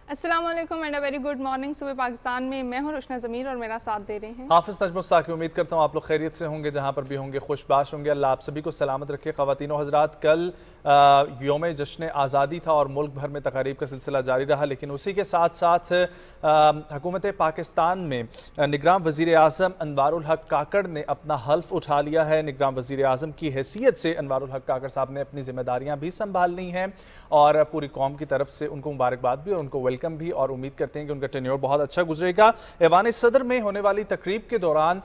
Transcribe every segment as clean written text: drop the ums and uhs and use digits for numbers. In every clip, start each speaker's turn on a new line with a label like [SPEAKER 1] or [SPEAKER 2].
[SPEAKER 1] अस्सलाम वालेकुम and a very good morning. सुबह पाकिस्तान में मैं हूं रोशना ज़मीर और मेरा साथ दे रहे हैं
[SPEAKER 2] हाफिज़ नजमुत साकी। उम्मीद करता हूँ आप लोग खैरियत से होंगे, जहाँ पर भी होंगे खुशबाश होंगे। अल्लाह आप सभी को सलामत रखे। ख़वातीनो हज़रात, कल योम जश्न आज़ादी था और मुल्क भर में तकारीब का सिलसिला जारी रहा, लेकिन उसी के साथ साथ हुकूमत पाकिस्तान में निगरान वज़ीर आज़म अनवारुल हक काकड़ ने अपना हल्फ उठा लिया है। निगरान वज़ीर आज़म की हैसियत से अनवारुल हक काकड़ साहब ने अपनी जिम्मेदारियाँ भी संभाल ली हैं और पूरी कौम की तरफ से उनको मुबारकबाद भी और उनको वेलकम भी, और उम्मीद करते हैं कि उनका टेन्योर बहुत अच्छा गुजरेगा। ऐवान सदर में होने वाली तकरीब के दौरान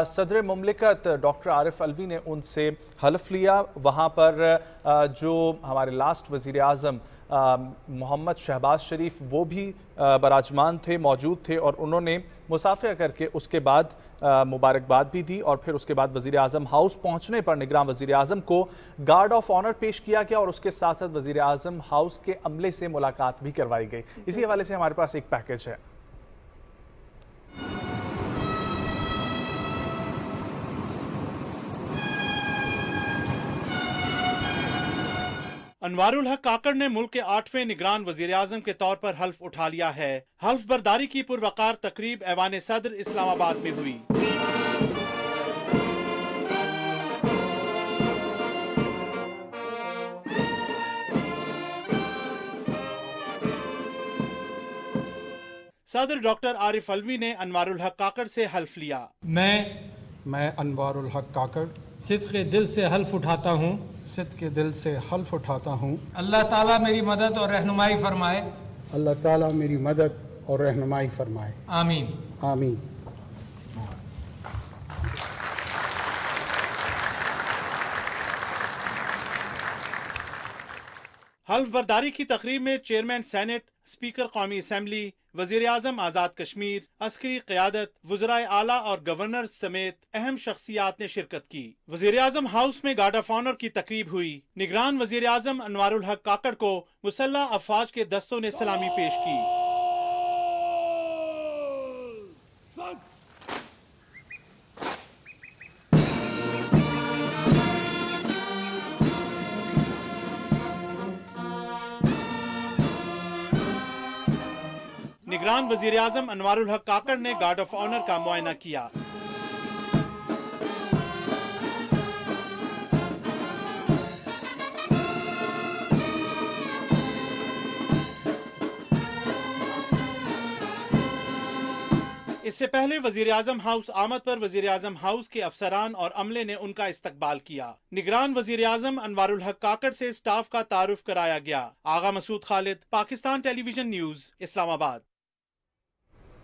[SPEAKER 2] सदर मुमलिकत डॉक्टर आरिफ अलवी ने उनसे हल्फ लिया। वहाँ पर जो हमारे लास्ट वज़ीर आज़म मोहम्मद शहबाज शरीफ वो भी बराजमान थे, मौजूद थे, और उन्होंने मुसाफिया करके उसके बाद मुबारकबाद भी दी। और फिर उसके बाद वज़ीर आज़म हाउस पहुँचने पर निगरान वज़ीर आज़म को गार्ड ऑफ ऑनर पेश किया गया और उसके साथ साथ वज़ीर आज़म हाउस के अमले से मुलाकात भी करवाई गई। इसी हवाले से हमारे पास एक पैकेज है।
[SPEAKER 3] अनवारुल हक काकड़ ने मुल्क के 8वें निगरान वजीर आजम के तौर पर हल्फ उठा लिया है। हल्फ बर्दारी की पुरवकार तकरीब ऐवान सदर इस्लामाबाद में हुई। सदर डॉक्टर आरिफ अलवी ने अनवारुल हक काकड़ से हल्फ लिया।
[SPEAKER 4] मैं अनवारुल हक काकड़
[SPEAKER 5] सिद्क़े दिल से हल्फ उठाता हूँ
[SPEAKER 4] सिद्क़े दिल से हल्फ उठाता हूँ
[SPEAKER 5] अल्लाह ताला मेरी मदद और रहनुमाई फरमाए।
[SPEAKER 4] अल्लाह ताला मेरी मदद और रहनुमाई फरमाए।
[SPEAKER 5] आमीन
[SPEAKER 4] आमीन।
[SPEAKER 3] हल्फ बर्दारी की तकरीब में चेयरमैन सेनेट, स्पीकर कौमी असम्बली, वजीर आजम आज़ाद कश्मीर, अस्करी क़यादत, वज़राए आला और गवर्नर समेत अहम शख्सियात ने शिरकत की। वजीर आजम हाउस में गार्ड ऑफ ऑनर की तकरीब हुई। निगरान वजीर आजम अनवारुल हक काकड़ को मुसल्लह अफवाज के दस्तों ने सलामी पेश की। निगरान वजीर आजम अनवारुल हक काकड़ ने गार्ड ऑफ ऑनर का मुआयना किया। इससे पहले वजीर आजम हाउस आमद पर वजीर आजम हाउस के अफसरान और अमले ने उनका इस्तकबाल किया। निगरान वजीर आजम अनवारुल हक काकड़ से स्टाफ का तारुफ कराया गया। आगा मसूद खालिद, पाकिस्तान टेलीविजन न्यूज, इस्लामाबाद।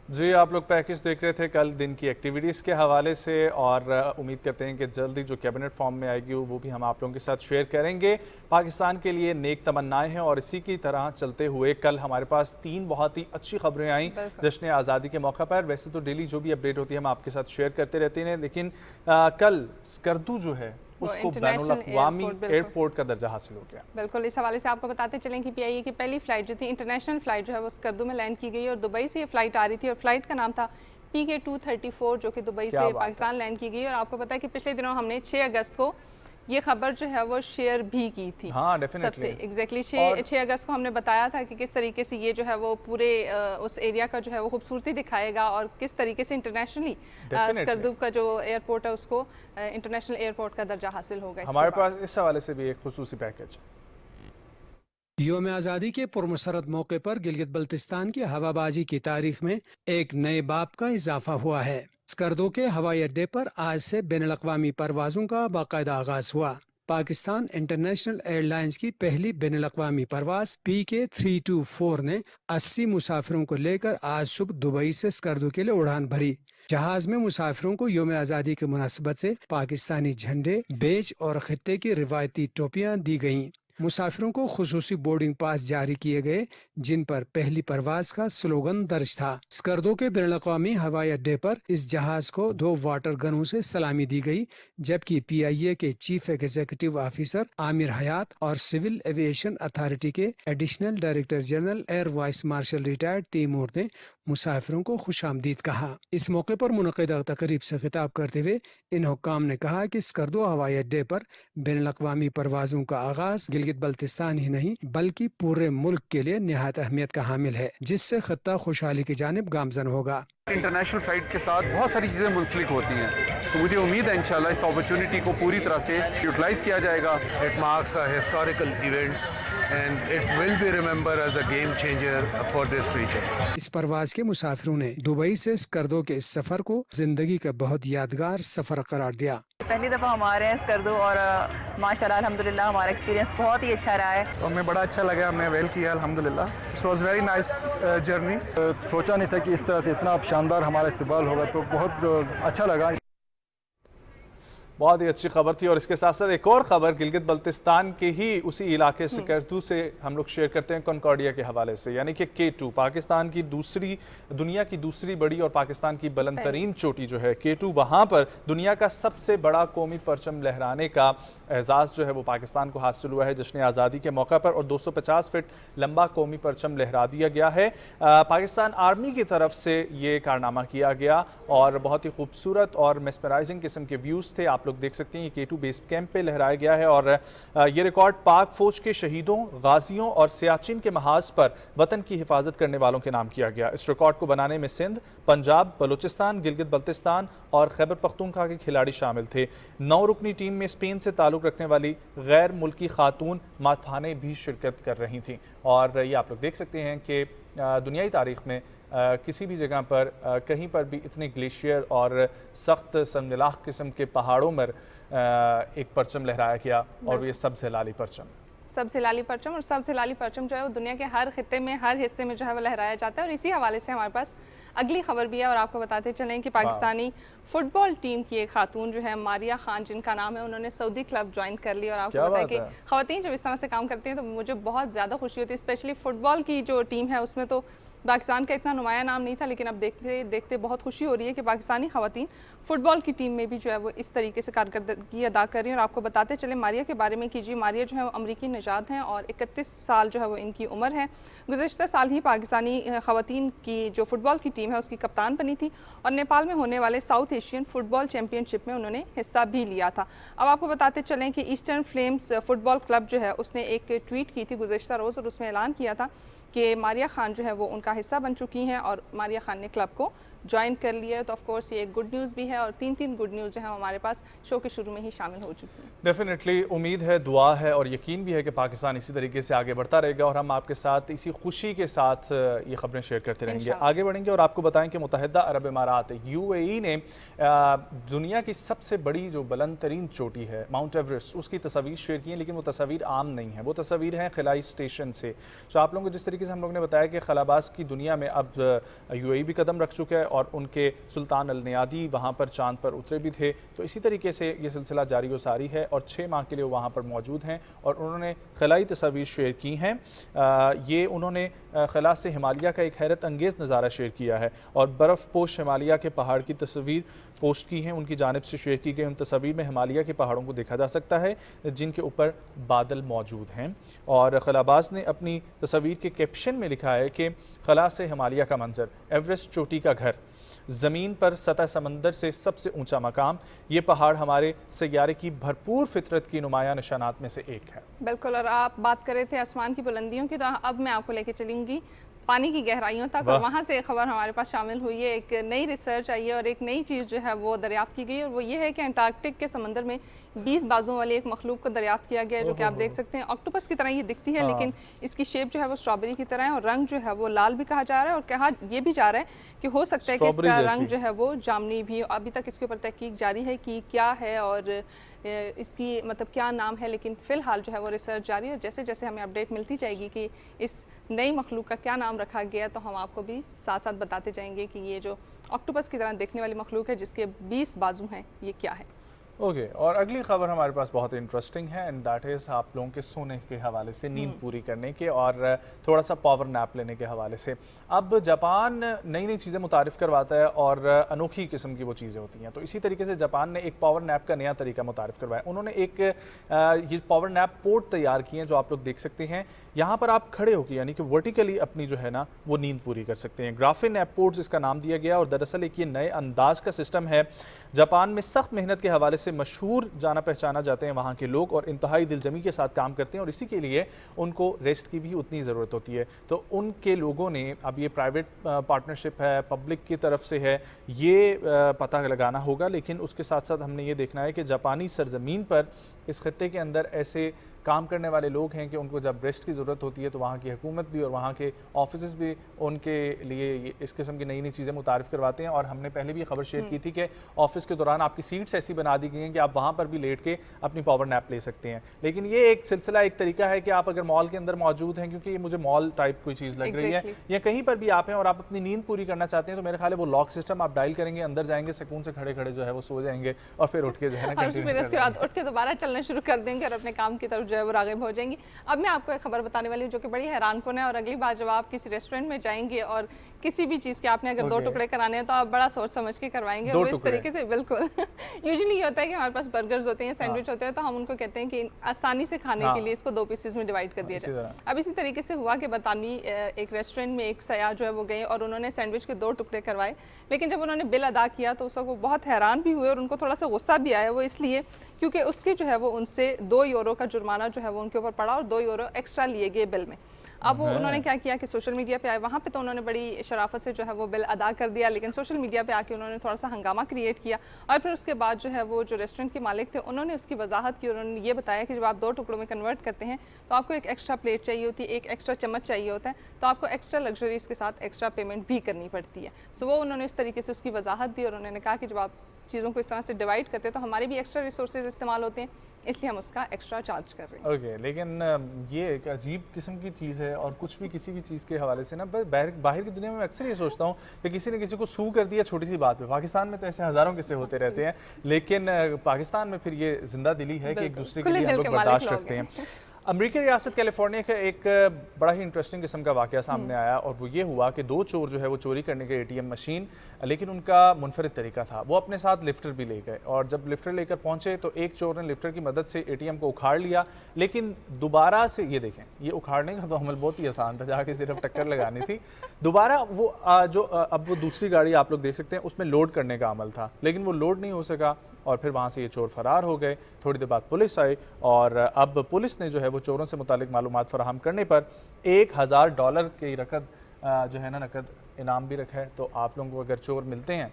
[SPEAKER 2] जी, आप लोग पैकेज देख रहे थे कल दिन की एक्टिविटीज़ के हवाले से, और उम्मीद करते हैं कि जल्दी जो कैबिनेट फॉर्म में आएगी वो भी हम आप लोगों के साथ शेयर करेंगे। पाकिस्तान के लिए नेक तमन्नाएं हैं, और इसी की तरह चलते हुए कल हमारे पास 3 बहुत ही अच्छी खबरें आई जश्न आज़ादी के मौके पर। वैसे तो डेली जो भी अपडेट होती है हम आपके साथ शेयर करते रहते हैं, लेकिन कल स्कर्दू जो है उसको बैनुल अक़वामी एयरपोर्ट का दर्जा हासिल हो गया।
[SPEAKER 1] बिल्कुल, इस हवाले से आपको बताते चलें कि पीआईए की पहली फ्लाइट जो थी इंटरनेशनल फ्लाइट जो है वो स्कर्दू में लैंड की गई और दुबई से ये फ्लाइट आ रही थी और फ्लाइट का नाम था PK-234 जो कि दुबई से पाकिस्तान लैंड की गई। और आपको पता है कि पिछले दिनों हमने 6 अगस्त को ये खबर जो है वो शेयर भी की थी।
[SPEAKER 2] हाँ, डेफिनेटली।
[SPEAKER 1] सबसे एग्जैक्टली 6 अगस्त को हमने बताया था कि किस तरीके से ये जो है वो पूरे उस एरिया का जो है वो खूबसूरती दिखाएगा और किस तरीके से इंटरनेशनली स्कर्दू का जो एयरपोर्ट है उसको इंटरनेशनल एयरपोर्ट का दर्जा हासिल होगा।
[SPEAKER 2] हमारे पास इस हवाले से भी एक खुसूसी पैकेज।
[SPEAKER 6] योम आज़ादी के पुरमसरत मौके पर गिलगित बल्तिस्तान की हवाबाजी की तारीख में एक नए बाब का इजाफा हुआ है। स्कर्दू के हवाई अड्डे पर आज से बैनुल अक़वामी परवाजों का बाकायदा आगाज हुआ। पाकिस्तान इंटरनेशनल एयरलाइंस की पहली बैनुल अक़वामी परवाज PK-324 ने 80 मुसाफिरों को लेकर आज सुबह दुबई से स्कर्दू के लिए उड़ान भरी। जहाज में मुसाफिरों को योम आज़ादी की मुनासिबत से पाकिस्तानी झंडे, बेज और खित्ते की रिवायती टोपियां दी गयी। मुसाफिरों को खुसूसी बोर्डिंग पास जारी किए गए, जिन पर पहली परवाज का स्लोगन दर्ज था। स्कर्दू के बैनुल अक़वामी हवाई अड्डे पर इस जहाज को 2 वाटर गनों से सलामी दी गई, जबकि PIA के chief executive officer Aamir Hayat और सिविल एविएशन अथॉरिटी के additional director general air vice marshal retired Taimur ने मुसाफिरों को खुशामदीद कहा। इस मौके पर मुनक़िदा तकरीब से खिताब करते हुए इन हुक्काम ने कहा कि स्कर्दू हवाई अड्डे पर बैनुल अक़वामी परवाजों का आगाज गिलगित गिलगित बल्तिस्तान ही नहीं बल्कि पूरे मुल्क के लिए निहायत अहमियत का हामिल है, जिससे खत्ता खुशहाली की जानिब गामजन होगा।
[SPEAKER 7] इंटरनेशनल फ्लाइट के साथ बहुत सारी चीज़ें मुंसलिक होती हैं, तो मुझे उम्मीद है इंशाल्लाह इस अपॉर्चुनिटी को पूरी तरह से यूटिलाइज किया जाएगा। It marks a historical event and it will be remembered as a game changer for this region.
[SPEAKER 6] इस परवाज के मुसाफिरों ने दुबई से स्कर्दो के इस सफर को जिंदगी का बहुत यादगार सफर करार दिया।
[SPEAKER 8] पहली दफ़ा हमारे हैं स्कर्दो और माशाल्लाह अल्हम्दुलिल्लाह हमारा एक्सपीरियंस बहुत ही अच्छा रहा है।
[SPEAKER 7] तो हमें बड़ा अच्छा लगा, हमने वेल किया अल्हम्दुलिल्लाह। It was very nice journey. सोचा नहीं था कि इस तरह से इतना शानदार हमारा इस्तेमाल होगा, तो बहुत अच्छा लगा।
[SPEAKER 2] बहुत ही अच्छी खबर थी। और इसके साथ साथ एक और खबर गिलगित बल्तिस्तान के ही उसी इलाके स्कर्दू से हम लोग शेयर करते हैं कॉन्कॉर्डिया के हवाले से, यानी कि K2 पाकिस्तान की दुनिया की दूसरी बड़ी और पाकिस्तान की बुलंद तरीन चोटी जो है K2, वहाँ पर दुनिया का सबसे बड़ा कौमी परचम लहराने का एजाज़ जो है वो पाकिस्तान को हासिल हुआ है जश्न आज़ादी के मौका पर, और 250 फीट लंबा कौमी परचम लहरा दिया गया है। पाकिस्तान आर्मी की तरफ से ये कारनामा किया गया और बहुत ही खूबसूरत और मेस्मराइजिंग किस्म के व्यूज़ थे। आप लोग देख सकते हैं ये K2 बेस कैंप पे लहराया गया है और ये रिकॉर्ड पाक फौज के शहीदों, गाजियों और सियाचिन के महाज पर वतन की हिफाजत करने वालों के नाम किया गया। इस रिकॉर्ड को बनाने में सिंध, पंजाब, बलूचिस्तान, गिलगित बल्तिस्तान और खैबर पख्तूनख्वा के खिलाड़ी शामिल थे। 9 रुकनी टीम में स्पेन से ताल्लुक रखने वाली गैर मुल्की खातून मातफाने भी शिरकत कर रही थीं। और ये आप लोग देख सकते हैं कि दुनियाई तारीख में किसी भी जगह पर कहीं पर भी इतने ग्लेशियर और सख्त सनसनीखेज किस्म के पहाड़ों में एक परचम लहराया गया, और ये सबसे लाली परचम
[SPEAKER 1] और सबसे लाली परचम जो है वो दुनिया के हर खित्ते में, हर हिस्से में जो है वो लहराया जाता है। और इसी हवाले से हमारे पास अगली खबर भी है और आपको बताते चलें कि पाकिस्तानी फुटबॉल टीम की एक खातून जो है मारिया खान, जिनका नाम है, उन्होंने सऊदी क्लब ज्वाइन कर लिया। और आपको पता है कि खवातीन जब इस तरह से काम करती हैं तो मुझे बहुत ज़्यादा खुशी होती है। स्पेशली फुटबॉल की जो टीम है उसमें तो पाकिस्तान का इतना नुमाया नाम नहीं था, लेकिन अब देखते देखते बहुत खुशी हो रही है कि पाकिस्तानी खवातीन फुटबॉल की टीम में भी जो है वो इस तरीके से कारकर्दगी अदा कर रही हैं। और आपको बताते चले मारिया के बारे में कि जी मारिया जो है वो अमरीकी नजाद हैं और 31 साल जो है वो इनकी उम्र है। गुज़श्ता साल ही पाकिस्तानी खवातीन की जो फुटबॉल की टीम है उसकी कप्तान बनी थी और नेपाल में होने वाले साउथ एशियन फुटबॉल चैम्पियनशिप में उन्होंने हिस्सा भी लिया था। अब आपको बताते चलें कि ईस्टर्न फ्लेम्स फुटबॉल क्लब जो है उसने एक ट्वीट की थी गुज़श्ता रोज़ और उसमें ऐलान किया था कि मारिया खान जो है वो उनका हिस्सा बन चुकी हैं और मारिया खान ने क्लब को ज्वाइन कर लिया है। तो ऑफ कोर्स ये एक गुड न्यूज़ भी है और तीन गुड न्यूज़ जो है हमारे पास शो के शुरू में ही शामिल हो चुकी हैं।
[SPEAKER 2] डेफिनेटली उम्मीद है, दुआ है और यकीन भी है कि पाकिस्तान इसी तरीके से आगे बढ़ता रहेगा और हम आपके साथ इसी खुशी के साथ ये खबरें शेयर करते रहेंगे, आगे बढ़ेंगे। और आपको बताएं कि मुत्तहिदा अरब इमारात UAE ने दुनिया की सबसे बड़ी जो बुलंद तरीन चोटी है माउंट एवरेस्ट, उसकी तस्वीर शेयर की है, लेकिन वो तस्वीर आम नहीं है, वो तस्वीर है खलाई स्टेशन से। तो आप लोगों को जिस तरीके से हम लोग ने बताया कि खलाबाज की दुनिया में अब UAE भी कदम रख चुका है और उनके सुल्तान अल नयादी वहाँ पर चांद पर उतरे भी थे। तो इसी तरीके से ये सिलसिला जारी व सारी है और 6 माह के लिए वहाँ पर मौजूद हैं और उन्होंने खलाई तस्वीर शेयर की हैं। ये उन्होंने खला से हिमालय का एक हैरत अंगेज़ नज़ारा शेयर किया है और बर्फ़ पोश हिमालय के पहाड़ की तस्वीर पोस्ट की हैं, उनकी जानिब से शेयर की गई। उन तस्वीर में हिमालय के पहाड़ों को देखा जा सकता है जिनके ऊपर बादल मौजूद हैं। और खलाबाज ने अपनी तस्वीर के कैप्शन में लिखा है कि खला से हिमालय का मंजर, एवरेस्ट चोटी का घर, ज़मीन पर सतह समंदर से सबसे ऊंचा मकाम, ये पहाड़ हमारे सैयारे की भरपूर फितरत की नुमाया निशानात में से एक है।
[SPEAKER 1] बिल्कुल। और आप बात कर रहे थे आसमान की बुलंदियों की, तो अब मैं आपको लेके चलूँगी पानी की गहराइयों तक और वहाँ से एक खबर हमारे पास शामिल हुई है। एक नई रिसर्च आई है और एक नई चीज़ जो है वो दरियाफ्त की गई और वो ये है कि अंटार्कटिक के समंदर में 20 बाजुओं वाली एक मखलूक को दरियाफ्त किया गया है, जो कि आप देख सकते हैं ऑक्टोपस की तरह ये दिखती है, लेकिन इसकी शेप जो है वो स्ट्रॉबेरी की तरह है और रंग जो है वो लाल भी कहा जा रहा है और कहा ये भी जा रहा है कि हो सकता है कि इसका रंग जो है वो जामनी भी। अभी तक इसके ऊपर तहकीक जारी है कि क्या है और इसकी मतलब क्या नाम है, लेकिन फ़िलहाल जो है वो रिसर्च जारी है और जैसे जैसे हमें अपडेट मिलती जाएगी कि इस नई मखलूक का क्या नाम रखा गया तो हम आपको भी साथ साथ बताते जाएंगे कि ये जो ऑक्टोपस की तरह देखने वाली मखलूक है जिसके 20 बाजू हैं, ये क्या है।
[SPEAKER 2] ओके और अगली खबर हमारे पास बहुत इंटरेस्टिंग है एंड दैट इज़ आप लोगों के सोने के हवाले से, नींद पूरी करने के और थोड़ा सा पावर नैप लेने के हवाले से। अब जापान नई नई चीज़ें मुतारिफ़ करवाता है और अनोखी किस्म की वो चीज़ें होती हैं, तो इसी तरीके से जापान ने एक पावर नैप का नया तरीका मुतारिफ़ करवाया। उन्होंने एक ये पावर नैप पोर्ट तैयार किए हैं जो आप लोग देख सकते हैं। यहाँ पर आप खड़े होकर यानी कि वर्टिकली अपनी जो है ना वो नींद पूरी कर सकते हैं। ग्राफिन एयरपोर्ट्स इसका नाम दिया गया और दरअसल एक ये नए अंदाज का सिस्टम है। जापान में सख्त मेहनत के हवाले से से मशहूर जाना पहचाना जाते हैं वहाँ के लोग और इंतहाई दिलजमी के साथ काम करते हैं और इसी के लिए उनको रेस्ट की भी उतनी ज़रूरत होती है। तो उनके लोगों ने, अब ये प्राइवेट पार्टनरशिप है, पब्लिक की तरफ से है, ये पता लगाना होगा, लेकिन उसके साथ साथ हमने ये देखना है कि जापानी सरजमीन पर इस खत्ते के अंदर ऐसे काम करने वाले लोग हैं कि उनको जब रेस्ट की ज़रूरत होती है तो वहाँ की हुकूमत भी और वहाँ के ऑफिस भी उनके लिए इस किस्म की नई नई चीज़ें मुतारिफ़ करवाते हैं। और हमने पहले भी खबर शेयर की थी कि ऑफिस के दौरान आपकी सीट्स ऐसी बना दी गई हैं कि आप वहाँ पर भी लेट के अपनी पावर नैप ले सकते हैं। लेकिन ये एक सिलसिला, एक तरीका है कि आप अगर मॉल के अंदर मौजूद हैं, क्योंकि ये मुझे मॉल टाइप कोई चीज़ लग रही है, या कहीं पर भी आप हैं और आप अपनी नींद पूरी करना चाहते हैं, तो मेरे ख्याल है वो लॉक सिस्टम आप डायल करेंगे, अंदर जाएंगे, सुकून से खड़े खड़े जो है वो सो जाएंगे और फिर उठ के जो है ना
[SPEAKER 1] उसके बाद उठ के दोबारा चलना शुरू कर देंगे और अपने काम की तरफ जो है वो राग़िब हो जाएंगी। अब मैं आपको एक खबर बताने वाली हूँ जो कि बड़ी हैरानकुन है, और अगली बार जब आप किसी रेस्टोरेंट में जाएंगे और किसी भी चीज़ के आपने अगर 2 टुकड़े कराने हैं तो आप बड़ा सोच समझ के करवाएंगे। वो इस तरीके से, बिल्कुल यूजुअली ये होता है कि हमारे पास बर्गर्स होते हैं, सैंडविच होते हैं, तो हम उनको कहते हैं कि आसानी से खाने के लिए इसको 2 पीसेस में डिवाइड कर दिया जाए। अब इसी तरीके से हुआ कि बरतानवी एक रेस्टोरेंट में एक सयाह जो है वो गए और उन्होंने सैंडविच के 2 टुकड़े करवाए, लेकिन जब उन्होंने बिल अदा किया तो उसको बहुत हैरान भी हुए और उनको थोड़ा सा गुस्सा भी आया। वो इसलिए क्योंकि उसके जो है वो उनसे 2 यूरो का जुर्माना जो है वो उनके ऊपर पड़ा और 2 यूरो एक्स्ट्रा लिए गए बिल में। अब वो उन्होंने क्या किया कि सोशल मीडिया पे आए, वहाँ पे तो उन्होंने बड़ी शराफत से जो है वो बिल अदा कर दिया, लेकिन सोशल मीडिया पे आके उन्होंने थोड़ा सा हंगामा क्रिएट किया। और फिर उसके बाद जो है वो जो रेस्टोरेंट के मालिक थे उन्होंने उसकी वजाहत की, उन्होंने ये बताया कि जब आप 2 टुकड़ों में कन्वर्ट करते हैं तो आपको एक एक्स्ट्रा प्लेट चाहिए होती है, एक एक्स्ट्रा चम्मच चाहिए होता है, तो आपको एक्स्ट्रा लग्जरीज के साथ एक्स्ट्रा पेमेंट भी करनी पड़ती है। सो वो उन्होंने इस तरीके से उसकी वजाहत दी और उन्होंने कहा कि जब आप चीज़ों को इस तरह से डिवाइड करते हैं तो हमारे भी एक्स्ट्रा रिसोर्सेज इस्तेमाल होते हैं, इसलिए हम उसका एक्स्ट्रा चार्ज कर रहे हैं।
[SPEAKER 2] ओके, लेकिन ये एक अजीब किस्म की चीज़ है और कुछ भी किसी भी चीज़ के हवाले से ना बाहर की दुनिया में मैं अक्सर ये सोचता हूँ कि किसी ने किसी को सू कर दिया छोटी सी बात पे। पाकिस्तान में तो ऐसे हज़ारों किस्से होते रहते हैं, लेकिन पाकिस्तान में फिर ये जिंदा दिली है कि एक दूसरे के लिए हम लोग बर्दाश्त रखते हैं। अमेरिकी रियासत कैलिफोर्निया का एक बड़ा ही इंटरेस्टिंग किस्म का वाक़या सामने आया और वो ये हुआ कि 2 चोर जो है वो चोरी करने के ATM मशीन, लेकिन उनका मुनफरिद तरीका था। वो अपने साथ लिफ्टर भी ले गए और जब लिफ्टर लेकर पहुंचे तो एक चोर ने लिफ्टर की मदद से ATM को उखाड़ लिया, लेकिन दोबारा से, ये देखें, ये उखाड़ने का तो अमल बहुत ही आसान था, जाके सिर्फ टक्कर लगानी थी। दोबारा वो अब वो दूसरी गाड़ी आप लोग देख सकते हैं उसमें लोड करने का अमल था, लेकिन वो लोड नहीं हो सका और फिर वहाँ से ये चोर फरार हो गए। थोड़ी देर बाद पुलिस आई और अब पुलिस ने जो है वो चोरों से मुतालिक मालूमात फराहम करने पर $1000 की रकम जो है ना नकद इनाम भी रखा है। तो आप लोगों को अगर चोर मिलते हैं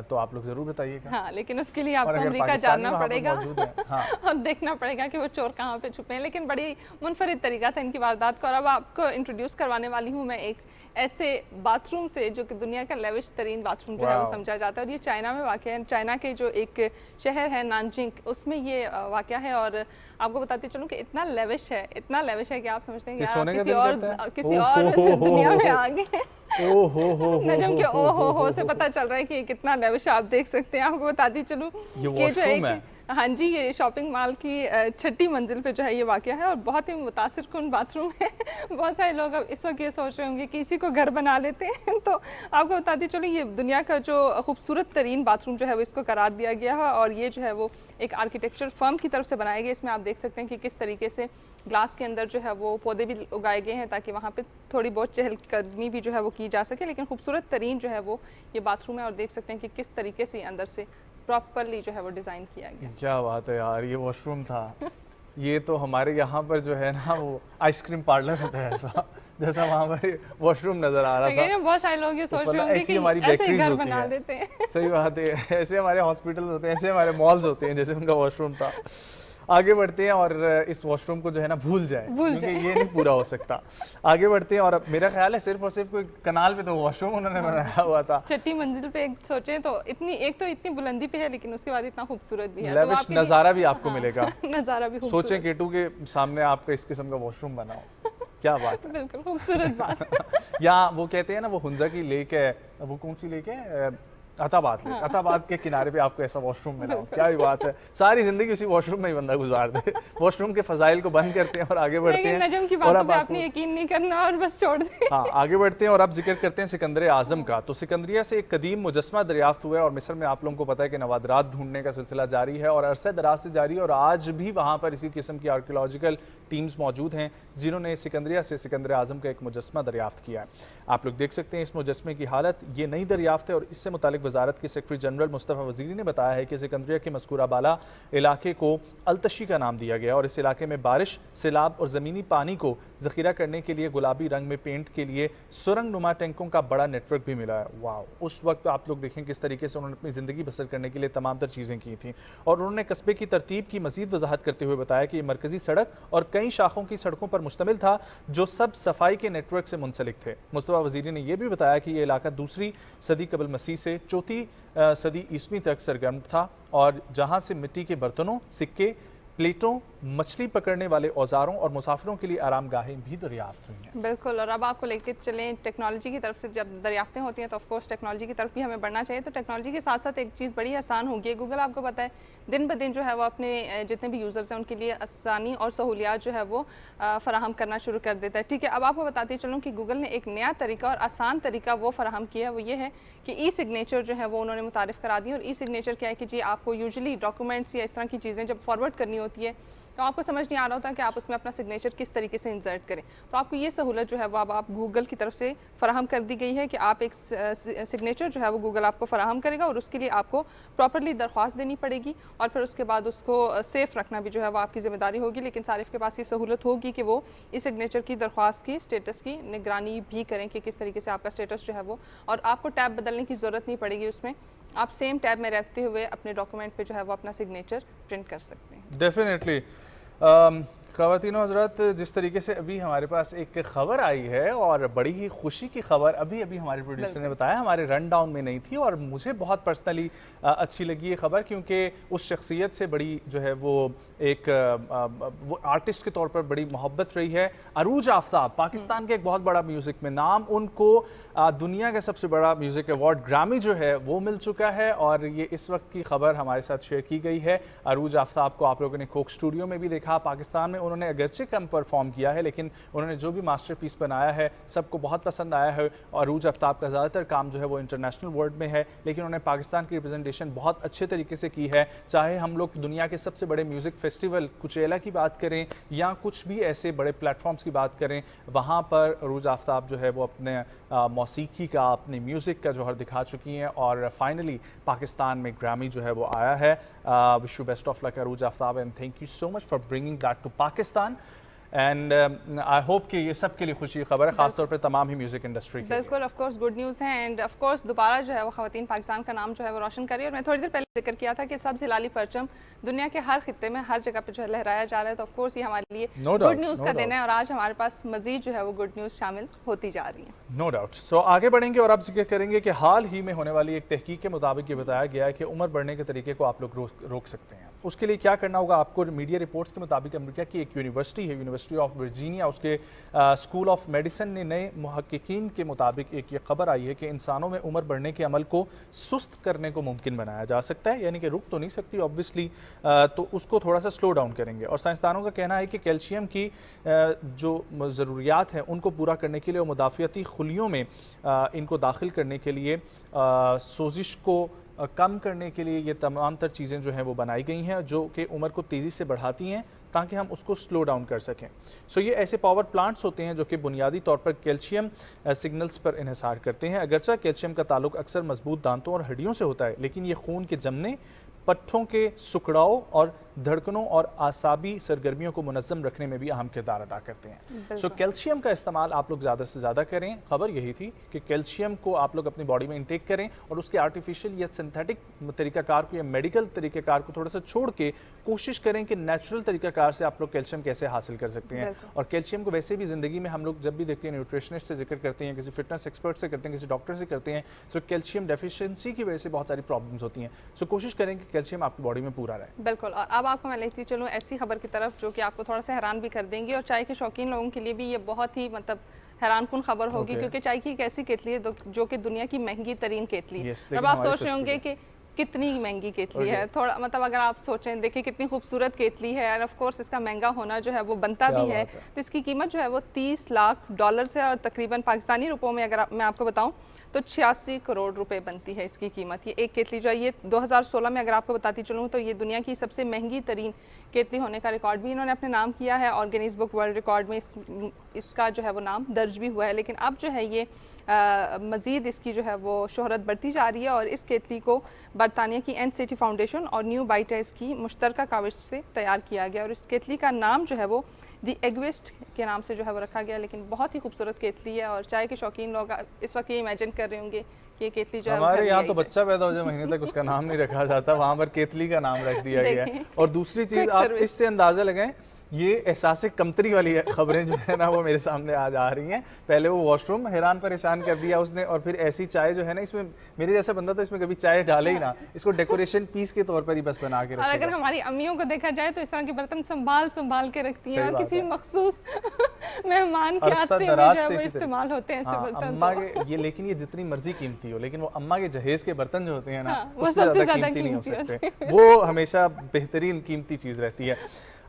[SPEAKER 2] तो आप लोग ज़रूर बताइएगा।
[SPEAKER 1] हाँ, लेकिन उसके लिए आपको अमेरिका जाना पड़ेगा और देखना पड़ेगा कि वो चोर कहाँ पे छुपे हैं। लेकिन बड़ी मुनफरिद तरीका था इनकी वारदात का। और अब आपको इंट्रोड्यूस करवाने वाली हूँ मैं एक ऐसे बाथरूम से जो कि दुनिया का लेविश तरीन बाथरूम जो है वो समझा जाता है, और ये चाइना में वाक़ है। चाइना के जो एक शहर है नानजिंग, उसमें ये वाक़ है। और आपको बताती चलूँ कि इतना लेविश है कि आप समझते हैं कि आप किसी और दुनिया में आ गए। नजम के ओ हो से पता चल रहा है कि कितना लेविश आप देख सकते हैं। आपको बताती चलूँ कि जो एक, हाँ जी, ये शॉपिंग मॉल की 6ठी मंजिल पे जो है ये वाक़या है और बहुत ही मुतासिर कुन बाथरूम है। बहुत सारे लोग अब इस वक्त ये सोच रहे होंगे कि इसी को घर बना लेते हैं। तो आपको बताती चलो ये दुनिया का जो खूबसूरत तरीन बाथरूम जो है वो इसको करार दिया गया है और ये जो है वो एक आर्किटेक्चर फर्म की तरफ से बनाया गया। इसमें आप देख सकते हैं कि किस तरीके से ग्लास के अंदर जो है वो पौधे भी उगाए गए हैं ताकि वहाँ पे थोड़ी बहुत चहलकदमी भी जो है वो की जा सके। लेकिन खूबसूरत तरीन जो है वो ये बाथरूम है और देख सकते हैं कि किस तरीके से अंदर से प्रॉपरली जो है वो डिज़ाइन किया गया।
[SPEAKER 2] क्या बात है यार, ये वॉशरूम था। ये तो हमारे यहाँ पर जो है ना वो आइसक्रीम पार्लर होता है ऐसा, जैसा वहाँ पर वॉशरूम नजर आ रहा था।
[SPEAKER 1] बहुत सारे लोग ये सोच रहे होंगे कि
[SPEAKER 2] हमारी
[SPEAKER 1] ऐसे ही घर बना लेते हैं।
[SPEAKER 2] सही बात है, ऐसे हमारे हॉस्पिटल होते हैं, ऐसे हमारे मॉल्स होते हैं, जैसे उनका वॉशरूम था। आगे बढ़ते हैं और इस वॉशरूम को जो है ना भूल जाए क्योंकि ये नहीं पूरा हो सकता। आगे बढ़ते हैं और मेरा ख्याल है सिर्फ और सिर्फ कोई कनाल पे तो वॉशरूम उन्होंने बनाया हुआ था।
[SPEAKER 1] 6ठी मंजिल पे एक सोचें तो इतनी बुलंदी पे है, लेकिन उसके बाद इतना खूबसूरत भी है।
[SPEAKER 2] लेविश नज़ारा भी आपको मिलेगा।
[SPEAKER 1] नज़ारा भी
[SPEAKER 2] सोचें केटू के सामने आपका इस किस्म का वॉशरूम बनाओ, क्या बात है।
[SPEAKER 1] बिल्कुल खूबसूरत बात।
[SPEAKER 2] या वो कहते हैं ना वो हुंजा की लेक है, वो कौन सी लेक है, अताबाद लेक, अताबाद के किनारे पे आपको ऐसा वॉशरूम मिला, क्या ही बात है। सारी जिंदगी उसी वॉशरूम में ही बंदा गुजार दे। वॉशरूम के फजाइल को बंद करते हैं और आगे बढ़ते हैं।
[SPEAKER 1] नजम की बातों पे आपने यकीन नहीं करना और बस छोड़ दें।
[SPEAKER 2] हाँ, आगे बढ़ते हैं और अब जिक्र करते हैं सिकंदर आजम का। तो सिकंदरिया से एक कदीम मुजस्मा दरियाफ्त हुआ है और मिस्र में आप लोगों को पता है कि नवादरात ढूंढने का सिलसिला जारी है और अरसे दराज से जारी है और आज भी वहाँ पर इसी किस्म की आर्कियोलॉजिकल टीम्स मौजूद हैं जिन्होंने सिकंदरिया से सिकंदर आजम का एक मुजस्मा दरियाफ्त किया है। आप लोग देख सकते हैं इस मुजस्मे की हालत, ये नई दरियाफ्त है और इससे मुतालिक मुतल्लिक़ वजारत के सेक्रेटरी जनरल मुस्तफ़ा वज़ीरी ने बताया है कि सिकंदरिया के मज़कूरा बाला इलाके को अलतशी का नाम दिया गया और इस इलाके में बारिश, सैलाब और ज़मीनी पानी को ज़ख़ीरा करने के लिए गुलाबी रंग में पेंट के लिए सुरंग नुमा टैंकों का बड़ा नेटवर्क भी मिला है। वाह, उस वक्त आप लोग देखें किस तरीके से उन्होंने अपनी ज़िंदगी बसर करने के लिए तमाम तर चीज़ें की थी। और उन्होंने कस्बे की तरतीब की मज़ीद वजाहत करते हुए बताया कि ये मरकज़ी सड़क और कई शाखों की सड़कों पर मुश्तमिल था जो सब सफाई के नेटवर्क से मुंसलिक थे। मुस्तफ़ा वज़ीरी ने यह भी बताया कि ये इलाका दूसरी सदी कबल मसीह से चौथी सदी ईस्वी तक सरगर्म था और जहाँ से मिट्टी के बर्तनों, सिक्के, प्लेटों, मछली पकड़ने वाले औजारों और मुसाफिरों के लिए आरामगाहें भी दरियाफ्त हुई हैं।
[SPEAKER 1] बिल्कुल, और अब आपको लेकर चलें टेक्नोलॉजी की तरफ से। जब दरियाफ्तें होती हैं तो ऑफ कोर्स टेक्नोलॉजी की तरफ भी हमें बढ़ना चाहिए। तो टेक्नोलॉजी के साथ साथ एक चीज़ बड़ी आसान हो गई है। गूगल आपको पता है दिन ब दिन जो है वो अपने जितने भी यूज़र्स हैं उनके लिए आसानी और सहूलियात जो है वो फ़राहम करना शुरू कर देता है। ठीक है, अब आपको बताती चलूँ कि गूगल ने एक नया तरीका और आसान तरीका वो फ़राहम किया है, वो ये है कि ई सिग्नेचर जो है वो उन्होंने मुतारिफ़ करा दी। और ई सिग्नेचर क्या है कि जी आपको यूजुअली डॉक्यूमेंट्स या इस तरह की चीज़ें जब फॉरवर्ड करनी होती है तो आपको समझ नहीं आ रहा होता कि आप उसमें अपना सिग्नेचर किस तरीके से इंसर्ट करें। तो आपको ये सहूलत जो है वो अब आप गूगल की तरफ से फ़राहम कर दी गई है कि आप एक सिग्नेचर जो है वो गूगल आपको फ़राहम करेगा और उसके लिए आपको प्रॉपरली दरख्वास्त देनी पड़ेगी और फिर उसके बाद उसको सेफ़ रखना भी जो है वो आपकी ज़िम्मेदारी होगी। लेकिन सारिफ के पास ये सहूलत होगी कि वो इस सिग्नेचर की दरख्वास्त की स्टेटस की निगरानी भी करें कि किस तरीके से आपका स्टेटस जो है वो, और आपको टैब बदलने की ज़रूरत नहीं पड़ेगी उसमें। आप सेम टैब में रहते हुए अपने डॉक्यूमेंट पे जो है वो अपना सिग्नेचर प्रिंट कर सकते हैं।
[SPEAKER 2] डेफिनेटली ख़वातीन हज़रात, जिस तरीके से अभी हमारे पास एक ख़बर आई है और बड़ी ही खुशी की खबर अभी अभी हमारे प्रोड्यूसर ने बताया, हमारे रन डाउन में नहीं थी और मुझे बहुत पर्सनली अच्छी लगी ये खबर, क्योंकि उस शख्सियत से बड़ी जो है वो एक वो आर्टिस्ट के तौर पर बड़ी मोहब्बत रही है। अरूज आफ्ताब पाकिस्तान के एक बहुत बड़ा म्यूज़िक में नाम, उनको दुनिया का सबसे बड़ा म्यूज़िक अवार्ड ग्रामी जो है वो मिल चुका है और ये इस वक्त की खबर हमारे साथ शेयर की गई है। अरूज आफ्ताब को आप लोगों ने कोक स्टूडियो में भी देखा। पाकिस्तान में उन्होंने अगरचे कम परफॉर्म किया है लेकिन उन्होंने जो भी मास्टरपीस बनाया है सबको बहुत पसंद आया है। और अरूज आफ्ताब का ज़्यादातर काम जो है वो इंटरनेशनल वर्ल्ड में है, लेकिन उन्होंने पाकिस्तान की रिप्रेजेंटेशन बहुत अच्छे तरीके से की है। चाहे हम लोग दुनिया के सबसे बड़े म्यूज़िक फेस्टिवल कुचेला की बात करें या कुछ भी ऐसे बड़े प्लेटफॉर्म्स की बात करें, वहाँ पर अरूज आफ्ताब जो है वो अपने मौसीकी का, अपने म्यूज़िक का जौहर दिखा चुकी हैं और फाइनली पाकिस्तान में ग्रामी जो है वो आया है। Wish you best of luck Arooj Aftab and thank you so much for bringing that to Pakistan and I hope कि ये सब के लिए खुशी की खबर है, खासतौर पर तमाम ही म्यूज़िक इंडस्ट्री के लिए।
[SPEAKER 1] बिल्कुल, ऑफ कोर्स गुड न्यूज़ है एंड ऑफ कोर्स दोबारा जो है वो ख़वातीन पाकिस्तान का नाम जो है वो रोशन करी। और मैं थोड़ी देर पहले जिक्र किया था कि सब्ज़ हिलाली परचम दुनिया के हर खित्ते में हर जगह पे जो है लहराया जा रहा है, तो ऑफ कोर्स ये हमारे लिए गुड न्यूज़ का दिन है और आज हमारे पास मज़ीद जो है वो गुड न्यूज़ शामिल होती जा रही है।
[SPEAKER 2] No doubt. सो आगे बढ़ेंगे और अब जिक्र करेंगे कि हाल ही में होने वाली एक तहकीक के मुताबिक ये बताया गया है कि उम्र बढ़ने के तरीके को आप लोग रोक सकते हैं। उसके लिए क्या करना होगा आपको? मीडिया रिपोर्ट्स के मुताबिक अमेरिका की एक यूनिवर्सिटी है, यूनिवर्सिटी ऑफ वर्जीनिया, उसके स्कूल ऑफ मेडिसिन ने नए मुहक्किकीन के मुताबिक एक ये खबर आई है कि इंसानों में उम्र बढ़ने के अमल को सुस्त करने को मुमकिन बनाया जा सकता है, यानी कि रुक तो नहीं सकती ऑब्वियसली, तो उसको थोड़ा सा स्लो डाउन करेंगे। और साइंसदानों का कहना है कि कैल्शियम की जो ज़रूरियात हैं उनको पूरा करने के लिए और मुदाफ़ियती खुलियों में इनको दाखिल करने के लिए, सोजिश को कम करने के लिए ये तमाम तर चीज़ें जो हैं वो बनाई गई हैं जो कि उम्र को तेज़ी से बढ़ाती हैं ताकि हम उसको स्लो डाउन कर सकें। सो ये ऐसे पावर प्लांट्स होते हैं जो कि बुनियादी तौर पर कैल्शियम सिग्नल्स पर इन्हिसार करते हैं। अगरचा कैल्शियम का ताल्लुक अक्सर मजबूत दांतों और हड्डियों से होता है, लेकिन ये खून के जमने, पट्ठों के सुकड़ाव और धड़कनों और आसाबी सरगर्मियों को मुनज़्ज़म रखने में भी अहम किरदार अदा करते हैं। सो कैल्शियम का इस्तेमाल आप लोग ज़्यादा से ज़्यादा करें। खबर यही थी कि कैल्शियम को आप लोग अपनी बॉडी में इंटेक करें और उसके आर्टिफिशियल या सिंथेटिक तरीक़ाकार को या मेडिकल तरीक़ाकार को थोड़ा सा छोड़ के कोशिश करें कि नेचुरल तरीक़ाकार से आप लोग कैल्शियम कैसे हासिल कर सकते हैं। और कैल्शियम को वैसे भी ज़िंदगी में हम लोग जब भी देखते हैं न्यूट्रिशनिस्ट से जिक्र करते हैं, किसी फिटनेस एक्सपर्ट से करते हैं, किसी डॉक्टर से करते हैं, तो कैल्शियम डेफिशिएंसी की वजह से बहुत सारी प्रॉब्लम्स होती हैं। सो कोशिश करें कि कैल्शियम आपकी बॉडी में पूरा रहे।
[SPEAKER 1] बिल्कुल। और अब आपको मैं लेती चलूँ ऐसी खबर की तरफ जो कि आपको थोड़ा सा हैरान भी कर देंगी और चाय के शौकीन लोगों के लिए भी ये बहुत ही मतलब हैरानकुन खबर होगी, क्योंकि चाय की एक ऐसी केतली है जो कि दुनिया की महंगी तरीन केतली है। अब आप सोच रहे होंगे कि कितनी महंगी केतली है, थोड़ा मतलब अगर आप सोचें, देखिए कितनी खूबसूरत केतली है और ऑफ कोर्स इसका महंगा होना जो है वो बनता भी है। तो इसकी कीमत जो है वो $30 लाख से और तकरीबन पाकिस्तानी रुपयों में अगर मैं आपको बताऊं तो 86 करोड़ रुपए बनती है इसकी कीमत। ये एक केतली जो है ये 2016 में अगर आपको बताती चलूँ तो ये दुनिया की सबसे महंगी तरीन केतली होने का रिकॉर्ड भी इन्होंने अपने नाम किया है और गिनीज बुक वर्ल्ड रिकॉर्ड में इसका जो है वो नाम दर्ज भी हुआ है। लेकिन अब जो है ये मज़ीद इसकी जो है वो शोहरत बढ़ती जा रही है और इस केतली को बरतानिया की एन सिटी फाउंडेशन और न्यू बाइटेस की मुश्तरका काविश से तैयार किया गया और इस केतली का नाम जो है वो दी एगवेस्ट के नाम से जो है वो रखा गया। लेकिन बहुत ही खूबसूरत केतली है और चाय के शौकीन लोग इस वक्त ये इमेजिन कर रहे होंगे कि ये केतली जो है
[SPEAKER 2] हमारे यहाँ तो बच्चा पैदा हो जाए महीने तक उसका नाम नहीं रखा जाता, वहाँ पर केतली का नाम रख दिया गया है। और दूसरी चीज़ आप इससे अंदाज़ा लगाएं, ये एहसास कमतरी वाली खबरें जो है ना वो मेरे सामने आज आ रही हैं। पहले वो वॉशरूम हैरान परेशान कर दिया उसने और फिर ऐसी चाय जो है ना, इसमें मेरे जैसा बंदा तो इसमें कभी चाय डाले ही ना, इसको डेकोरेशन पीस के तौर पर ही बस बना के रखा।
[SPEAKER 1] और अगर हमारी अम्मियों को देखा जाए तो इस तरह के बर्तन संभाल के रखती हैं और किसी मखसूस मेहमान के आते हैं वो इस्तेमाल होते हैं ऐसे बर्तन।
[SPEAKER 2] अम्मा के ये, लेकिन ये जितनी मर्जी कीमती हो, लेकिन वो अम्मा के जहेज के बर्तन जो होते हैं ना उससे ज़्यादा कीमती नहीं हो सकते, वो हमेशा बेहतरीन कीमती चीज़ रहती है।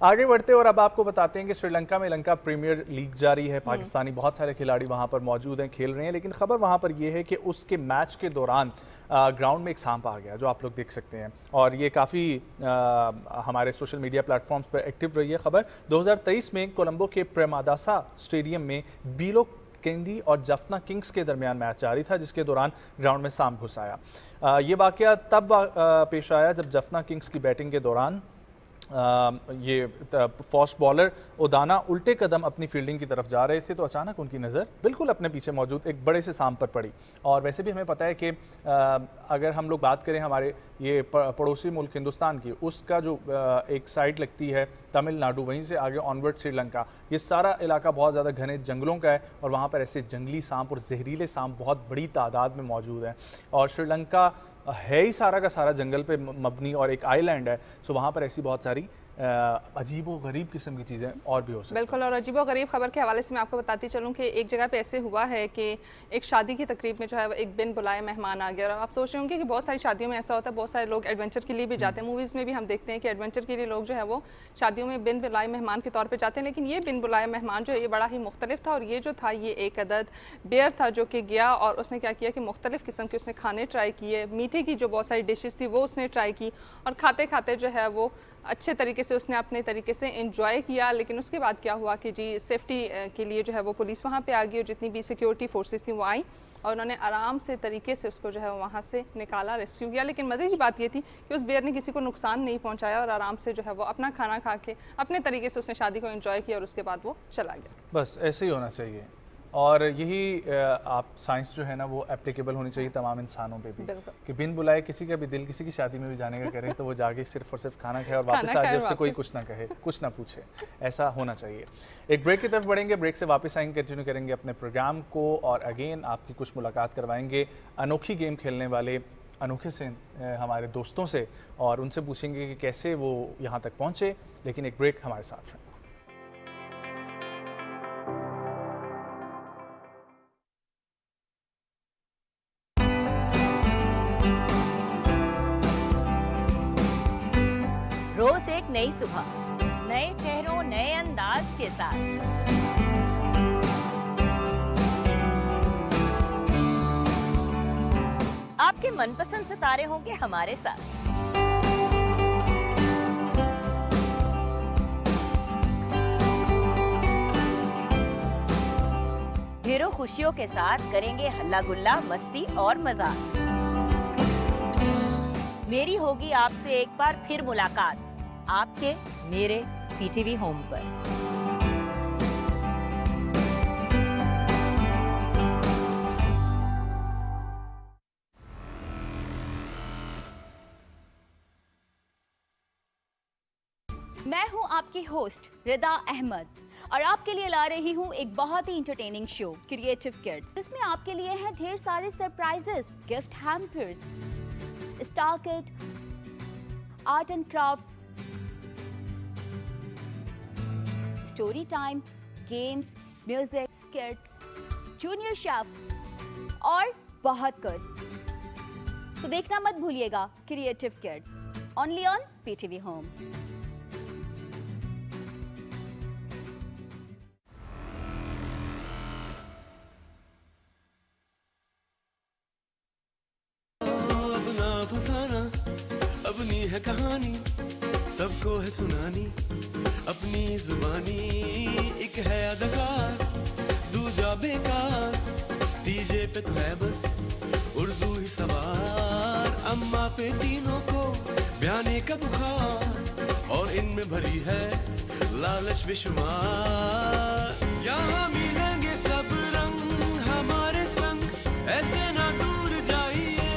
[SPEAKER 2] आगे बढ़ते और अब आपको बताते हैं कि श्रीलंका में लंका प्रीमियर लीग जारी है। पाकिस्तानी बहुत सारे खिलाड़ी वहां पर मौजूद हैं, खेल रहे हैं, लेकिन खबर वहां पर यह है कि उसके मैच के दौरान ग्राउंड में एक सांप आ गया, जो आप लोग देख सकते हैं और ये काफ़ी हमारे सोशल मीडिया प्लेटफॉर्म्स पर एक्टिव रही है खबर। 2023 में कोलंबो के प्रेमादासा स्टेडियम में बीलो कैंडी और जफना किंग्स के दरमियान मैच जारी था, जिसके दौरान ग्राउंड में सांप घुस आया। ये वाकया तब पेश आया जब जफना किंग्स की बैटिंग के दौरान ये फास्ट बॉलर ओदाना उल्टे कदम अपनी फील्डिंग की तरफ जा रहे थे, तो अचानक उनकी नज़र बिल्कुल अपने पीछे मौजूद एक बड़े से सांप पर पड़ी। और वैसे भी हमें पता है कि अगर हम लोग बात करें हमारे ये पड़ोसी मुल्क हिंदुस्तान की, उसका जो एक साइड लगती है तमिलनाडु, वहीं से आगे ऑनवर्ड श्रीलंका, ये सारा इलाका बहुत ज़्यादा घने जंगलों का है और वहाँ पर ऐसे जंगली सांप और जहरीले सांप बहुत बड़ी तादाद में मौजूद हैं। और श्रीलंका है ही सारा का सारा जंगल पे मबनी और एक आइलैंड है, सो वहाँ पर ऐसी बहुत सारी अजीब व गरीब किस्म की चीज़ें और भी हो सकती हैं।
[SPEAKER 1] बिल्कुल, और अजीब व गरीब खबर के हवाले से मैं आपको बताती चलूँ कि एक जगह पे ऐसे हुआ है कि एक शादी की तकरीब में जो है एक बिन बुलाए मेहमान आ गया। और आप सोच रहे होंगे कि बहुत सारी शादियों में ऐसा होता है, बहुत सारे लोग एडवेंचर के लिए भी जाते हैं, मूवीज़ में भी हम देखते हैं कि एडवेंचर के लिए लोग जो है वो शादियों में बिन बुलाए मेहमान के तौर पर जाते हैं। लेकिन ये बिन बुलाए मेहमान जो है ये बड़ा ही मुख्तलिफ था और ये जो था ये एक अदद बेयर था जो कि गया और उसने क्या किया कि मुख्तलिफ किस्म के उसने खाने ट्राई किए, मीठे की जो बहुत सारी डिशेज़ थी वो उसने ट्राई की और खाते खाते जो है वो अच्छे तरीके से उसने अपने तरीके से एंजॉय किया। लेकिन उसके बाद क्या हुआ कि जी सेफ्टी के लिए जो है वो पुलिस वहाँ पे आ गई और जितनी भी सिक्योरिटी फोर्सेस थी वो आई और उन्होंने आराम से तरीके से उसको जो है वहाँ से निकाला, रेस्क्यू किया। लेकिन मज़े की बात ये थी कि उस बेयर ने किसी को नुकसान नहीं पहुँचाया और आराम से जो है वो अपना खाना खा के अपने तरीके से उसने शादी को एंजॉय किया और उसके बाद वो चला गया।
[SPEAKER 2] बस ऐसे ही होना चाहिए और यही आप साइंस जो है ना वो एप्लीकेबल होनी चाहिए तमाम इंसानों पे भी, कि बिन बुलाए किसी का भी दिल किसी की शादी में भी जाने का करे तो वो जाके सिर्फ और सिर्फ खाना खाए और वापस आ जाए, उससे कोई कुछ ना कहे, कुछ ना पूछे, ऐसा होना चाहिए। एक ब्रेक की तरफ बढ़ेंगे, ब्रेक से वापस आएंगे, कंटिन्यू करेंगे अपने प्रोग्राम को और अगेन आपकी कुछ मुलाकात करवाएंगे अनोखी गेम खेलने वाले अनोखे से हमारे दोस्तों से और उनसे पूछेंगे कि कैसे वो यहाँ तक पहुँचे। लेकिन एक ब्रेक हमारे साथ रहें।
[SPEAKER 9] रोज एक नई सुबह, नए चेहरों, नए अंदाज के साथ। आपके मनपसंद सितारे होंगे हमारे साथ। ढेरों खुशियों के साथ करेंगे हल्ला गुल्ला, मस्ती और मजाक। मेरी होगी आपसे एक बार फिर मुलाकात, आपके मेरे पीटीवी होम पर।
[SPEAKER 10] मैं हूं आपकी होस्ट रिदा अहमद और आपके लिए ला रही हूं एक बहुत ही इंटरटेनिंग शो क्रिएटिव किड्स। इसमें आपके लिए हैं ढेर सारे surprises, gift hampers, star kit, art and crafts, story time, games, music, स्किट्स, junior chef और बहुत कुछ। तो देखना मत भूलिएगा creative kids, only on PTV home.
[SPEAKER 11] है कहानी सबको है सुनानी अपनी जुबानी एक है अदाकार दूजा बेकार तीजे पे तो है बस उर्दू ही सवार अम्मा पे तीनों को बयाने का बुखार और इनमें भरी है लालच बेशुमार यहाँ मिलेंगे सब रंग हमारे संग ऐसे ना दूर जाइए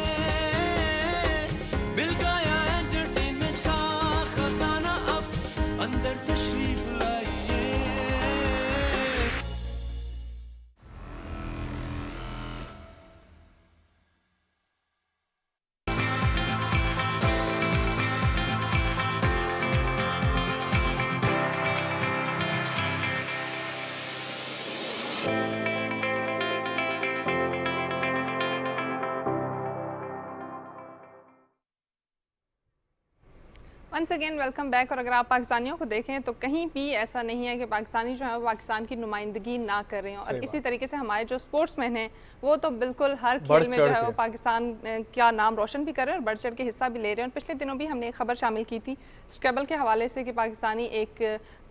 [SPEAKER 11] मिल गया एंटरटेनमेंट का खजाना अब अंदर तशरीफ लाइए।
[SPEAKER 1] Once again welcome back. और अगर आप पाकिस्तानियों को देखें तो कहीं भी ऐसा नहीं है कि पाकिस्तानी जो है वो पाकिस्तान की नुमाइंदगी ना कर रहे हैं। और इसी तरीके से हमारे जो स्पोर्ट्समैन हैं वो तो बिल्कुल हर खेल में जो है वो पाकिस्तान का नाम रोशन भी कर रहे हैं और बढ़ चढ़ के हिस्सा भी ले रहे हैं। और पिछले दिनों भी हमने एक खबर शामिल की थी स्क्रैबल के हवाले से कि पाकिस्तानी एक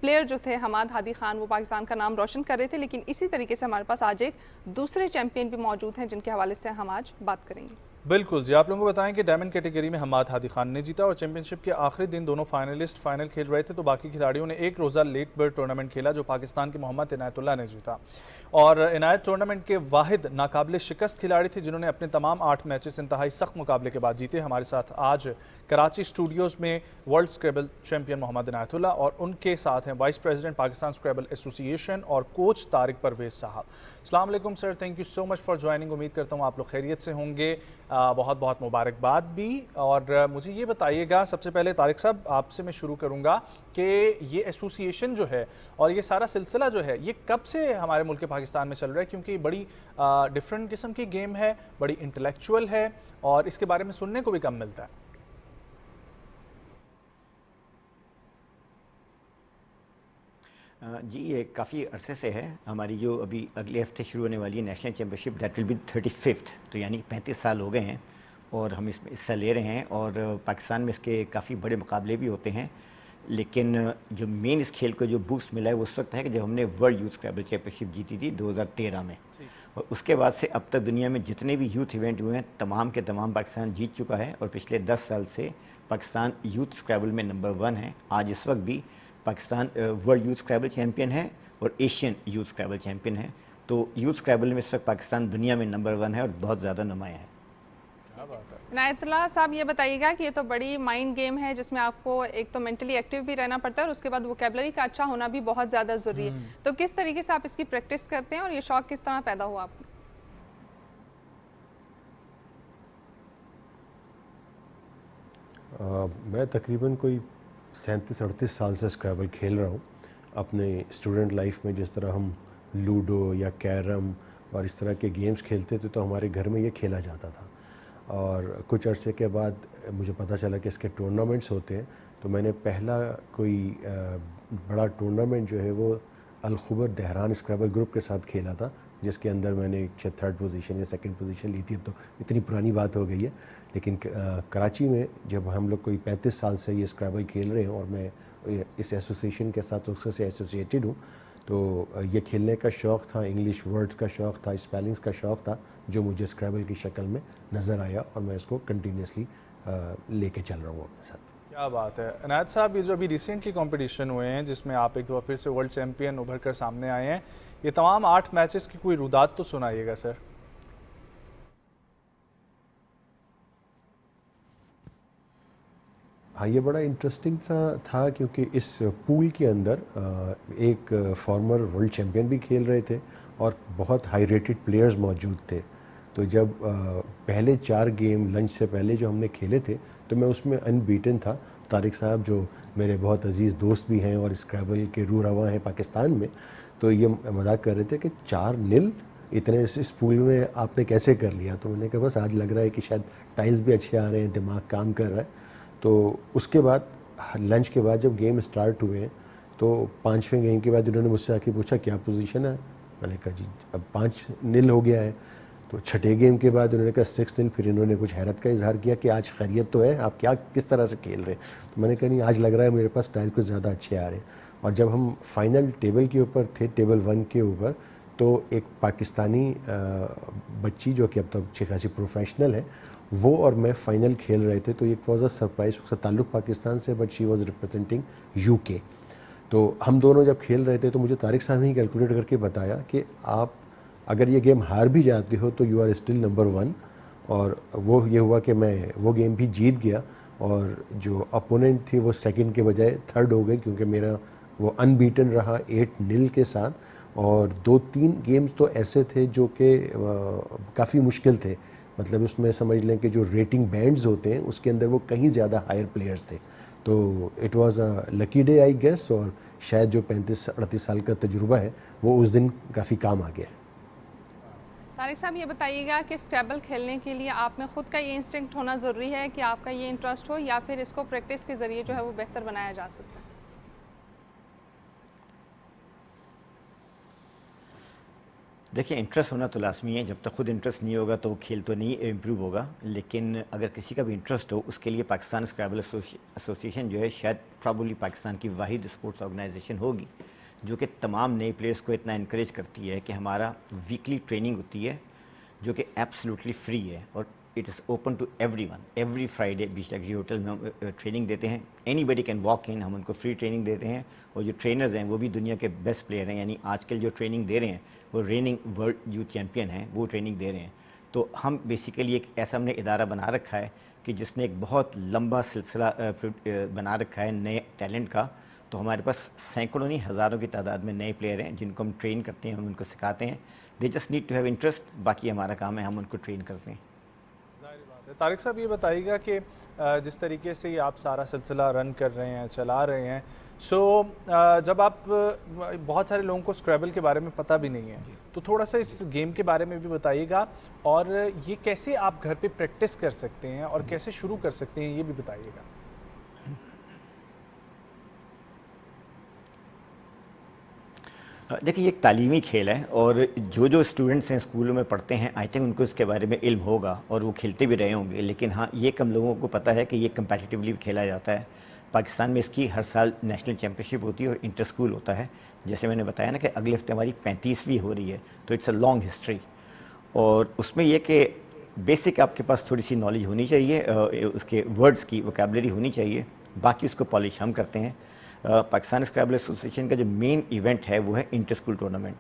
[SPEAKER 1] प्लेयर जो थे हमाद हादी खान वो पाकिस्तान का नाम रोशन कर रहे थे। लेकिन इसी तरीके से हमारे पास आज एक दूसरे चैंपियन भी मौजूद हैं जिनके हवाले से हम आज बात करेंगे।
[SPEAKER 2] बिल्कुल जी, आप लोगों को बताएं कि डायमंड कैटेगरी में हमाद हादी खान ने जीता और चैंपियनशिप के आखिरी दिन दोनों फाइनलिस्ट फाइनल खेल रहे थे तो बाकी खिलाड़ियों ने एक रोज़ा लेट बर्ड टूर्नामेंट खेला जो पाकिस्तान के मोहम्मद इनायतुल्लाह ने जीता। और इनायत टूर्नामेंट के वाहिद नाकाबिले शिकस्त खिलाड़ी थे जिन्होंने अपने तमाम 8 मैचेस इंतहाई सख्त मुकाबले के बाद जीते। हमारे साथ आज कराची स्टूडियोज़ में वर्ल्ड स्क्रैबल चैंपियन मोहम्मद इनायतुल्लाह और उनके साथ हैं vice president Pakistan Scrabble association और कोच तारिक परवेज साहब। अस्सलाम वालेकुम sir, thank you so much for joining. उम्मीद करता हूँ आप लोग खैरियत से होंगे। बहुत बहुत मुबारकबाद भी। और मुझे ये बताइएगा सबसे पहले तारिक साहब आपसे मैं शुरू करूँगा कि ये एसोसिएशन जो है और ये सारा सिलसिला जो है ये कब से हमारे मुल्क पाकिस्तान में चल रहा है, क्योंकि बड़ी डिफरेंट किस्म की गेम है, बड़ी इंटेलेक्चुअल है और इसके बारे में सुनने को भी कम मिलता है।
[SPEAKER 12] जी ये काफ़ी अरसे से है। हमारी जो अभी अगले हफ्ते शुरू होने वाली है national championship that will be 35th, तो यानी 35 साल हो गए हैं और हम इसमें हिस्सा ले रहे हैं। और पाकिस्तान में इसके काफ़ी बड़े मुकाबले भी होते हैं, लेकिन जो मेन इस खेल को जो बूस्ट मिला है वो उस वक्त है कि जब हमने वर्ल्ड यूथ स्क्रैबल चैम्पियनशिप जीती थी 2013 में। और उसके बाद से अब तक दुनिया में जितने भी यूथ इवेंट हुए हैं तमाम के तमाम पाकिस्तान जीत चुका है। और पिछले 10 साल से पाकिस्तान यूथ स्क्रैबल में नंबर 1 है। आज इस वक्त भी पाकिस्तान वर्ल्ड यूथ स्क्रैबल चैम्पियन है और एशियन यूथ स्क्रैबल चैम्पियन है। तो यूथ स्क्रैबल में इस वक्त पाकिस्तान दुनिया में नंबर 1 है और बहुत ज़्यादा नुमाया है।
[SPEAKER 1] इनायतुल्लाह साहब ये बताइएगा कि ये तो बड़ी माइंड गेम है जिसमें आपको एक तो मेंटली एक्टिव भी रहना पड़ता है और उसके बाद वोकैबुलरी का अच्छा होना भी बहुत ज़्यादा ज़रूरी है। तो किस तरीके से आप इसकी प्रैक्टिस करते हैं और ये शौक़ किस तरह पैदा हुआ आपको?
[SPEAKER 13] मैं तकरीबन कोई 37-38 साल से स्क्रैबल खेल रहा हूँ। अपने स्टूडेंट लाइफ में जिस तरह हम लूडो या कैरम और इस तरह के गेम्स खेलते थे तो हमारे घर में ये खेला जाता था। और कुछ अरसे के बाद मुझे पता चला कि इसके टूर्नामेंट्स होते हैं, तो मैंने पहला कोई बड़ा टूर्नामेंट जो है वो अल-खुबर दहरान स्क्रैबल ग्रुप के साथ खेला था, जिसके अंदर मैंने 3rd पोजीशन या 2nd पोजीशन ली थी। अब तो इतनी पुरानी बात हो गई है, लेकिन कराची में जब हम लोग कोई 35 साल से ये स्क्रैबल खेल रहे हैं और मैं इस एसोसिएशन के साथ उससे एसोसिएटेड हूँ, तो ये खेलने का शौक़ था, इंग्लिश वर्ड्स का शौक़ था, स्पेलिंग्स का शौक़ था जो मुझे स्क्रैबल की शक्ल में नज़र आया और मैं इसको कंटिन्यूसली लेके चल रहा हूँ अपने साथ।
[SPEAKER 2] क्या बात है। इनायत साहब, ये जो अभी रिसेंटली कंपटीशन हुए हैं जिसमें आप एक दफ़ा फिर से वर्ल्ड चैम्पियन उभर कर सामने आए हैं, ये तमाम 8 मैचेस की कोई रुदात तो सुनाइएगा सर।
[SPEAKER 13] हाँ, ये बड़ा इंटरेस्टिंग था क्योंकि इस पूल के अंदर एक फॉर्मर वर्ल्ड चैम्पियन भी खेल रहे थे और बहुत हाई रेटेड प्लेयर्स मौजूद थे। तो जब पहले 4 गेम लंच से पहले जो हमने खेले थे तो मैं उसमें अनबीटन था। तारिक साहब जो मेरे बहुत अजीज़ दोस्त भी हैं और स्क्रैबल के रूह रवा हैं पाकिस्तान में, तो ये मजाक कर रहे थे कि 4-0 इतने इस पूल में आपने कैसे कर लिया। तो मैंने कहा बस आज लग रहा है कि शायद टाइल्स भी अच्छे आ रहे हैं, दिमाग काम कर रहा है। तो उसके बाद लंच के बाद जब गेम स्टार्ट हुए तो 5वें गेम के बाद उन्होंने मुझसे आके पूछा क्या पोजीशन है। मैंने कहा जी अब 5-0 हो गया है। तो छठे गेम के बाद उन्होंने कहा 6-0, फिर इन्होंने कुछ हैरत का इजहार किया कि आज खैरियत तो है, आप क्या किस तरह से खेल रहे हैं। तो मैंने कहा नहीं, आज लग रहा है मेरे पास स्टाइल कुछ ज़्यादा अच्छे आ रहे हैं। और जब हम फाइनल टेबल के ऊपर थे, टेबल 1 के ऊपर, तो एक पाकिस्तानी बच्ची जो कि अब तो अच्छी खासी प्रोफेशनल है, वो और मैं फ़ाइनल खेल रहे थे। तो इट वाज अ सरप्राइज। उसका ताल्लुक़ पाकिस्तान से, but she was representing UK. तो हम दोनों जब खेल रहे थे तो मुझे तारिक साहब ने कैलकुलेट करके बताया कि आप अगर ये गेम हार भी जाते हो तो यू आर स्टिल नंबर 1। और वो ये हुआ कि मैं वो गेम भी जीत गया, और जो अपोनेंट थी वो सेकंड के बजाय थर्ड हो गई, क्योंकि मेरा वो अनबीटन रहा 8-0 के साथ। और 2-3 गेम्स तो ऐसे थे जो कि काफ़ी मुश्किल थे, मतलब उसमें समझ लें कि जो रेटिंग बैंड्स होते हैं उसके अंदर वो कहीं ज़्यादा हायर प्लेयर्स थे। तो it was a lucky day I guess, और शायद जो 35-38 साल का तजुर्बा है वो उस दिन काफ़ी काम आ गया।
[SPEAKER 1] तारिक साहब, ये बताइएगा कि स्क्रैबल खेलने के लिए आप में ख़ुद का ये इंस्टिंक्ट होना ज़रूरी है कि आपका ये इंटरेस्ट हो, या फिर इसको प्रैक्टिस के ज़रिए जो है वो बेहतर बनाया जा सकता है?
[SPEAKER 12] देखिए, इंटरेस्ट होना तो लाजमी है। जब तक खुद इंटरेस्ट नहीं होगा तो खेल तो नहीं इम्प्रूव होगा। लेकिन अगर किसी का भी इंटरेस्ट हो, उसके लिए पाकिस्तान स्क्रैबल एसोसिएशन जो है शायद प्रॉब्ली पाकिस्तान की वाहिद स्पोर्ट्स ऑर्गेनाइजेशन होगी जो कि तमाम नए प्लेयर्स को इतना इनक्रेज करती है कि हमारा वीकली ट्रेनिंग होती है जो कि एब्सोल्युटली फ्री है, और it is open to everyone. Every Friday beach luxury hotel में हम ट्रेनिंग देते हैं। एनीबडी कैन वॉक इन, हम उनको फ्री ट्रेनिंग देते हैं। और जो ट्रेनर्स हैं वो भी दुनिया के बेस्ट प्लेयर हैं, यानी आजकल जो ट्रेनिंग दे रहे हैं वो रेनिंग वर्ल्ड यूथ चैम्पियन हैं, वो ट्रेनिंग दे रहे हैं। तो हम बेसिकली एक ऐसा हमने इदारा बना रखा है कि जिसने एक बहुत लंबा सिलसिला बना रखा है नए टैलेंट का। तो हमारे पास सैकड़ों नहीं हज़ारों की तादाद में नए प्लेयर हैं जिनको हम ट्रेन करते हैं, हम उनको सिखाते हैं। They just need to have interest, बाकी हमारा काम है हम उनको ट्रेन करते हैं।
[SPEAKER 2] तारिक साहब, ये बताइएगा कि जिस तरीके से ये आप सारा सिलसिला रन कर रहे हैं, चला रहे हैं, सो जब आप बहुत सारे लोगों को स्क्रैबल के बारे में पता भी नहीं है, तो थोड़ा सा इस गेम के बारे में भी बताइएगा, और ये कैसे आप घर पे प्रैक्टिस कर सकते हैं और कैसे शुरू कर सकते हैं, ये भी बताइएगा।
[SPEAKER 12] देखिए, ये एक तालीमी खेल है, और जो स्टूडेंट्स हैं स्कूलों में पढ़ते हैं, आई थिंक उनको इसके बारे में इल्म होगा और वो खेलते भी रहे होंगे। लेकिन हाँ, ये कम लोगों को पता है कि ये कंपेटिटिवली खेला जाता है। पाकिस्तान में इसकी हर साल नेशनल चैम्पियनशिप होती है और इंटर स्कूल होता है। जैसे मैंने बताया ना कि अगले हफ्ते हमारी 35वीं हो रही है, तो इट्स अ लॉन्ग हिस्ट्री। और उसमें यह कि बेसिक आपके पास थोड़ी सी नॉलेज होनी चाहिए, उसके वर्ड्स की वोकैबुलरी होनी चाहिए, बाकी उसको पॉलिश हम करते हैं। पाकिस्तान स्क्रैबल एसोसिएशन का जो मेन इवेंट है वो है इंटर स्कूल टूर्नामेंट।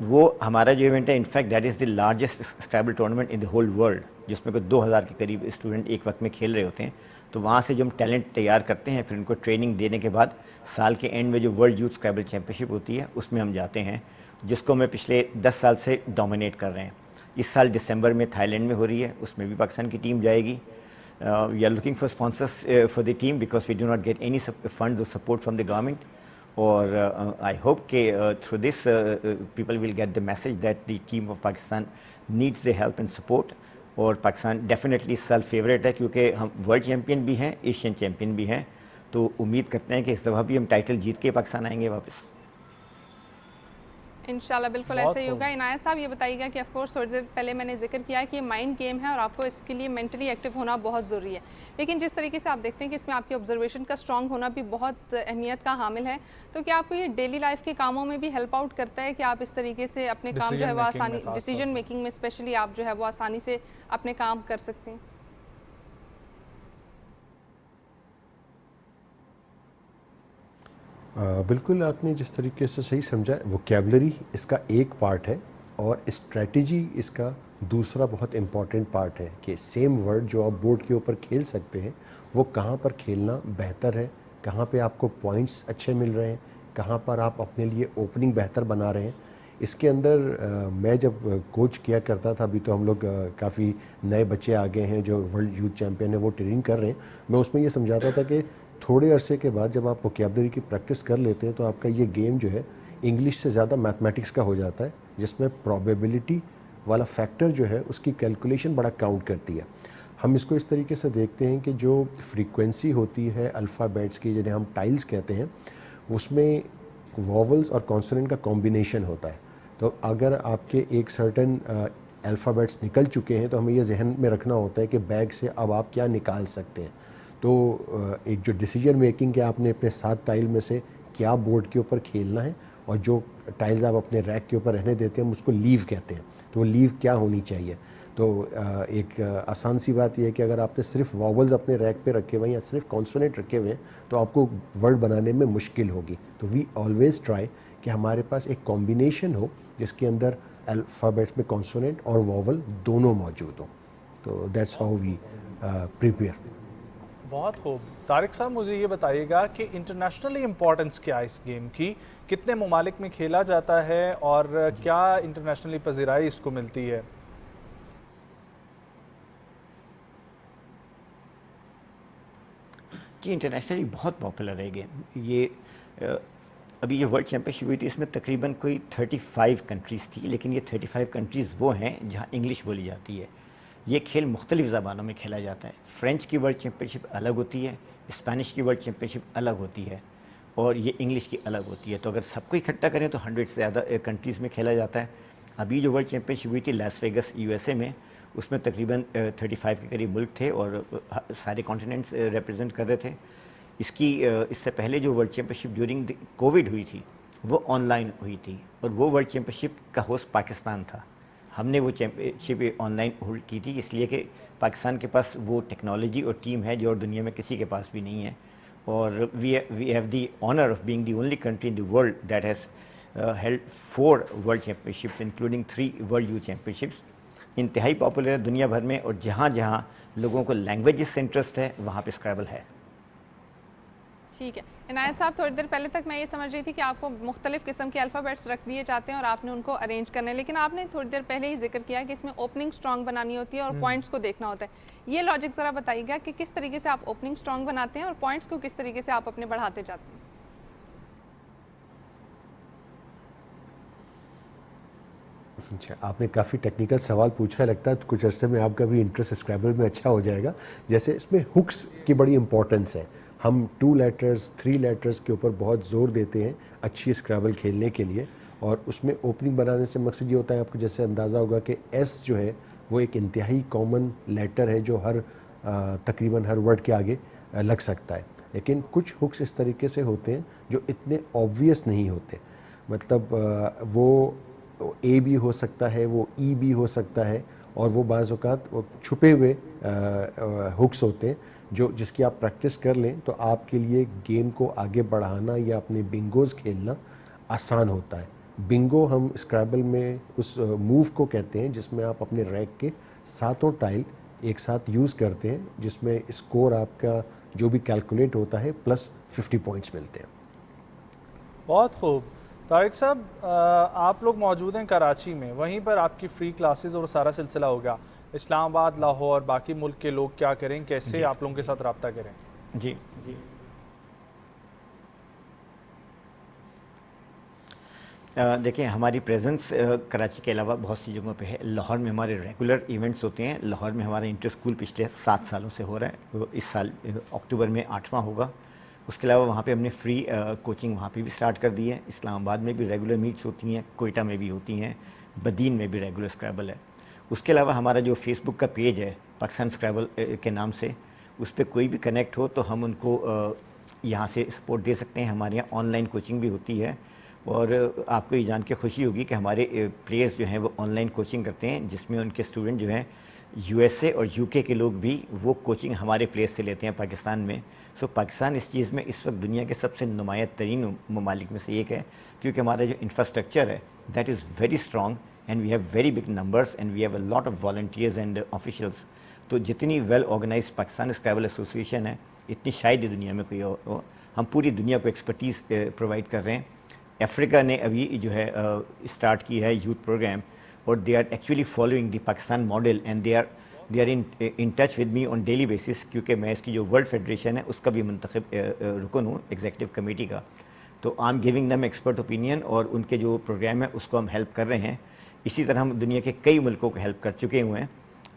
[SPEAKER 12] वो हमारा जो इवेंट है, in fact that is the largest scrabble tournament in the whole world, जिसमें कोई 2000 के करीब स्टूडेंट एक वक्त में खेल रहे होते हैं। तो वहाँ से जो हम टैलेंट तैयार करते हैं, फिर उनको ट्रेनिंग देने के बाद साल के एंड में जो वर्ल्ड यूथ स्क्रैबल चैम्पियनशिप होती है उसमें हम जाते हैं, जिसको मैं पिछले 10 साल से डोमिनेट कर रहे हैं। इस साल दिसंबर में थाईलैंड में हो रही है, उसमें भी पाकिस्तान की टीम जाएगी। We are looking for sponsors for the team because we do not get any funds or support from the government. Or I hope that through this people will get the message that the team of Pakistan needs the help and support. और Pakistan definitely इस साल favourite है, क्योंकि हम world champion भी हैं, Asian champion भी हैं। तो उम्मीद करते हैं कि इस दफ़ा भी हम टाइटल जीत के पाकिस्तान आएंगे वापस।
[SPEAKER 1] इंशाल्लाह बिल्कुल ऐसे ही होगा। इनायत साहब, ये बताइएगा कि ऑफ कोर्स थोड़ी देर पहले मैंने जिक्र किया कि ये माइंड गेम है और आपको इसके लिए मेंटली एक्टिव होना बहुत ज़रूरी है, लेकिन जिस तरीके से आप देखते हैं कि इसमें आपकी ऑब्जर्वेशन का स्ट्रॉन्ग होना भी बहुत अहमियत का हामिल है, तो क्या आपको ये डेली लाइफ के कामों में भी हेल्प आउट करता है कि आप इस तरीके से अपने काम जो है वो आसानी, डिसीजन मेकिंग में स्पेशली आप जो है वो आसानी से अपने काम कर सकते हैं?
[SPEAKER 13] बिल्कुल, आपने जिस तरीके से सही समझा, वोकैबुलरी इसका एक पार्ट है और स्ट्रेटजी इसका दूसरा बहुत इम्पॉर्टेंट पार्ट है कि सेम वर्ड जो आप बोर्ड के ऊपर खेल सकते हैं वो कहाँ पर खेलना बेहतर है, कहाँ पे आपको पॉइंट्स अच्छे मिल रहे हैं, कहाँ पर आप अपने लिए ओपनिंग बेहतर बना रहे हैं। इसके अंदर मैं जब कोच किया करता था, अभी तो हम लोग काफ़ी नए बच्चे आ गए हैं जो वर्ल्ड यूथ चैम्पियन है, वो ट्रेनिंग कर रहे हैं। मैं उसमें ये समझाता था कि थोड़े अरसे के बाद जब आप वोकैबुलरी की प्रैक्टिस कर लेते हैं तो आपका ये गेम जो है इंग्लिश से ज़्यादा मैथमेटिक्स का हो जाता है, जिसमें प्रोबेबिलिटी वाला फैक्टर जो है उसकी कैलकुलेशन बड़ा काउंट करती है। हम इसको इस तरीके से देखते हैं कि जो फ्रीक्वेंसी होती है अल्फ़ाबेट्स की, जिन्हें हम टाइल्स कहते हैं, उसमें वॉवल्स और कॉन्सोनेंट का कॉम्बिनेशन होता है। तो अगर आपके एक सर्टन अल्फ़ाबेट्स निकल चुके हैं तो हमें ये जहन में रखना होता है कि बैग से अब आप क्या निकाल सकते हैं। तो एक जो डिसीजन मेकिंग कि आपने अपने 7 टाइल में से क्या बोर्ड के ऊपर खेलना है और जो टाइल्स आप अपने रैक के ऊपर रहने देते हैं हम उसको लीव कहते हैं, तो वो लीव क्या होनी चाहिए। तो एक आसान सी बात यह है कि अगर आपने सिर्फ वॉवल्स अपने रैक पे रखे हुए हैं या सिर्फ कॉन्सोनेंट रखे हुए हैं तो आपको वर्ड बनाने में मुश्किल होगी। तो वी ऑलवेज़ ट्राई कि हमारे पास एक कॉम्बिनेशन हो जिसके अंदर अल्फ़ाबेट्स में कॉन्सोनेंट और वॉवल दोनों मौजूद हों। तो दैट्स हाउ वी प्रिपेयर।
[SPEAKER 2] बहुत खूब। तारिक साहब, मुझे ये बताइएगा कि इंटरनेशनली इम्पोर्टेंस क्या है इस गेम की, कितने ममालिक में खेला जाता है और क्या इंटरनेशनली पजीराई इसको मिलती है?
[SPEAKER 12] जी, इंटरनेशनली बहुत पॉपुलर है गेम। ये अभी जो वर्ल्ड चैम्पियनशिप हुई थी इसमें तकरीबन कोई 35 कंट्रीज़ थी, लेकिन ये 35 कंट्रीज़ वो हैं जहाँ इंग्लिश बोली जाती है। ये खेल मुख्तलिफ़ ज़बानों में खेला जाता है। फ़्रेंच की वर्ल्ड चैम्पियनशिप अलग होती है, स्पेनिश की वर्ल्ड चैम्पियनशिप अलग होती है और ये इंग्लिश की अलग होती है। तो अगर सबको इकट्ठा करें तो 100 से ज़्यादा कंट्रीज़ में खेला जाता है। अभी जो वर्ल्ड चैम्पियनशिप हुई थी लास वेगस USA में, उसमें तकरीबन 35 के करीब मुल्क थे और सारे कॉन्टिनेंट्स रिप्रेजेंट कर रहे थे। इससे पहले जो वर्ल्ड चैम्पियनशिप ड्यूरिंग कोविड हुई थी वो ऑनलाइन हुई थी और वो वर्ल्ड चैम्पियनशिप का होस्ट पाकिस्तान था। हमने वो चैम्पियनशिप ऑनलाइन होल्ड की थी इसलिए कि पाकिस्तान के पास वो टेक्नोलॉजी और टीम है जो और दुनिया में किसी के पास भी नहीं है। और we have the honour of being the only country in the world that has held 4 world championships including 3 world youth championships. इंतहाई पॉपुलर है दुनिया भर में और जहाँ जहाँ लोगों को लैंग्वेजेस से इंटरेस्ट है वहाँ पे स्क्रैबल है।
[SPEAKER 1] ठीक है इनायत साहब, थोड़ी देर पहले तक मैं ये समझ रही थी कि आपको मुख्तलिफ किस्म के अल्फ़ाबेट्स रख दिए जाते हैं और आपने उनको अरेंज करने, लेकिन आपने थोड़ी देर पहले ही जिक्र किया कि इसमें ओपनिंग स्ट्रॉन्ग बनानी होती है और पॉइंट्स को देखना होता है। ये लॉजिक ज़रा बताइएगा कि किस तरीके से आप ओपनिंग स्ट्रॉन्ग बनाते हैं और पॉइंट्स को किस तरीके से आप अपने बढ़ाते जाते हैं।
[SPEAKER 13] अच्छा, आपने काफ़ी टेक्निकल सवाल पूछा है, लगता है कुछ अरसे में आपका भी इंटरेस्ट स्क्रैबल में अच्छा हो जाएगा। जैसे इसमें हुक्स की बड़ी इंपॉर्टेंस है। हम 2 लेटर्स 3 लेटर्स के ऊपर बहुत ज़ोर देते हैं अच्छी स्क्रैबल खेलने के लिए और उसमें ओपनिंग बनाने से मकसद ये होता है, आपको जैसे अंदाज़ा होगा कि एस जो है वो एक इंतहाई कॉमन लेटर है जो तकरीबन हर वर्ड के आगे लग सकता है। लेकिन कुछ हुक्स इस तरीके से होते हैं जो इतने ऑब्वियस नहीं होते। मतलब वो ए भी हो सकता है, वो ई भी हो सकता है और वो बाज़ औक़ात वो छुपे हुए हुक्स होते हैं जो जिसकी आप प्रैक्टिस कर लें तो आपके लिए गेम को आगे बढ़ाना या अपने बिंगोज़ खेलना आसान होता है। बिंगो हम स्क्रैबल में उस मूव को कहते हैं जिसमें आप अपने रैक के 7 टाइल एक साथ यूज़ करते हैं, जिसमें स्कोर आपका जो भी कैलकुलेट होता है प्लस 50 पॉइंट्स मिलते हैं।
[SPEAKER 2] बहुत खूब। तारिक साहब, आप लोग मौजूद हैं कराची में, वहीं पर आपकी फ्री क्लासेस और सारा सिलसिला होगा। इस्लामाबाद, लाहौर, बाकी मुल्क के लोग क्या करें, कैसे आप लोगों के साथ रब्ता करें?
[SPEAKER 12] जी देखिए, हमारी प्रेजेंस कराची के अलावा बहुत सी जगहों पे है। लाहौर में हमारे रेगुलर इवेंट्स होते हैं। लाहौर में हमारा इंटर स्कूल पिछले 7 सालों से हो रहा है, तो इस साल अक्टूबर में 8वां होगा। उसके अलावा वहाँ पे हमने फ्री कोचिंग वहाँ पे भी स्टार्ट कर दी है। इस्लामाबाद में भी रेगुलर मीट्स होती हैं, कोयटा में भी होती हैं, बदीन में भी रेगुलर स्क्रैबल है। उसके अलावा हमारा जो फेसबुक का पेज है पाकिस्तान स्क्रैबल के नाम से, उस पर कोई भी कनेक्ट हो तो हम उनको यहाँ से सपोर्ट दे सकते हैं। हमारे यहाँ ऑनलाइन कोचिंग भी होती है और आपको ये जान के खुशी होगी कि हमारे प्लेयर्स जो हैं वो ऑनलाइन कोचिंग करते हैं, जिसमें उनके स्टूडेंट जो हैं USA और UK के लोग भी वो कोचिंग हमारे प्लेयर्स से लेते हैं पाकिस्तान में। सो पाकिस्तान इस चीज़ में इस वक्त दुनिया के सबसे नुमाया तरीन ममालिक में से एक है, क्योंकि हमारा जो इंफ्रास्ट्रक्चर है that is very strong and we have very big numbers and we have a lot of volunteers and officials. तो जितनी well organise Pakistan Scrabble Association है, इतनी शायद ही दुनिया में कोई हो। हम पूरी दुनिया को एक्सपर्टीज़ प्रोवाइड कर रहे हैं। अफ्रीका ने अभी जो है स्टार्ट की है यूथ प्रोग्राम, और they are actually following the Pakistan model and they are in touch with me on daily basis, क्योंकि मैं इसकी जो वर्ल्ड फेडरेशन है उसका भी मुंतखब रुकन हूँ एग्जीक्यूटिव कमेटी का। तो I am giving them expert opinion और उनके जो प्रोग्राम है उसको हम हेल्प कर रहे हैं। इसी तरह हम दुनिया के कई मुल्कों को हेल्प कर चुके हुए हैं।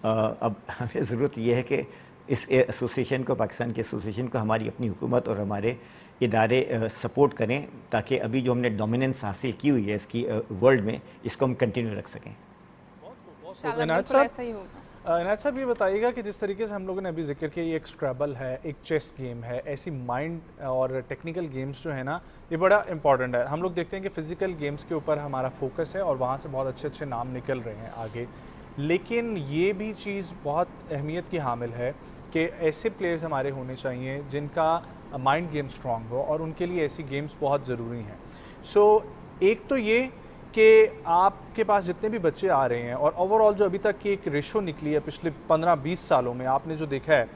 [SPEAKER 12] अब हमें ज़रूरत यह है कि इस एसोसिएशन को, पाकिस्तान के एसोसिएशन को हमारी अपनी हुकूमत और हमारे इदारे सपोर्ट करें, ताकि अभी जो हमने डोमिनेंस हासिल की हुई है इसकी वर्ल्ड में, इसको हम कंटिन्यू रख सकें।
[SPEAKER 1] इंशाल्लाह
[SPEAKER 2] इनायत
[SPEAKER 1] बिल्कुल
[SPEAKER 2] साहब,
[SPEAKER 1] ऐसा ही होगा।
[SPEAKER 2] इनायत साहब ये बताइएगा कि जिस तरीके से हम लोगों ने अभी जिक्र किया, ये एक स्क्रैबल है, एक चेस गेम है, ऐसी माइंड और टेक्निकल गेम्स जो है ना, ये बड़ा इंपॉर्टेंट है। हम लोग देखते हैं कि फ़िज़िकल गेम्स के ऊपर हमारा फोकस है और वहाँ से बहुत अच्छे अच्छे नाम निकल रहे हैं आगे, लेकिन ये भी चीज़ बहुत अहमियत की हामिल है कि ऐसे प्लेयर्स हमारे होने चाहिए जिनका माइंड गेम स्ट्रॉन्ग हो, और उनके लिए ऐसी गेम्स बहुत ज़रूरी हैं। सो एक तो ये कि आपके पास जितने भी बच्चे आ रहे हैं, और ओवरऑल जो अभी तक की एक रेशो निकली है पिछले 15-20 सालों में, आपने जो देखा है,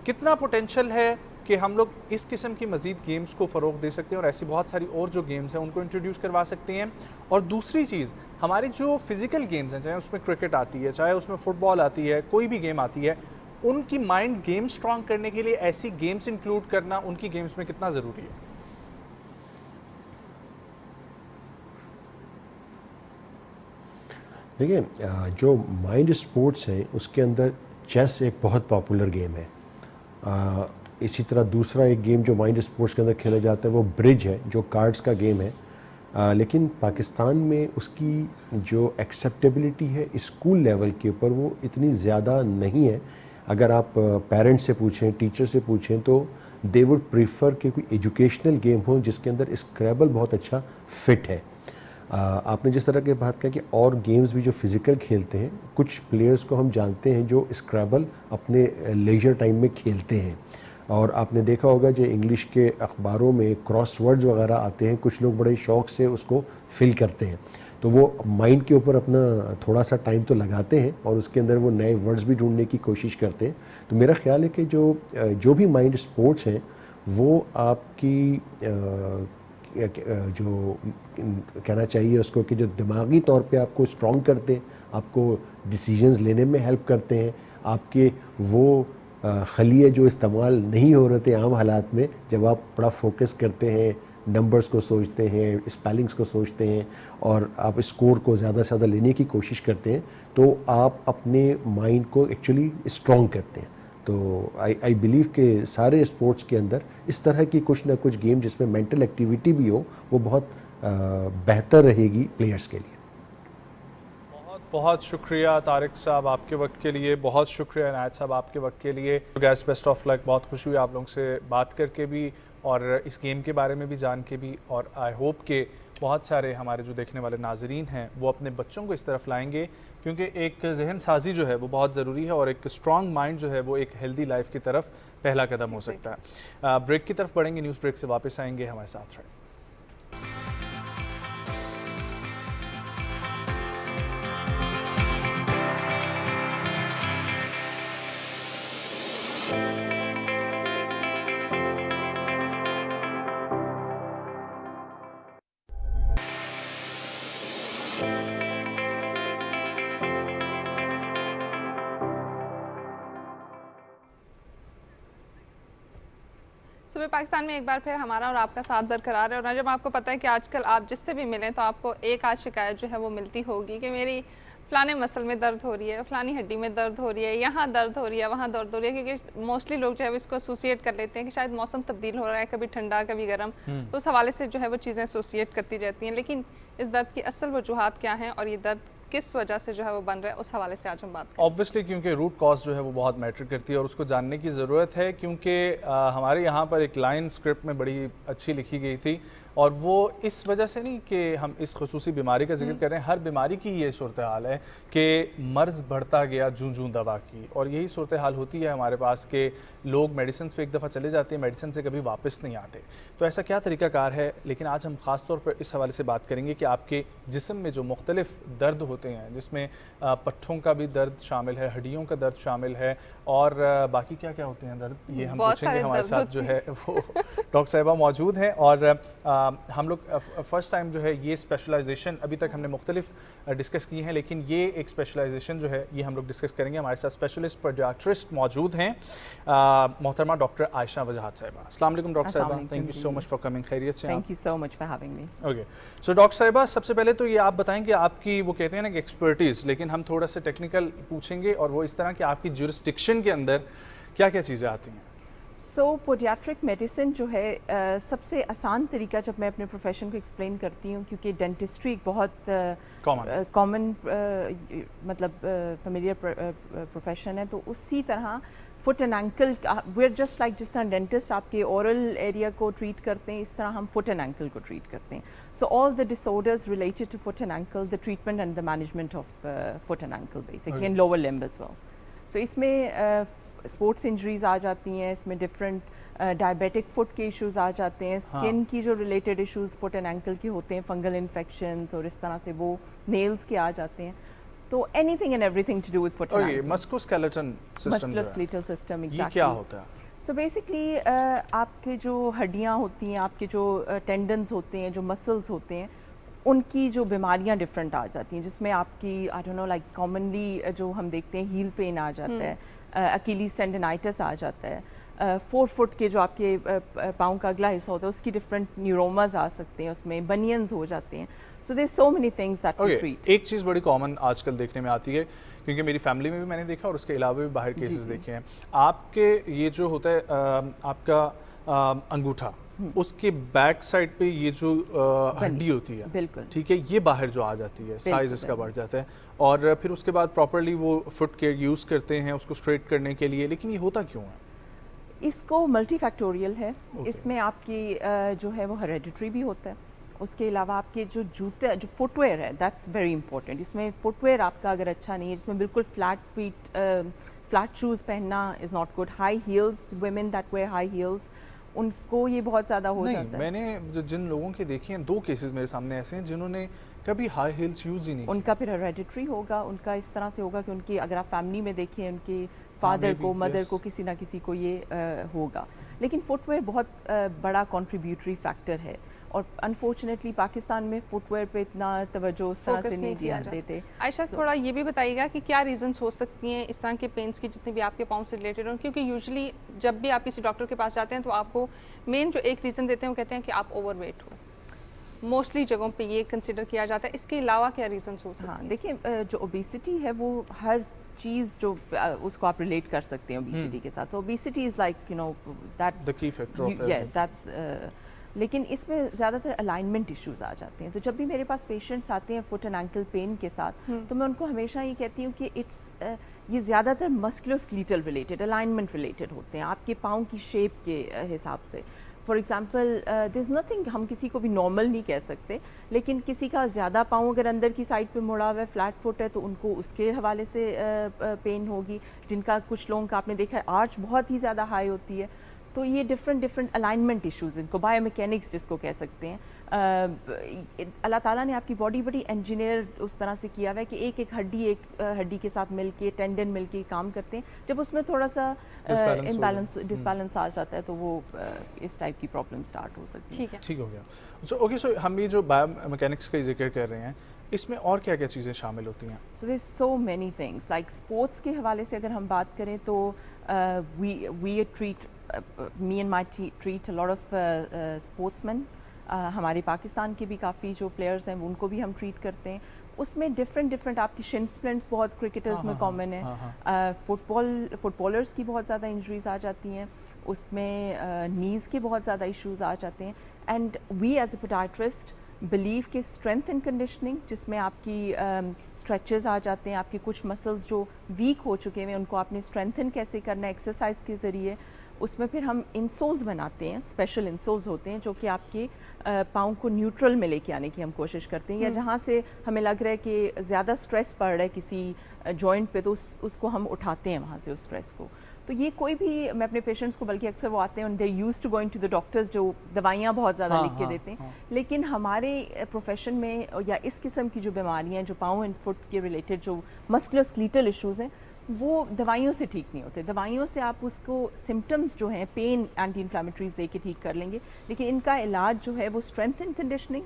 [SPEAKER 2] कितना पोटेंशियल है कि हम लोग इस किस्म की मज़ीद गेम्स को फ़रोग दे सकते हैं और ऐसी बहुत सारी और जो गेम्स हैं उनको इंट्रोड्यूस करवा सकते हैं। और दूसरी चीज़, हमारी जो फिज़िकल गेम्स हैं, चाहे उसमें क्रिकेट आती है, चाहे उसमें फ़ुटबॉल आती है, कोई भी गेम आती है, उनकी माइंड गेम स्ट्रॉन्ग करने के लिए ऐसी गेम्स इंक्लूड करना उनकी गेम्स में कितना ज़रूरी है?
[SPEAKER 13] देखिए, जो माइंड स्पोर्ट्स हैं उसके अंदर चेस एक बहुत पॉपुलर गेम है। इसी तरह दूसरा एक गेम जो माइंड स्पोर्ट्स के अंदर खेला जाता है वो ब्रिज है, जो कार्ड्स का गेम है। लेकिन पाकिस्तान में उसकी जो एक्सेप्टेबिलिटी है स्कूल लेवल के ऊपर वो इतनी ज़्यादा नहीं है। अगर आप पेरेंट्स से पूछें, टीचर से पूछें, तो दे वुड प्रीफर कि कोई एजुकेशनल गेम हो जिसके अंदर स्क्रैबल बहुत अच्छा फिट है। आपने जिस तरह की बात किया कि और गेम्स भी जो फिज़िकल खेलते हैं, कुछ प्लेयर्स को हम जानते हैं जो स्क्रैबल अपने लेजर टाइम में खेलते हैं। और आपने देखा होगा जो इंग्लिश के अखबारों में क्रॉसवर्ड्स वगैरह आते हैं, कुछ लोग बड़े शौक़ से उसको फिल करते हैं। तो वो माइंड के ऊपर अपना थोड़ा सा टाइम तो लगाते हैं और उसके अंदर वो नए वर्ड्स भी ढूंढने की कोशिश करते हैं। तो मेरा ख्याल है कि जो भी माइंड स्पोर्ट्स हैं वो आपकी जो कहना चाहिए उसको कि जो दिमागी तौर पे आपको स्ट्रॉन्ग करते हैं, आपको डिसीजंस लेने में हेल्प करते हैं, आपके वो खलिए जो इस्तेमाल नहीं हो रहे थे आम हालात में, जब आप बड़ा फोकस करते हैं, नंबर्स को सोचते हैं, स्पेलिंग्स को सोचते हैं और आप स्कोर को ज़्यादा से ज़्यादा लेने की कोशिश करते हैं, तो आप अपने माइंड को एक्चुअली स्ट्रॉन्ग करते हैं। तो आई बिलीव कि सारे स्पोर्ट्स के अंदर इस तरह की कुछ ना कुछ गेम जिसमें मेंटल एक्टिविटी भी हो, वो बहुत बेहतर रहेगी प्लेयर्स के लिए।
[SPEAKER 2] बहुत शुक्रिया तारिक साहब आपके वक्त के लिए, बहुत शुक्रिया इनायत साहब आपके वक्त के लिए। गैस बेस्ट ऑफ लक, बहुत खुशी हुई आप लोगों से बात करके भी और इस गेम के बारे में भी जान के भी, और आई होप के बहुत सारे हमारे जो देखने वाले नाजरीन हैं वो अपने बच्चों को इस तरफ लाएंगे, क्योंकि एक जहन साजी जो है वो बहुत ज़रूरी है और एक स्ट्रॉन्ग माइंड जो है वो एक हेल्दी लाइफ की तरफ पहला कदम हो सकता है। ब्रेक की तरफ बढ़ेंगे, न्यूज़ ब्रेक से वापस आएंगे, हमारे साथ रहें।
[SPEAKER 1] सुबह पाकिस्तान में एक बार फिर हमारा और आपका साथ बरकरार है। और जब आपको पता है कि आजकल आप जिससे भी मिलें तो आपको एक आध शिकायत जो है वो मिलती होगी कि मेरी फ़लाने मसल में दर्द हो रही है, फ़लानी हड्डी में दर्द हो रही है, यहाँ दर्द हो रही है, वहाँ दर्द हो रही है, क्योंकि मोस्टली लोग जो है इसको एसोसिएट कर लेते हैं कि शायद मौसम तब्दील हो रहा है, कभी ठंडा कभी गर्म, तो उस हवाले से जो है वो चीज़ें एसोसिएट करती रहती हैं। लेकिन इस दर्द की असल वजूहात क्या हैं और ये दर्द किस वजह से जो है वो बन रहा है, उस हवाले से आज हम बात करें।
[SPEAKER 2] ऑब्वियसली क्योंकि रूट कॉज जो है वो बहुत मैटर करती है और उसको जानने की ज़रूरत है, क्योंकि हमारे यहाँ पर एक लाइन स्क्रिप्ट में बड़ी अच्छी लिखी गई थी, और वो इस वजह से नहीं कि हम इस खुसूसी बीमारी का जिक्र कर रहे हैं, हर बीमारी की ये सूरत हाल है कि मर्ज़ बढ़ता गया जूं जूं दवा की, और यही सूरत हाल होती है हमारे पास कि लोग मेडिसिन पे एक दफ़ा चले जाते हैं, मेडिसिन से कभी वापस नहीं आते। तो ऐसा क्या तरीक़ाकार है? लेकिन आज हम ख़ास तौर पर इस हवाले से बात करेंगे कि आपके जिस्म में जो मुख्तलिफ दर्द होते हैं, जिसमें पट्ठों का भी दर्द शामिल है, हड्डियों का दर्द शामिल है, और बाकी क्या क्या होते हैं दर्द, ये हम पूछेंगे। हमारे साथ जो है वो डॉक्टर साहिबा मौजूद हैं, और हम लोग फ़र्स्ट टाइम जो है ये स्पेशलाइजेशन, अभी तक हमने मुख्तलिफ डिस्कस की हैं, लेकिन ये एक स्पेशलाइजेशन जो है ये हम लोग डिस्कस करेंगे। हमारे साथ स्पेशलिस्ट पीडियाट्रिस्ट मौजूद हैं, मोहतरमा डॉक्टर आयशा वजाहत साहिबा। अस्सलाम वालेकुम डॉक्टर साहिबा, thank you so much for coming. खैरियत से?
[SPEAKER 8] Thank you so much for having me.
[SPEAKER 2] Okay, so doctor साहिबा, सबसे पहले तो ये आप बताएं कि आपकी वो कहते हैं ना कि एक्सपर्टीज़, लेकिन हम थोड़ा सा टेक्निकल पूछेंगे, और वो इस तरह कि आपकी जुरिस्डिक्शन के अंदर क्या क्या चीज़ें आती हैं।
[SPEAKER 8] सो पोडियाट्रिक मेडिसिन जो है सबसे आसान तरीका जब मैं अपने प्रोफेशन को एक्सप्लेन करती हूँ, क्योंकि डेंटिस्ट्री एक बहुत कॉमन मतलब फेमिलियर प्रोफेशन है, तो उसी तरह foot and ankle we are just like जिस तरह डेंटिस्ट आपके ओरल एरिया को ट्रीट करते हैं, इस तरह हम फुट एंड एंकल को ट्रीट करते हैं. So all the disorders related to foot and ankle, the treatment and the management of foot and ankle basically and lower limb as well. So इसमें स्पोर्ट्स इंजरीज आ जाती हैं, इसमें different diabetic foot के issues आ जाते हैं, skin की जो related issues foot and ankle के होते हैं, फंगल इन्फेक्शंस और इस तरह से वो नेल्स के आ जाते हैं. तो anything and everything to do with foot and ankle.
[SPEAKER 2] Musculoskeletal system,
[SPEAKER 8] musculoskeletal system,
[SPEAKER 2] ये क्या होता है?
[SPEAKER 8] सो बेसिकली आपके जो हड्डियाँ होती हैं, आपके जो टेंडन्स होते हैं, जो मसल्स होते हैं, उनकी जो बीमारियां डिफरेंट आ जाती हैं, जिसमें आपकी I don't know like commonly जो हम देखते हैं हील पेन आ जाता है, अकीलीज टेंडनाइटिस आ जाता है, 4 फुट के जो आपके पाँव का अगला हिस्सा होता है उसकी डिफरेंट न्यूरोमास आ सकते हैं, उसमें बनियंस हो जाते हैं. So there so many things that we treat.
[SPEAKER 2] एक चीज़ बड़ी कॉमन आजकल देखने में आती है, क्योंकि मेरी फैमिली में भी मैंने देखा और उसके अलावा भी बाहर केसेस देखे हैं. आपके ये जो होता है आपका अंगूठा, उसके बैक साइड पे ये जो हड्डी होती है,
[SPEAKER 8] बिल्कुल
[SPEAKER 2] ठीक है, ये बाहर जो आ जाती है, साइज इसका बढ़ जाता है, और फिर उसके बाद प्रॉपरली वो फुट केयर यूज़ करते हैं उसको स्ट्रेट करने के लिए. लेकिन ये होता क्यों है?
[SPEAKER 8] इसको मल्टीफैक्टोरियल है. इसमें आपकी जो है वो हेरेडिटरी भी होता है. उसके अलावा आपके जो जूते, जो फुटवेयर है, दैट्स वेरी इंपॉर्टेंट. इसमें फुटवेयर आपका अगर अच्छा नहीं है, जिसमें बिल्कुल फ्लैट शूज़ पहनना is not good. High heels, women that wear high heels, उनको ये बहुत ज़्यादा हो जाता है.
[SPEAKER 2] मैंने जिन लोगों के देखे हैं, 2 केसेस मेरे सामने ऐसे हैं जिन्होंने कभी हाई हील्स यूज़ ही नहीं.
[SPEAKER 8] उनका फिर हेरेडिटरी होगा, उनका इस तरह से होगा कि उनकी, अगर आप फैमिली में देखिए, उनके फादर को, मदर को, किसी ना किसी को ये होगा. लेकिन फुटवेयर बहुत बड़ा कंट्रीब्यूटरी फैक्टर है, और अनफॉर्चुनेटली पाकिस्तान में फुटवेयर पे इतना तवज्जो उस तरह से नहीं दिया देते.
[SPEAKER 1] आयशा, थोड़ा ये भी बताइएगा कि क्या रीजंस हो सकती हैं इस तरह के पेन्स की, जितने भी आपके पाँव से रिलेटेड हों? क्योंकि यूजुअली जब भी आप किसी डॉक्टर के पास जाते हैं तो आपको मेन जो एक रीज़न देते हैं वो कहते हैं कि आप ओवरवेट हो. मोस्टली जगहों पे ये कंसिडर किया जाता है. इसके अलावा क्या रीजंस हो सकते हैं?
[SPEAKER 8] देखिए, जो ओबेसिटी है वो हर चीज़ जो उसको आप रिलेट कर सकते हैं ओबेसिटी के साथ. Obesity is like that's
[SPEAKER 2] the key factor of
[SPEAKER 8] that's. लेकिन इसमें ज़्यादातर अलाइनमेंट इश्यूज आ जाते हैं. तो जब भी मेरे पास पेशेंट्स आते हैं फुट एंड एंकल पेन के साथ, तो मैं उनको हमेशा ये कहती हूँ कि ये ज़्यादातर मस्कुलोस्केलेटल रिलेटेड, अलाइनमेंट रिलेटेड होते हैं, आपके पाँव की शेप के हिसाब से. फॉर एग्जाम्पल दिस नथिंग, हम किसी को भी नॉर्मल नहीं कह सकते, लेकिन किसी का ज़्यादा पाँव अगर अंदर की साइड पे मुड़ा हुआ है, फ्लैट फुट है, तो उनको उसके हवाले से पेन होगी. जिनका, कुछ लोगों का आपने देखा है आर्च बहुत ही ज़्यादा हाई होती है. तो ये डिफरेंट अलाइनमेंट इश्यूज, इनको बायोमैकेनिक्स जिसको कह सकते हैं. अल्लाह ताला ने आपकी बॉडी बड़ी इंजीनियर उस तरह से किया हुआ है कि एक हड्डी के साथ मिलके, टेंडन मिलके काम करते हैं. जब उसमें थोड़ा सा डिसबैलेंस आ जाता है तो वो इस टाइप की प्रॉब्लम स्टार्ट हो सकती है.
[SPEAKER 2] ठीक हो गया. सो हम ये जो बायोमैकेनिक्स का जिक्र कर रहे हैं, इसमें और क्या क्या चीज़ें शामिल होती हैं?
[SPEAKER 8] So there so many things. Like sports के हवाले से अगर हम बात करें तो we treat, me and my treat a lot of sportsmen. हमारे पाकिस्तान के भी काफ़ी जो प्लेयर्स हैं उनको भी हम ट्रीट करते हैं. उसमें डिफरेंट आपकी शिन स्प्लिंट्स बहुत क्रिकेटर्स में कॉमन है. फुटबॉलर्स की बहुत ज़्यादा इंजरीज आ जाती हैं. उसमें नीज़ के बहुत ज़्यादा इश्यूज आ जाते हैं. And we as a podiatrist believe के स्ट्रेंथ एंड कंडीशनिंग, जिसमें आपकी स्ट्रेचेस आ जाते हैं, आपकी कुछ मसल्स जो वीक हो चुके हैं उनको आपने स्ट्रेंथन कैसे करना है एक्सरसाइज के ज़रिए. उसमें फिर हम इंसोल्स बनाते हैं, स्पेशल इंसोल्स होते हैं जो कि आपके पाँव को न्यूट्रल में लेके आने की हम कोशिश करते हैं. या जहाँ से हमें लग रहा है कि ज़्यादा स्ट्रेस पड़ रहा है किसी जॉइंट पे, तो उसको हम उठाते हैं वहाँ से उस स्ट्रेस को. तो ये कोई भी, मैं अपने पेशेंट्स को, बल्कि अक्सर वो आते हैं, they used to going to the doctors जो दवाइयाँ बहुत ज़्यादा लिख के देते हैं. लेकिन हमारे प्रोफेशन में या इस किस्म की जो बीमारियाँ, जो पाँव एंड फुट के रिलेटेड जो मस्कुलोस्केलेटल इश्यूज़ हैं, वो दवाइयों से ठीक नहीं होते. दवाइयों से आप उसको सिम्टम्स जो हैं, पेन एंटी इन्फ्लेमेटरीज दे के ठीक कर लेंगे, लेकिन इनका इलाज जो है वो strength and conditioning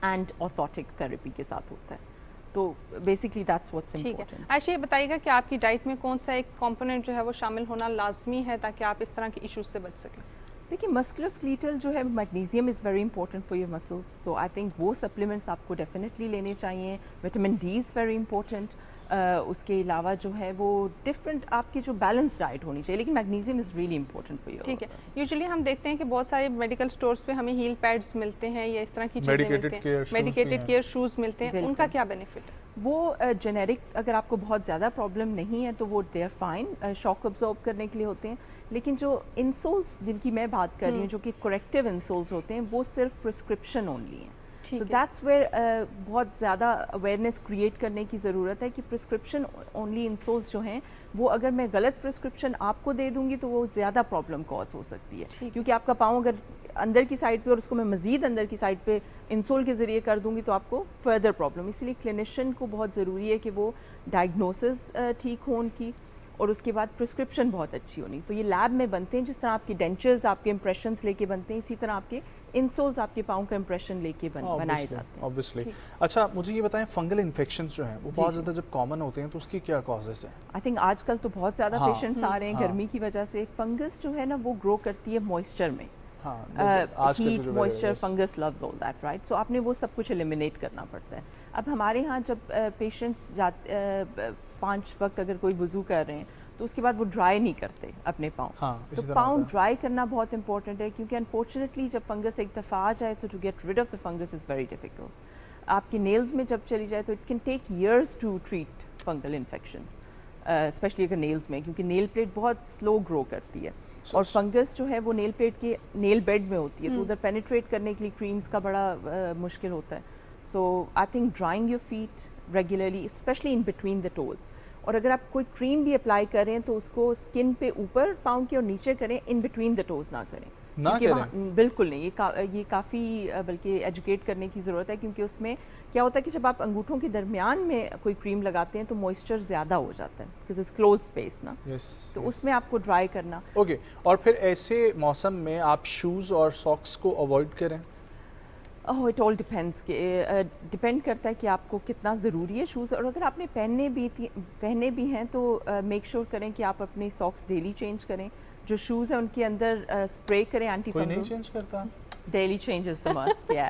[SPEAKER 8] and orthotic therapy के साथ होता है. तो basically that's what's important.
[SPEAKER 1] Ayesha, ये बताइएगा कि आपकी डाइट में कौन सा एक कंपोनेंट जो है वो शामिल होना लाजमी है ताकि आप इस तरह के इश्यूज से बच सकें?
[SPEAKER 8] देखिए मस्कुलोस्केलेटल जो है magnesium is very important for your muscles, so I think वो सप्लीमेंट्स आपको डेफिनेटली लेने चाहिए। Vitamin D is very important. उसके अलावा जो है वो डिफरेंट आपकी जो बैलेंस डाइट होनी चाहिए, लेकिन magnesium is really important for your.
[SPEAKER 1] ठीक है, यूजुअली हम देखते हैं कि बहुत सारे मेडिकल स्टोर्स पे हमें हील पैड्स मिलते हैं या इस तरह की चीज़ें मिलते हैं, मेडिकेटेड केयर शूज़ मिलते हैं, उनका क्या बेनिफिट है?
[SPEAKER 8] वो जेनेरिक अगर आपको बहुत ज़्यादा प्रॉब्लम नहीं है तो वो they are fine, shock absorb करने के लिए होते हैं। लेकिन जो इंसोल्स जिनकी मैं बात कर रही हूँ, जो कि करेक्टिव इंसोल्स होते हैं, वो सिर्फ प्रिस्क्रिप्शन ओनली हैं। सो दैट्स वेयर बहुत ज़्यादा अवेयरनेस क्रिएट करने की ज़रूरत है कि प्रिस्क्रिप्शन ओनली इंसोल्स जो हैं वो अगर मैं गलत प्रिस्क्रिप्शन आपको दे दूंगी तो वो ज़्यादा प्रॉब्लम कॉज हो सकती है, क्योंकि आपका पाँव अगर अंदर की साइड पे और उसको मैं मज़ीद अंदर की साइड पे इंसोल के ज़रिए कर दूंगी तो आपको फर्दर प्रॉब्लम। इसलिए क्लिनिशियन को बहुत ज़रूरी है कि वो डायग्नोसिस ठीक हो उनकी, और उसके बाद प्रिस्क्रिप्शन बहुत अच्छी होनी। तो ये लैब में बनते हैं, जिस तरह आपके डेंचर्स आपके इंप्रेशंस लेके बनते हैं, इसी तरह आपके इंसोल्स आपके पाँव का इंप्रेशन लेके बनाए जाते हैं।
[SPEAKER 2] ऑब्वियसली। अच्छा, मुझे ये बताएं, फंगल इन्फेक्शंस जो हैं वो बहुत ज़्यादा जब कॉमन होते हैं तो उसकी क्या कॉजेस हैं?
[SPEAKER 8] आई थिंक आजकल तो बहुत ज़्यादा पेशेंट्स आ रहे हैं गर्मी की वजह से। फंगस जो है ना वो ग्रो करती है मॉइस्चर में, heat moisture fungus loves all that, right. So आपने वो सब कुछ एलिमिनेट करना पड़ता है। अब हमारे यहाँ जब पेशेंट्स 5 वक्त अगर कोई वज़ू कर रहे हैं तो उसके बाद वो ड्राई नहीं करते अपने पाँव। तो पाँव ड्राई करना बहुत इंपॉर्टेंट है, क्योंकि अनफॉर्चुनेटली जब फंगस एक दफ़ा आ जाए तो to get rid of the fungus is very difficult. आपके नेल्स में जब चली जाए तो it can take years to treat fungal infection, specially अगर नेल्स में, क्योंकि नेल प्लेट बहुत स्लो ग्रो करती है। और फंगस जो है वो नेल प्लेट के नेल बेड में होती है, तो उधर पेनिट्रेट करने के लिए क्रीम्स का बड़ा मुश्किल होता है। So I think drying your feet regularly, specially in between the toes. और अगर आप कोई क्रीम भी अप्लाई करें तो उसको स्किन पे ऊपर पाँव के और नीचे करें, इन बिटवीन द टोज़ ना करें। बिल्कुल नहीं, ये काफ़ी बल्कि एजुकेट करने की ज़रूरत है, क्योंकि उसमें क्या होता है कि जब आप अंगूठों के दरमियान में कोई क्रीम लगाते हैं तो मॉइस्चर ज़्यादा हो जाता है, बिकॉज इट्स क्लोज स्पेस ना। तो उसमें आपको ड्राई करना।
[SPEAKER 2] ओके, और फिर ऐसे मौसम में आप शूज़ और सॉक्स को अवॉइड करें?
[SPEAKER 8] इट ऑल डिपेंड्स, डिपेंड करता है कि आपको कितना ज़रूरी है शूज़। और अगर आपने पहने भी हैं तो मेक श्योर करें कि आप अपने सॉक्स डेली चेंज करें। जो शूज़ हैं उनके अंदर स्प्रे करें एंटी फंगल।
[SPEAKER 2] कोई नहीं चेंज करता?
[SPEAKER 8] Daily change is the must, या।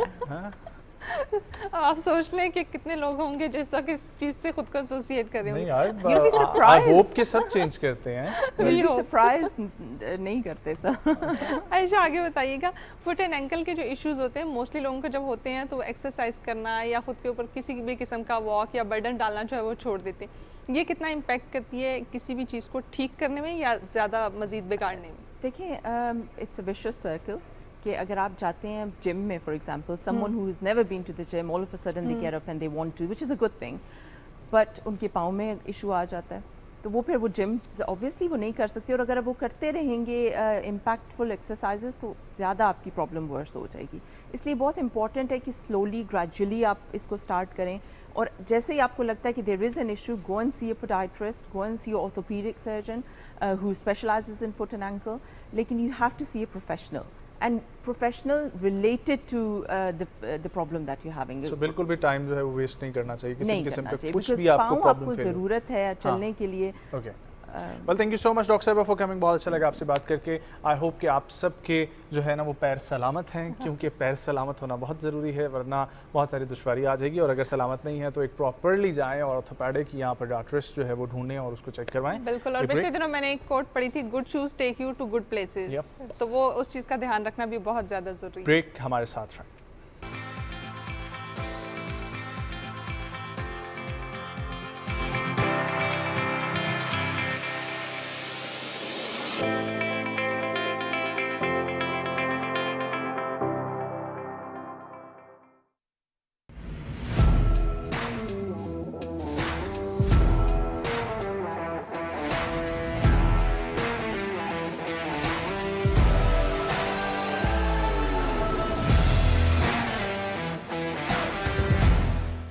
[SPEAKER 1] आप सोच लें कि कितने लोग होंगे जिस वक्त इस चीज़ से खुद को एसोसिएट कर रहे होंगे।
[SPEAKER 2] आई होप कि सब चेंज करते हैं।
[SPEAKER 8] सरप्राइज नहीं करते सब।
[SPEAKER 1] आयशा, आगे बताइएगा, फुट एंड एंकल के जो इश्यूज होते हैं मोस्टली लोगों को जब होते हैं तो एक्सरसाइज करना या खुद के ऊपर किसी भी किस्म का वॉक या बर्डन डालना जो है वो छोड़ देते हैं। ये कितना इम्पैक्ट करती है किसी भी चीज़ को ठीक करने में या ज़्यादा मजीद बिगाड़ने में?
[SPEAKER 8] देखिए, इट्स अ विशियस सर्कल कि अगर आप जाते हैं जिम में, for example someone who is never been to the gym, all of a sudden they get up and they want to, which is a good thing, but उनके पाँव में issue आ जाता है तो वो फिर वो जिम ऑब्वियसली वो नहीं कर सकते। और अगर वो करते रहेंगे इम्पैक्टफुल एक्सरसाइजेस तो ज़्यादा आपकी प्रॉब्लम वर्स हो जाएगी। इसलिए बहुत इंपॉर्टेंट है कि स्लोली ग्रेजुअली आप इसको स्टार्ट करें, और जैसे ही आपको लगता है कि there is an issue, go and see a podiatrist, go and see a orthopaedic surgeon who specialises in foot and ankle, लेकिन you have to see a professional and professional related to the problem that you're having.
[SPEAKER 2] So बिल्कुल भी time जो है वो waste नहीं करना चाहिए किसी किस्म का, कुछ भी आपको
[SPEAKER 8] प्रॉब्लम ज़रूरत है चलने के लिए।
[SPEAKER 2] Okay, well thank you so much doctor साहिबा फॉर कमिंग। बहुत अच्छा लगा आपसे बात करके। आई होप कि आप सब के जो है ना वो पैर सलामत हैं, क्योंकि पैर सलामत होना बहुत ज़रूरी है, वरना बहुत सारी दुश्वारी आ जाएगी। और अगर सलामत नहीं है तो एक प्रॉपरली जाएं और ऑर्थोपेडिक यहाँ पर डॉक्टरिस्ट जो है वो ढूंढें और उसको चेक करवाएं।
[SPEAKER 1] बिल्कुल। और पिछले दिनों मैंने एक कोट पढ़ी थी, good shoes take you to good places, तो वो उस चीज़ का ध्यान रखना भी बहुत ज़्यादा ज़रूरी है।
[SPEAKER 2] ब्रेक हमारे साथ रहें।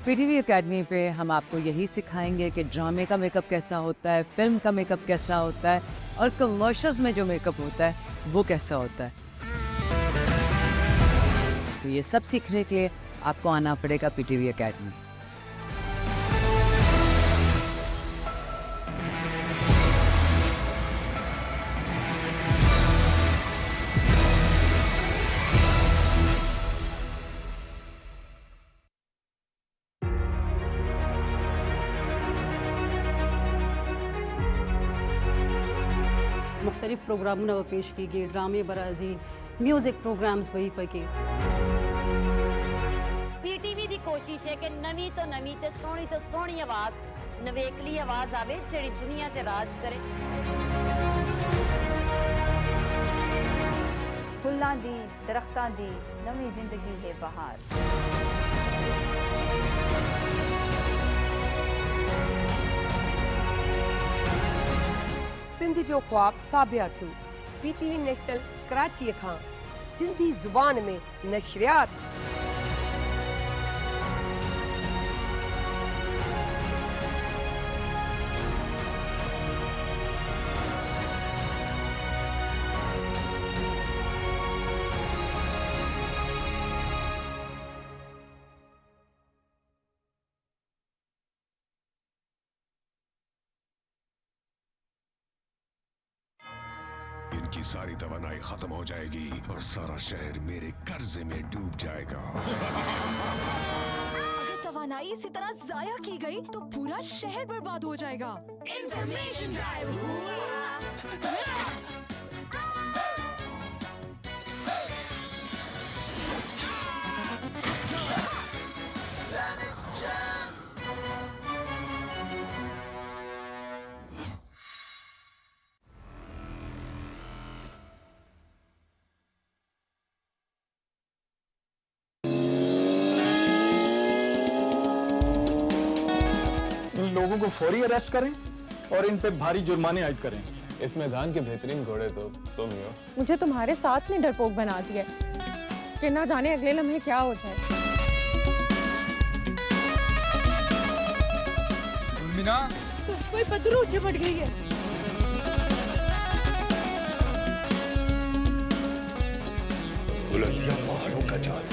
[SPEAKER 14] पीटीवी एकेडमी पे हम आपको यही सिखाएंगे कि ड्रामे का मेकअप कैसा होता है, फिल्म का मेकअप कैसा होता है, और कमर्शियल्स में जो मेकअप होता है वो कैसा होता है। तो ये सब सीखने के लिए आपको आना पड़ेगा पीटीवी एकेडमी।
[SPEAKER 15] मुख्तलिफ प्रोग्राम नव पेश की गए, ड्रामे बराजी, म्यूजिक प्रोग्राम्स वही पके।
[SPEAKER 9] पीटीवी की कोशिश है कि नवी ते सोहनी आवाज़, नवेकली आवाज़ आवे जिहड़ी दुनिया ते राज करे।
[SPEAKER 8] फुल्लां दी, दरख्तां दी नवी जिंदगी है बहार।
[SPEAKER 16] सिंध जो ख्वाब साबिया थियो। पीटीवी नेशनल कराची खां सिंधी ज़ुबान में नशरियात।
[SPEAKER 17] इनकी सारी तवानाई खत्म हो जाएगी और सारा शहर मेरे कर्जे में डूब जाएगा।
[SPEAKER 18] अगर तवानाई इसी तरह जाया की गई तो पूरा शहर बर्बाद हो जाएगा। Information drive.
[SPEAKER 19] इन लोगों को फौरी अरेस्ट करें और इन पे भारी जुर्माने आयद करें। इस मैदान के बेहतरीन घोड़े तो तुम ही हो।
[SPEAKER 20] मुझे तुम्हारे साथ ने डरपोक बना दिया कि ना जाने अगले लम्हे क्या हो जाए।
[SPEAKER 19] मीना,
[SPEAKER 20] कोई पत्थरों चिपट गई है।
[SPEAKER 17] बुलंदियां पहाड़ों का जाल।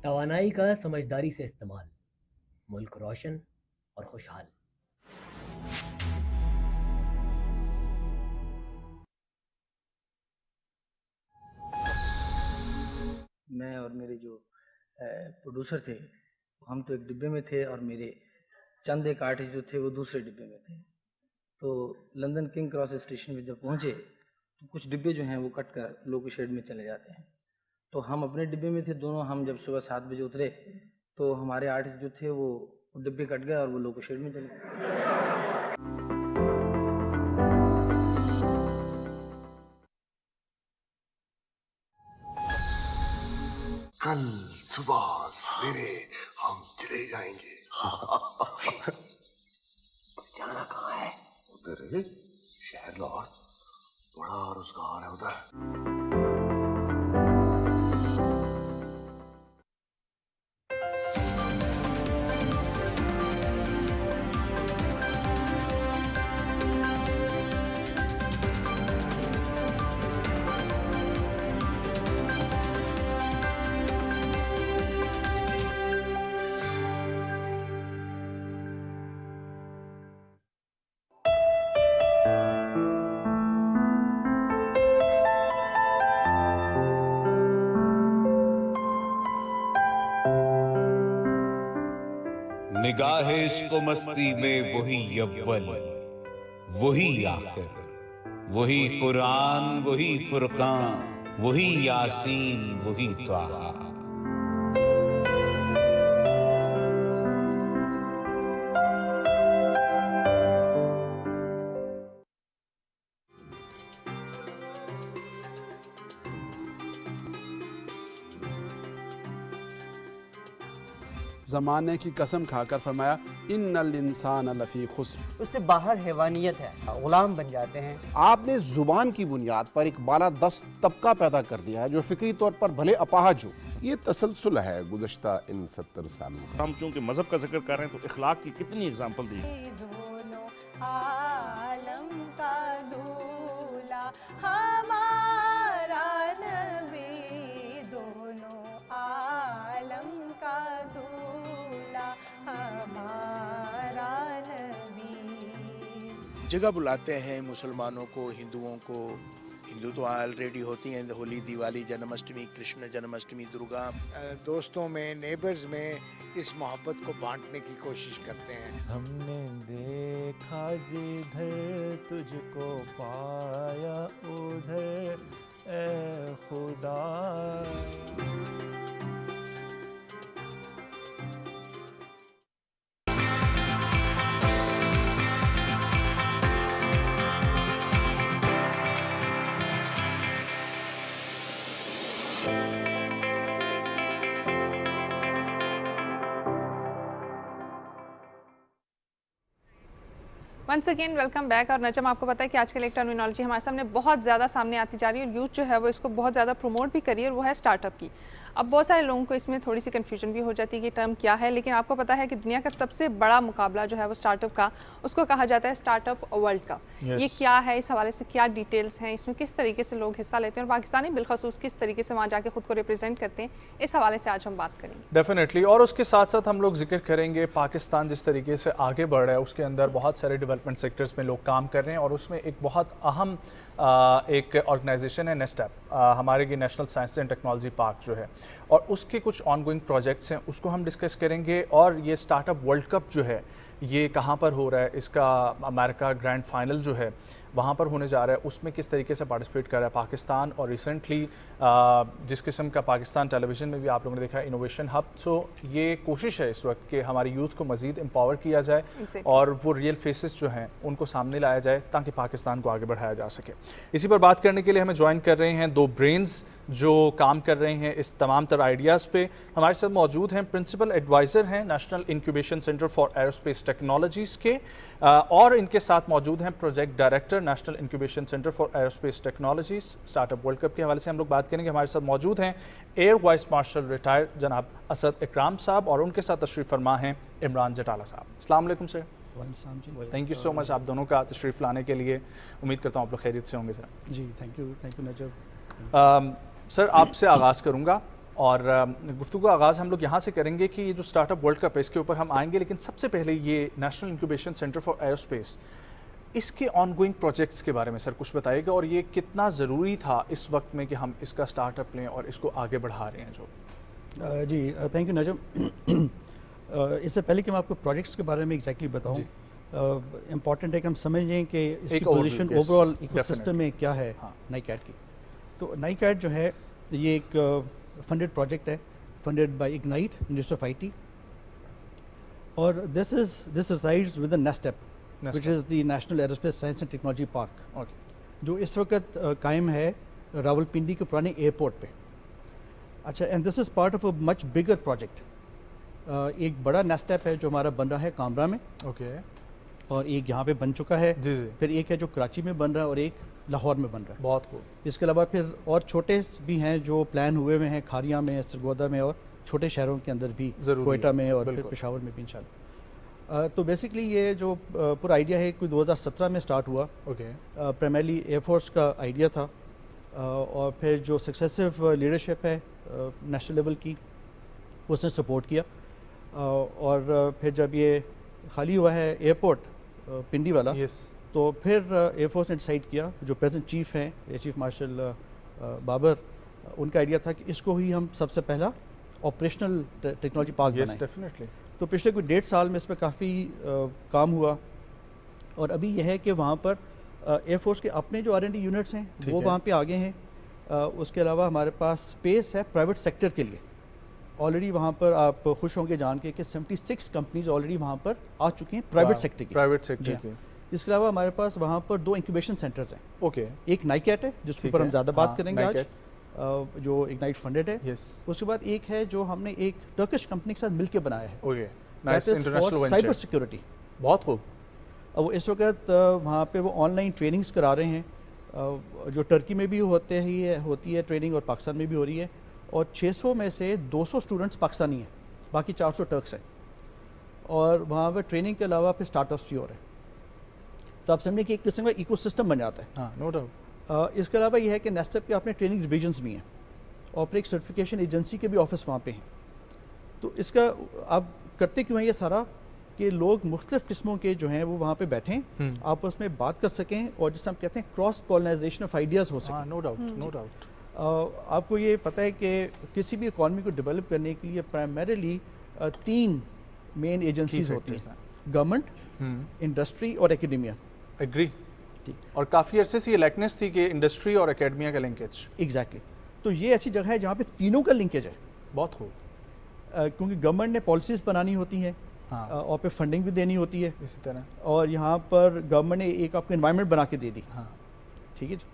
[SPEAKER 21] तवानाई का समझदारी से इस्तेमाल, मुल्क रोशन और खुशहाल।
[SPEAKER 22] मैं और मेरे जो प्रोड्यूसर थे हम तो एक डिब्बे में थे और मेरे चंद एक आर्टिस्ट जो थे वो दूसरे डिब्बे में थे। तो लंदन किंग क्रॉस स्टेशन पे जब पहुँचे तो कुछ डिब्बे जो हैं वो कट कर लोको शेड में चले जाते हैं। तो हम अपने डिब्बे में थे दोनों। हम जब सुबह 7 बजे उतरे तो हमारे आर्टिस्ट जो थे वो डिब्बे कट गए और वो लोको शेड में चले गए।
[SPEAKER 17] कल सुबह सवेरे हम चले जाएंगे। जाना कहाँ है? उधर है शहर लाहौर, बड़ा रोजगार है उधर।
[SPEAKER 23] निगाहे इश्क़ो मस्ती में वही अव्वल, वही आखिर, वही कुरान, वही फुरकान, वही यासीन, वही त्वाहा।
[SPEAKER 3] ज़माने की कसम खाकर फरमाया इन्नल इंसान लफ़ी खुस्र।
[SPEAKER 4] उससे बाहर हैवानियत है, गुलाम बन जाते हैं।
[SPEAKER 5] आपने ज़ुबान की बुनियाद पर एक बालादस्त तबका पैदा कर दिया है जो फ़िक्री तौर पर भले अपाहज हो।
[SPEAKER 17] ये तसलसल है गुज़श्ता इन 70 सालों का।
[SPEAKER 24] हम चूँकि मज़हब का जिक्र कर रहे हैं तो इखलाक की कितनी एग्जाम्पल दी।
[SPEAKER 25] आलम का दूल्हा हमारा नबी, दोनों आलम का दूल्हा हमारा नबी।
[SPEAKER 26] जगह बुलाते हैं मुसलमानों को, हिंदुओं को। हिंदू तो ऑलरेडी होती हैं, होली, दिवाली, जन्माष्टमी, कृष्ण जन्माष्टमी, दुर्गा।
[SPEAKER 27] दोस्तों में, नेबर्स में इस मोहब्बत को बांटने की कोशिश करते हैं।
[SPEAKER 28] हमने देखा जिधर तुझको पाया उधर ए खुदा।
[SPEAKER 1] Once again welcome back. और नजम, आपको पता है कि आजकल एक टर्मिनोलॉजी हमारे सामने बहुत ज़्यादा सामने आती जा रही है और यूथ जो है वो इसको बहुत ज़्यादा प्रमोट भी करी है, और वो है स्टार्टअप की। अब बहुत सारे लोगों को इसमें थोड़ी सी कन्फ्यूजन भी हो जाती है कि टर्म क्या है, लेकिन आपको पता है कि दुनिया का सबसे बड़ा मुकाबला जो है वो स्टार्टअप का, उसको कहा जाता है स्टार्टअप वर्ल्ड कप। ये क्या है, इस हवाले से क्या डिटेल्स हैं, इसमें किस तरीके से लोग हिस्सा लेते हैं और पाकिस्तानी बिलखसूस किस तरीके से वहाँ जाके खुद को रिप्रेजेंट करते हैं, इस हवाले से आज हम बात करेंगे
[SPEAKER 2] डेफिनेटली। और उसके साथ साथ हम लोग जिक्र करेंगे पाकिस्तान जिस तरीके से आगे बढ़ रहा है, उसके अंदर बहुत सारे डेवलपमेंट सेक्टर्स में लोग काम कर रहे हैं, और उसमें एक बहुत अहम एक ऑर्गेनाइजेशन है नेस्टैप, हमारे की national science and technology park जो है, और उसके कुछ ऑनगोइंग प्रोजेक्ट्स हैं, उसको हम डिस्कस करेंगे। और ये स्टार्टअप वर्ल्ड कप जो है ये कहाँ पर हो रहा है, इसका अमेरिका ग्रैंड फाइनल जो है वहाँ पर होने जा रहा है, उसमें किस तरीके से पार्टिसिपेट कर रहा है पाकिस्तान। और रिसेंटली जिस किस्म का पाकिस्तान टेलीविज़न में भी आप लोगों ने देखा इनोवेशन हब, सो ये कोशिश है इस वक्त कि हमारी यूथ को मज़ीद एम्पावर किया जाए और वो रियल फेसेस जो हैं उनको सामने लाया जाए ताकि पाकिस्तान को आगे बढ़ाया जा सके। इसी पर बात करने के लिए हमें ज्वाइन कर रहे हैं दो ब्रेन्स जो काम कर रहे हैं इस तमाम तर आइडियाज़ पे। हमारे साथ मौजूद हैं प्रिंसिपल एडवाइज़र हैं national incubation centre for aerospace technologies के, और इनके साथ मौजूद हैं project director national incubation centre for aerospace technologies. Startup world cup के हवाले से हम लोग बात करेंगे। हमारे साथ मौजूद हैं एयर वाइस मार्शल रिटायर्ड जनाब असद इकराम साहब, और उनके साथ तशरीफ़ फरमा हैं इमरान जटाला साहब। अस्सलाम वालेकुम sir. Thank you so much आप दोनों का तशरीफ़ लाने के लिए। उम्मीद करता हूँ आप लोग खैरियत से होंगे सर।
[SPEAKER 29] जी थैंक यू नजब।
[SPEAKER 2] सर आपसे आगाज़ करूँगा, और गुफ्तगू का आगाज़ हम लोग यहाँ से करेंगे कि ये जो स्टार्टअप वर्ल्ड कप है इसके ऊपर हम आएंगे, लेकिन सबसे पहले ये national incubation centre for aerospace, इसके ऑनगोइंग प्रोजेक्ट्स के बारे में सर कुछ बताइएगा, और ये कितना ज़रूरी था इस वक्त में कि हम इसका स्टार्टअप लें और इसको आगे बढ़ा रहे हैं जो।
[SPEAKER 29] जी थैंक यू नजम। इससे पहले कि मैं आपको प्रोजेक्ट्स के बारे में एग्जैक्टली बताऊँ, इम्पॉर्टेंट है कि हम समझें कि इसकी पोजीशन ओवरऑल इकोसिस्टम में क्या है नाईकैट की। तो नाईकैट जो है ये एक फंडेड प्रोजेक्ट है, funded by Ignite minister of IT, और this resides with the NASTP which is the national aerospace science and technology park, जो इस वक्त कायम है रावलपिंडी के पुराने एयरपोर्ट पे। अच्छा, and this is part of a much bigger project. एक बड़ा नेस्टैप है जो हमारा बन रहा है कामरा में, और एक यहाँ पे बन चुका है, फिर एक है जो कराची में बन रहा है और एक लाहौर में बन रहा है।
[SPEAKER 2] बहुत खूब।
[SPEAKER 29] इसके अलावा फिर और छोटे भी हैं जो प्लान हुए हुए हैं, खारिया में, सरगोदा में, और छोटे शहरों के अंदर भी, कोयटा में और फिर पेशावर में भी इंशाल्लाह। तो बेसिकली ये जो पूरा आइडिया है कोई 2017 में स्टार्ट हुआ। प्राइमरली एयरफोर्स का आइडिया था, और फिर जो सक्सेसिव लीडरशिप है नेशनल लेवल की उसने सपोर्ट किया, और फिर जब ये खाली हुआ है एयरपोर्ट पिंडी वाला, तो फिर एयरफोर्स ने डिसाइड किया, जो प्रेजेंट चीफ हैं एयर चीफ मार्शल बाबर, उनका आइडिया था कि इसको ही हम सबसे पहला ऑपरेशनल टेक्नोलॉजी पार्क बनाएं।
[SPEAKER 2] डेफिनेटली।
[SPEAKER 29] तो पिछले कोई 1.5 साल में इस पर काफ़ी काम हुआ, और अभी यह है कि वहाँ पर एयरफोर्स के अपने जो R&D यूनिट्स हैं वो वहाँ पे आगे हैं। उसके अलावा हमारे पास स्पेस है प्राइवेट सेक्टर के लिए। ऑलरेडी वहाँ पर आप खुश होंगे जान के कि 76 कंपनीज ऑलरेडी वहाँ पर आ चुकी हैं प्राइवेट सेक्टर की।
[SPEAKER 2] प्राइवेट सेक्टर की।
[SPEAKER 29] इसके अलावा हमारे पास वहाँ पर 2 इंक्यूबेशन सेंटर्स हैं। एक नाईकैट है जिसके ऊपर हम ज़्यादा बात करेंगे आज, जो इग्नाइट फंडेड है।
[SPEAKER 2] yes.
[SPEAKER 29] उसके बाद एक है जो हमने एक टर्किश कंपनी के साथ मिलकर बनाया है।
[SPEAKER 2] Okay, nice, international venture,
[SPEAKER 29] cyber security.
[SPEAKER 2] बहुत खूब।
[SPEAKER 29] अब वो इस वक्त वहाँ पे वो ऑनलाइन ट्रेनिंग्स करा रहे हैं, जो टर्की में भी होती है ट्रेनिंग और पाकिस्तान में भी हो रही है, और 600 में से 200 स्टूडेंट्स पाकिस्तानी हैं, बाकी 400 टर्क्स हैं, और वहाँ पर ट्रेनिंग के अलावा फिर स्टार्टअप्स भी हो रहे हैं। तो आप समझें कि एक किस्म का इकोसिस्टम बन जाता है।
[SPEAKER 2] हाँ, नो डाउट।
[SPEAKER 29] इसके अलावा ये है कि नेस्टेप के अपने ट्रेनिंग डिविजन्स भी हैं, और फिर एक सर्टिफिकेशन एजेंसी के भी ऑफिस वहाँ पे हैं। तो इसका आप करते क्यों हैं ये सारा, कि लोग मुख्तलिफ किस्मों के जो हैं वो वहाँ पे बैठें, आपस में बात कर सकें, और जिसे हम कहते हैं क्रॉस पॉलिनाइजेशन ऑफ आइडियाज़ हो सके।
[SPEAKER 2] No doubt, no doubt.
[SPEAKER 29] आपको ये पता है कि किसी भी इकॉनमी को डेवलप करने के लिए प्राइमरीली 3 मेन एजेंसीज होती हैं, गवर्नमेंट, इंडस्ट्री और एकेडमिया।
[SPEAKER 2] एग्री। और काफ़ी अरसे से ये लाइकनेस थी कि इंडस्ट्री और एकेडमिया का लिंकेज।
[SPEAKER 29] एग्जैक्टली। तो ये ऐसी जगह है जहाँ पे तीनों का लिंकेज है।
[SPEAKER 2] बहुत खूब।
[SPEAKER 29] क्योंकि गवर्नमेंट ने पॉलिसीज़ बनानी होती हैं,
[SPEAKER 2] हाँ।
[SPEAKER 29] और पे फंडिंग भी देनी होती है
[SPEAKER 2] इसी तरह,
[SPEAKER 29] और यहाँ पर गवर्नमेंट ने एक आपको इन्वायरमेंट बना के दे दी।
[SPEAKER 2] हाँ।
[SPEAKER 29] ठीक है जी।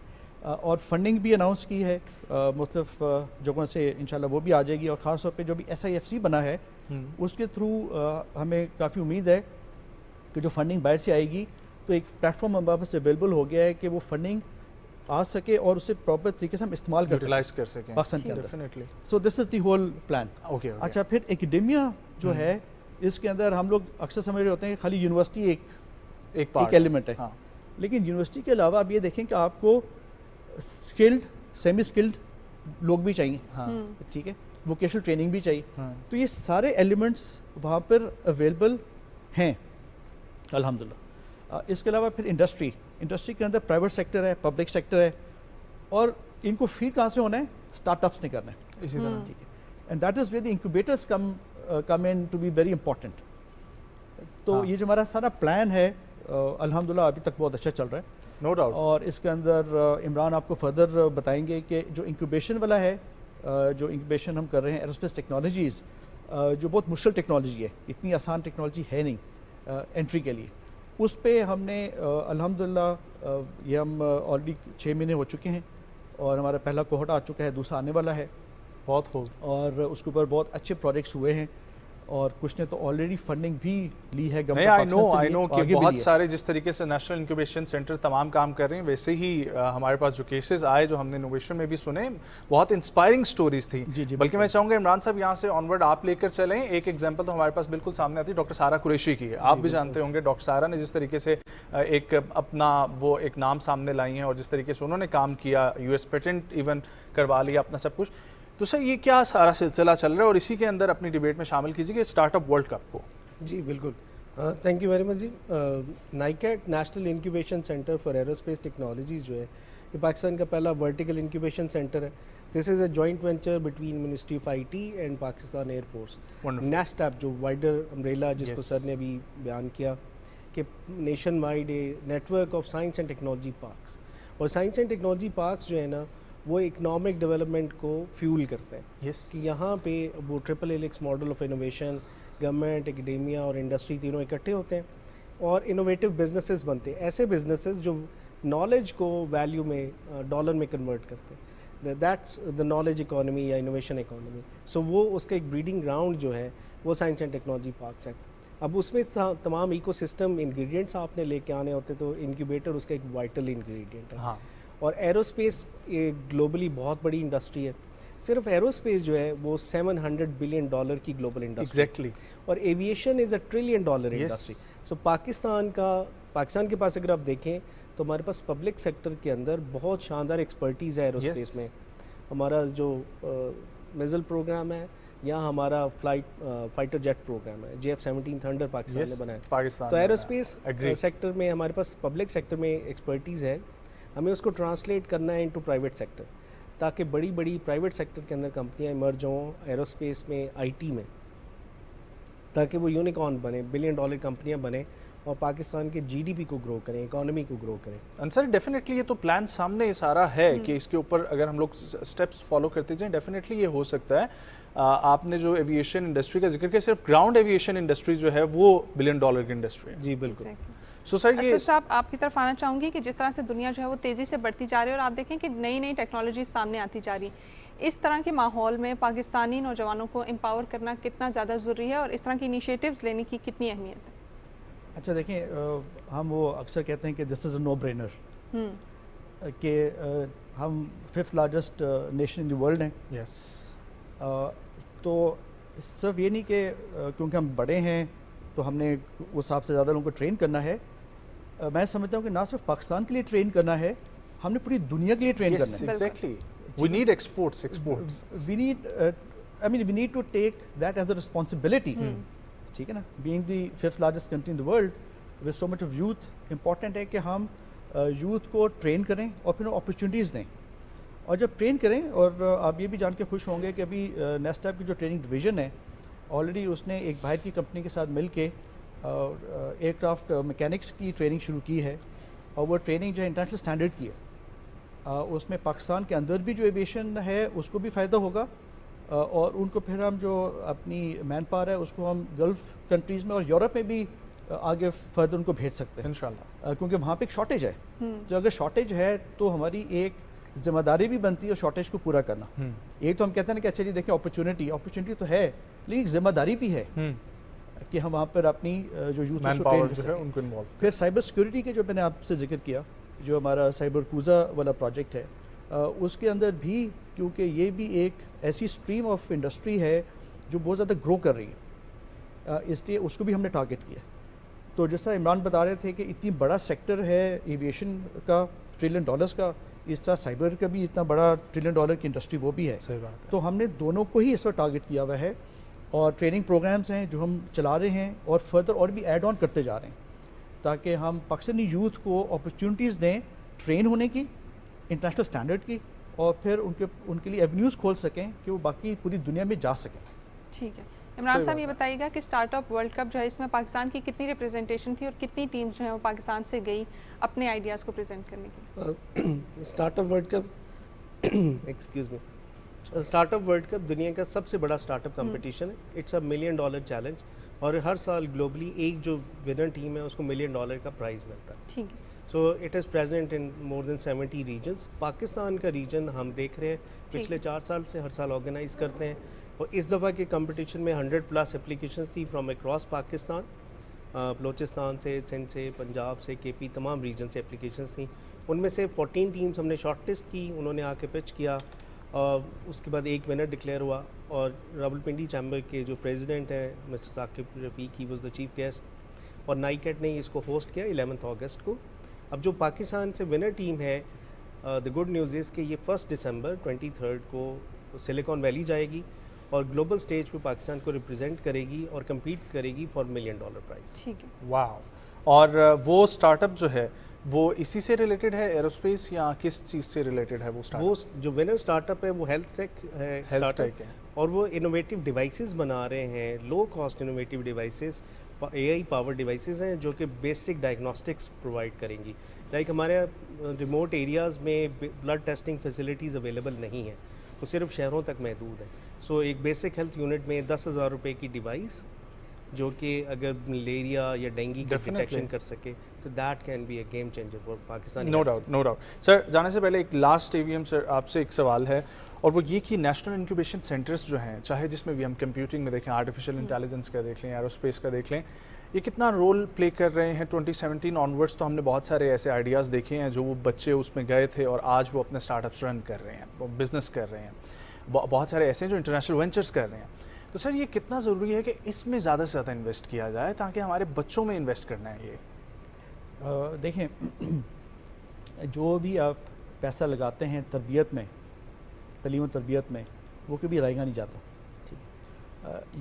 [SPEAKER 29] और फंडिंग भी अनाउंस की है मुख्तलिफ जगहों से, इंशाल्लाह वो भी आ जाएगी, और ख़ास तौर पे जो भी SIFC बना है उसके थ्रू हमें काफ़ी उम्मीद है कि जो फंडिंग बाहर से आएगी तो एक प्लेटफॉर्म हमारे पास अवेलेबल हो गया है कि वो फंडिंग आ सके और उसे प्रॉपर तरीके से हम इस्तेमाल कर
[SPEAKER 2] सकें
[SPEAKER 29] पाकिस्तान के अंदर।
[SPEAKER 2] Definitely.
[SPEAKER 29] So this is the whole plan.
[SPEAKER 2] Okay.
[SPEAKER 29] अच्छा, फिर एकेडमिया जो है इसके अंदर हम लोग अक्सर समझ रहे होते हैं कि खाली यूनिवर्सिटी एक एलिमेंट है।
[SPEAKER 2] हाँ।
[SPEAKER 29] लेकिन यूनिवर्सिटी के अलावा आप ये देखें कि आपको स्किल्ड, सेमी स्किल्ड लोग भी चाहिए।
[SPEAKER 2] हाँ।
[SPEAKER 29] ठीक है, वोकेशनल ट्रेनिंग भी चाहिए।
[SPEAKER 2] हाँ।
[SPEAKER 29] तो ये सारे एलिमेंट्स वहाँ पर अवेलेबल हैं अल्हम्दुलिल्लाह। इसके अलावा फिर इंडस्ट्री के अंदर प्राइवेट सेक्टर है, पब्लिक सेक्टर है, और इनको फीड कहाँ से होना है, स्टार्टअप्स ने करना है।
[SPEAKER 2] इसी तरह।
[SPEAKER 29] ठीक है, and that is where the incubators come in to be very important. तो
[SPEAKER 2] हाँ।
[SPEAKER 29] ये जो हमारा सारा प्लान है अल्हम्दुलिल्लाह अभी तक बहुत अच्छा चल रहा है।
[SPEAKER 2] No doubt.
[SPEAKER 29] और इसके अंदर इमरान आपको फर्दर बताएंगे कि जो इंक्यूबेशन वाला है, जो इंक्यूबेशन हम कर रहे हैं एरोस्पेस टेक्नोलॉजीज़, जो बहुत मुश्किल टेक्नोलॉजी है, इतनी आसान टेक्नोलॉजी है नहीं एंट्री के लिए, उस पे हमने अल्हम्दुलिल्लाह ये हम ऑलरेडी 6 महीने हो चुके हैं, और हमारा पहला कोहट आ चुका है, दूसरा आने वाला है।
[SPEAKER 2] बहुत खूब।
[SPEAKER 29] और उसके ऊपर बहुत अच्छे प्रोजेक्ट्स हुए हैं, और कुछ ने तो ऑलरेडी फंडिंग भी ली है
[SPEAKER 2] गवर्नमेंट। आई नो कि बहुत सारे जिस तरीके से नेशनल इंक्यूबेशन सेंटर तमाम काम कर रहे हैं, वैसे ही हमारे पास जो केसेस आए, जो हमने इनोवेशन में भी सुने, बहुत इंस्पायरिंग स्टोरीज थी।
[SPEAKER 29] जी,
[SPEAKER 2] बल्कि मैं चाहूँगा इमरान साहब यहाँ से ऑनवर्ड आप लेकर चलें। एक एग्जांपल तो हमारे पास बिल्कुल सामने आती है, डॉक्टर सारा कुरैशी की है। आप भी जानते होंगे डॉक्टर सारा ने जिस तरीके से एक अपना वो एक नाम सामने लाई है, और जिस तरीके से उन्होंने काम किया, US पेटेंट इवन करवा लिया अपना सब कुछ। तो सर ये क्या सारा सिलसिला चल रहा है, और इसी के अंदर अपनी डिबेट में शामिल कीजिए स्टार्टअप वर्ल्ड कप को।
[SPEAKER 6] जी बिल्कुल, थैंक यू वेरी मच जी। NICAT national incubation centre for aerospace technologies जो है, ये पाकिस्तान का पहला वर्टिकल इंक्यूबेशन सेंटर है। This is a joint venture between ministry of IT and Pakistan air force. NASTP जो वाइडर अम्ब्रेला जिसको सर ने अभी बयान किया कि nation wide a network of science and technology parks, और साइंस एंड टेक्नोलॉजी पार्क्स जो है ना वो इकनॉमिक डेवलपमेंट को फ्यूल करते हैं। कि यहाँ पे वो triple helix model of innovation, government, academia और इंडस्ट्री तीनों इकट्ठे होते हैं और इनोवेटिव बिजनेसेस बनते हैं, ऐसे बिजनेसेस जो नॉलेज को वैल्यू में, डॉलर में कन्वर्ट करते हैं। दैट्स द नॉलेज इकोनॉमी या इनोवेशन इकोनॉमी। सो वो उसका एक ब्रीडिंग ग्राउंड जो है वो साइंस एंड टेक्नोलॉजी पार्क्स हैं। अब उसमें तमाम इकोसिस्टम इंग्रेडिएंट्स आपने लेके आने होते, तो इंक्यूबेटर उसका एक वाइटल इंग्रेडिएंट है।
[SPEAKER 2] हाँ।
[SPEAKER 6] और एरोस्पेस ग्लोबली बहुत बड़ी इंडस्ट्री है। सिर्फ एरोस्पेस जो है वो $700 बिलियन की ग्लोबल इंडस्ट्री।
[SPEAKER 2] एग्जैक्टली।
[SPEAKER 6] और एविएशन इज़ $1 ट्रिलियन इंडस्ट्री। सो पाकिस्तान के पास अगर आप देखें तो हमारे पास पब्लिक सेक्टर के अंदर बहुत शानदार एक्सपर्टीज़ है एरोस्पेस में। हमारा जो मिसाइल प्रोग्राम है, या हमारा फाइटर जेट प्रोग्राम है, JF-17 थंडर पाकिस्तान ने बनाया। तो एरोस्पेस सेक्टर में हमारे पास पब्लिक सेक्टर में एक्सपर्टीज़ है, हमें उसको ट्रांसलेट करना है इनटू प्राइवेट सेक्टर, ताकि बड़ी बड़ी प्राइवेट सेक्टर के अंदर कंपनियां इमर्ज हों एरोस्पेस में, IT में, ताकि वो यूनिकॉर्न बने, $1 बिलियन कंपनियां बने और पाकिस्तान के GDP को ग्रो करें, इकोनॉमी को ग्रो करें।
[SPEAKER 2] आंसर डेफिनेटली ये तो प्लान सामने सारा है कि इसके ऊपर अगर हम लोग स्टेप्स फॉलो करते जाएं, डेफिनेटली ये हो सकता है। आपने जो एविएशन इंडस्ट्री का जिक्र किया, सिर्फ ग्राउंड एविएशन इंडस्ट्री जो है वो $1 बिलियन की इंडस्ट्री है।
[SPEAKER 6] जी बिल्कुल।
[SPEAKER 1] असद साहब आपकी तरफ आना चाहूँगी कि जिस तरह से दुनिया जो है वो तेज़ी से बढ़ती जा रही है और आप देखें कि नई नई टेक्नोलॉजी सामने आती जा रही है, इस तरह के माहौल में पाकिस्तानी नौजवानों को एम्पावर करना कितना ज़्यादा ज़रूरी है और इस तरह की इनिशिएटिव्स लेने की कितनी अहमियत है?
[SPEAKER 29] अच्छा देखें, हम वो अक्सर कहते हैं कि this is a no brainer, कि हम 5th largest nation in the world हैं।
[SPEAKER 2] यस,
[SPEAKER 29] तो सिर्फ ये नहीं कि क्योंकि हम बड़े हैं तो हमने उस हिसाब से ज़्यादा लोगों को ट्रेन करना है। मैं समझता हूँ कि ना सिर्फ पाकिस्तान के लिए ट्रेन करना है, हमने पूरी दुनिया के लिए ट्रेन करना है।
[SPEAKER 2] Exactly, we need exports,
[SPEAKER 29] we need, I mean we need to take that as a responsibility, ठीक है ना। Being the 5th largest country in the world with so much of youth, important है कि हम youth को train करें और फिर अपॉर्चुनिटीज़ दें। और जब ट्रेन करें, और आप ये भी जान के खुश होंगे कि अभी नेस्टैप की जो ट्रेनिंग डिवीज़न है, ऑलरेडी उसने एक बाहर की कंपनी के साथ मिल के एयरक्राफ्ट मैकेनिक्स की ट्रेनिंग शुरू की है, और वो ट्रेनिंग जो है इंटरनेशनल स्टैंडर्ड की है। उसमें पाकिस्तान के अंदर भी जो एविएशन है उसको भी फ़ायदा होगा, और उनको फिर हम जो अपनी मैन पावर है उसको हम गल्फ़ कंट्रीज़ में और यूरोप में भी आगे फर्दर उनको भेज सकते हैं इंशाल्लाह, क्योंकि वहाँ पे एक शॉर्टेज है। तो अगर शॉर्टेज है तो हमारी एक जिम्मेदारी भी बनती है शॉर्टेज को पूरा करना। एक तो हम कहते हैं ना कि अच्छा जी देखिए अपॉर्चुनिटी तो है, लेकिन जिम्मेदारी भी है कि हम वहाँ पर अपनी जो यूथ है उनको इन्वॉल्व। फिर साइबर सिक्योरिटी के जो मैंने आपसे जिक्र किया, जो हमारा साइबर कूजा वाला प्रोजेक्ट है, उसके अंदर भी क्योंकि ये भी एक ऐसी स्ट्रीम ऑफ इंडस्ट्री है जो बहुत ज़्यादा ग्रो कर रही है, इसलिए उसको भी हमने टारगेट किया। तो जैसा इमरान बता रहे थे कि इतनी बड़ा सेक्टर है एविएशन का, $1 ट्रिलियन का, इस तरह साइबर का भी इतना बड़ा $1 ट्रिलियन की इंडस्ट्री वो भी है।
[SPEAKER 2] सही बात है।
[SPEAKER 29] तो हमने दोनों को ही इस वक्त टारगेट किया हुआ है, और ट्रेनिंग प्रोग्राम्स हैं जो हम चला रहे हैं और फर्दर और भी ऐड ऑन करते जा रहे हैं, ताकि हम पाकिस्तानी यूथ को अपॉर्चुनिटीज़ दें ट्रेन होने की, इंटरनेशनल स्टैंडर्ड की, और फिर उनके लिए एवेन्यूज़ खोल सकें कि वो बाकी पूरी दुनिया में जा सकें।
[SPEAKER 1] ठीक है, इमरान साहब ये बताइएगा कि स्टार्टअप वर्ल्ड कप जो है इसमें पाकिस्तान की कितनी रिप्रेजेंटेशन थी और कितनी टीम्स जो हैं वो पाकिस्तान से गई अपने आइडियाज़ को प्रेजेंट करने की?
[SPEAKER 6] Startup world cup excuse me, startup world cup दुनिया का सबसे बड़ा स्टार्टअप कंपटीशन है। इट्स $1 मिलियन चैलेंज, और हर साल ग्लोबली एक जो विनर टीम है उसको $1 मिलियन का प्राइज़ मिलता है।
[SPEAKER 1] ठीक है।
[SPEAKER 6] So it is present in more than 70 regions. Pakistan का रीजन हम देख रहे हैं पिछले 4 साल से हर साल ऑर्गेनाइज करते हैं, और इस दफ़ा के कंपटीशन में 100+ एप्लीकेशंस थी फ्रॉम अक्रॉस पाकिस्तान, बलोचिस्तान से, सिंध से, पंजाब से, KP, तमाम रीजन से एप्लीकेशंस थी। उनमें से 14 टीम्स हमने शॉर्टलिस्ट की, उन्होंने आके पिच किया, और उसके बाद एक विनर डिक्लेयर हुआ, और रावलपिंडी चैम्बर के जो प्रेसिडेंट हैं mister Saqib Rafiq, he was the chief guest, और नाइकेट ने इसको होस्ट किया 11 अगस्त को। अब जो पाकिस्तान से विनर टीम है, द गुड न्यूज़ इज़ कि ये 1 दिसंबर 23 को सिलिकॉन वैली जाएगी और ग्लोबल स्टेज पे पाकिस्तान को रिप्रेजेंट करेगी और कम्पीट करेगी फॉर $1 मिलियन प्राइज़।
[SPEAKER 1] ठीक है,
[SPEAKER 2] वाह। और वो स्टार्टअप जो है वो इसी से रिलेटेड है, एरोस्पेस, या किस चीज़ से रिलेटेड है वो स्टार्टअप?
[SPEAKER 6] वो जो विनर स्टार्टअप है वो हेल्थ टेक है, स्टार्टअप है, और वो इनोवेटिव डिवाइसेस बना रहे हैं, low cost innovative devices, AI power devices हैं जो कि बेसिक डायग्नोस्टिक्स प्रोवाइड करेंगी। लाइक हमारे रिमोट एरियाज़ में ब्लड टेस्टिंग फैसिलिटीज़ अवेलेबल नहीं है, वो सिर्फ शहरों तक महदूद है। सो एक बेसिक हेल्थ यूनिट में 10,000 रुपये की डिवाइस जो कि अगर मलेरिया या डेंगू का डिटेक्शन कर सके, तो that can be a game changer for Pakistan.
[SPEAKER 2] No doubt. Sir, जाने से पहले एक लास्ट AVM सर आपसे एक सवाल है, और वो ये कि नेशनल इंक्यूबेशन सेंटर्स जो हैं, चाहे जिसमें भी हम कंप्यूटिंग में देखें, आर्टिफिशियल इंटेलिजेंस का देख लें, एरोस्पेस का देख लें, ये कितना रोल प्ले कर रहे हैं? 2017 ऑनवर्ड्स तो हमने बहुत सारे ऐसे आइडियाज़ देखे हैं जो वो बच्चे उसमें गए थे और आज वो अपने स्टार्टअप्स रन कर रहे हैं, वो बिज़नेस कर रहे हैं, बहुत सारे ऐसे हैं जो इंटरनेशनल वेंचर्स कर रहे हैं। तो सर ये कितना ज़रूरी है कि इसमें ज़्यादा से ज़्यादा इन्वेस्ट किया जाए, ताकि हमारे बच्चों में इन्वेस्ट करना है ये?
[SPEAKER 29] देखें, जो भी आप पैसा लगाते हैं तरबियत में, तालीम और तरबियत में, वो कभी रहेगा नहीं जाता। ठीक,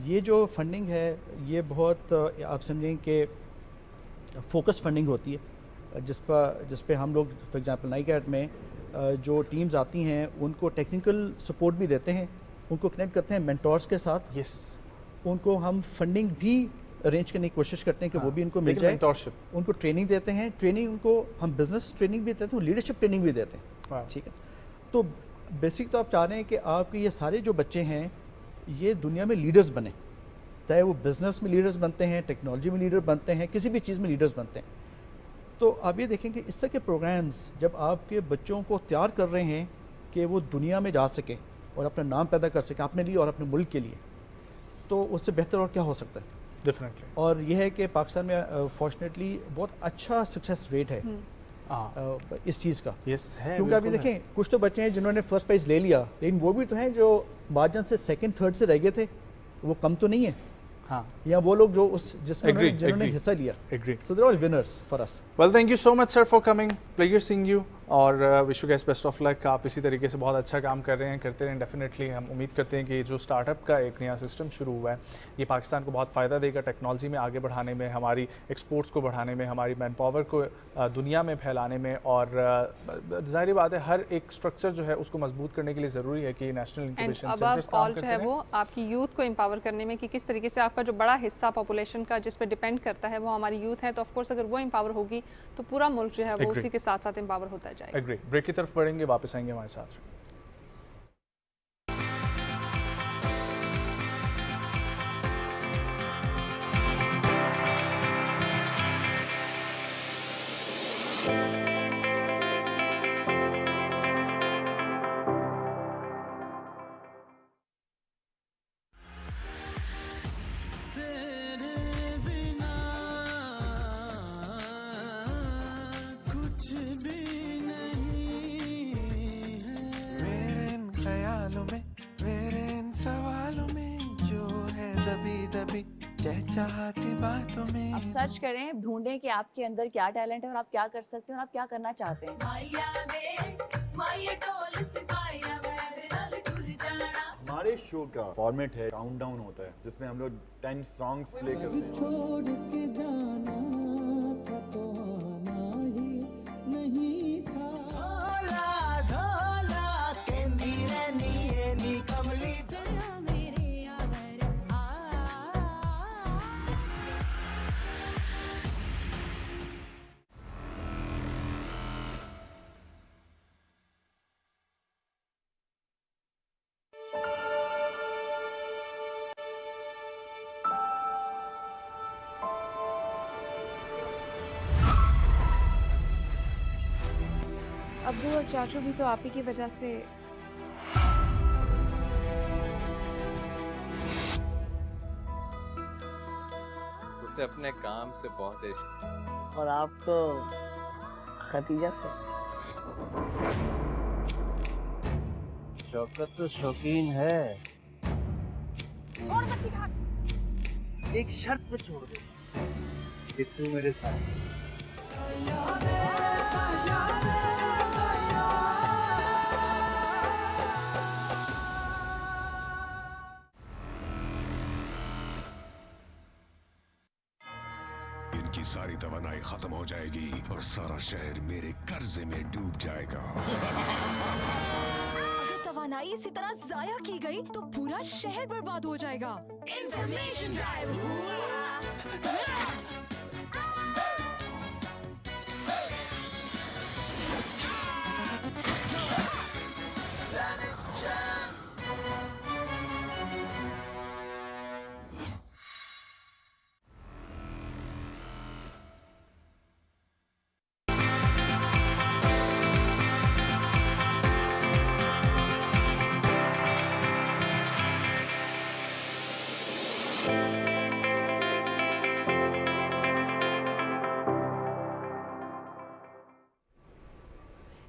[SPEAKER 29] ये जो फंडिंग है ये बहुत आप समझें कि फोकस फंडिंग होती है, जिस पे हम लोग फॉर एग्जांपल नाइकेट में जो टीम्स आती हैं उनको टेक्निकल सपोर्ट भी देते हैं, उनको कनेक्ट करते हैं मेंटोर्स के साथ।
[SPEAKER 2] यस,
[SPEAKER 29] उनको हम फंडिंग भी अरेंज करने की कोशिश करते हैं कि वो भी इनको मिल जाए,
[SPEAKER 2] मेंटोरशिप,
[SPEAKER 29] उनको ट्रेनिंग देते हैं, ट्रेनिंग उनको हम बिज़नेस ट्रेनिंग भी देते हैं, लीडरशिप ट्रेनिंग भी देते हैं। ठीक है, तो बेसिक तो आप चाह रहे हैं कि आपके ये सारे जो बच्चे हैं ये दुनिया में लीडर्स बने, चाहे वो बिज़नेस में लीडर्स बनते हैं, टेक्नोलॉजी में लीडर बनते हैं, किसी भी चीज़ में लीडर्स बनते हैं। तो आप ये देखें कि इस तरह के प्रोग्राम्स जब आपके बच्चों को तैयार कर रहे हैं कि वो दुनिया में जा सके और अपना नाम पैदा कर सके अपने लिए और अपने मुल्क के लिए, तो उससे बेहतर और क्या हो सकता है।
[SPEAKER 2] डेफिनेटली।
[SPEAKER 29] और ये है कि पाकिस्तान में फॉर्चुनेटली बहुत अच्छा सक्सेस रेट है इस चीज़ का।
[SPEAKER 2] यस है,
[SPEAKER 29] क्योंकि अभी देखें कुछ तो बच्चे हैं जिन्होंने फर्स्ट प्राइज़ ले लिया, लेकिन वो भी तो हैं जो मार्जिन से सेकंड थर्ड से रह गए थे, वो कम तो नहीं है।
[SPEAKER 2] हाँ,
[SPEAKER 29] या वो लोग जो उस जिसमें जिन्होंने हिस्सा लिया।
[SPEAKER 2] Agree.
[SPEAKER 29] So they are all winners for us.
[SPEAKER 2] Well, thank you so much sir for coming, pleasure seeing you, और wish you guys best of luck. आप इसी तरीके से बहुत अच्छा काम कर रहे हैं, करते रहें। डेफिनेटली हम उम्मीद करते हैं कि जो स्टार्टअप का एक नया सिस्टम शुरू हुआ है ये पाकिस्तान को बहुत फ़ायदा देगा, टेक्नोलॉजी में आगे बढ़ाने में, हमारी एक्सपोर्ट्स को बढ़ाने में, हमारी मैन पावर को दुनिया में फैलाने में। और ज़ाहिर बात है हर एक स्ट्रक्चर जो है उसको मजबूत करने के लिए ज़रूरी है कि नेशनल इंक्यूबेशन सेंटर्स काम करते
[SPEAKER 1] हैं। वो आपकी यूथ को एम्पावर करने में कि किस तरीके से आपका जो बड़ा हिस्सा पॉपुलेशन का जिस पर डिपेंड करता है वो हमारी यूथ है, तो ऑफ कोर्स अगर वो एम्पावर होगी तो पूरा मुल्क जो है वो उसी के साथ साथ एम्पावर होता जाएगा।
[SPEAKER 2] एग्री। ब्रेक की तरफ बढ़ेंगे, वापस आएंगे हमारे साथ।
[SPEAKER 7] आप सर्च करें, ढूंढें कि आपके अंदर क्या टैलेंट है और आप क्या कर सकते हैं और आप क्या करना चाहते हैं।
[SPEAKER 8] हमारे शो का फॉर्मेट है काउंटडाउन होता है जिसमें हम लोग 10 सॉन्ग्स प्ले करते हैं।
[SPEAKER 7] अब्बू और चाचू भी तो आप ही की वजह से।
[SPEAKER 9] उसे अपने काम से बहुत इश्क।
[SPEAKER 4] और आपको खतीजा से। शौकत तो शौकीन है।
[SPEAKER 7] छोड़ बच्ची का हाथ।
[SPEAKER 4] एक शर्त पे छोड़ दे कि तू मेरे साथ।
[SPEAKER 10] इनकी सारी तवानाई खत्म हो जाएगी और सारा शहर मेरे कर्जे में डूब जाएगा।
[SPEAKER 18] अगर तवानाई इसी तरह जाया की गई तो पूरा शहर बर्बाद हो जाएगा। Information drive.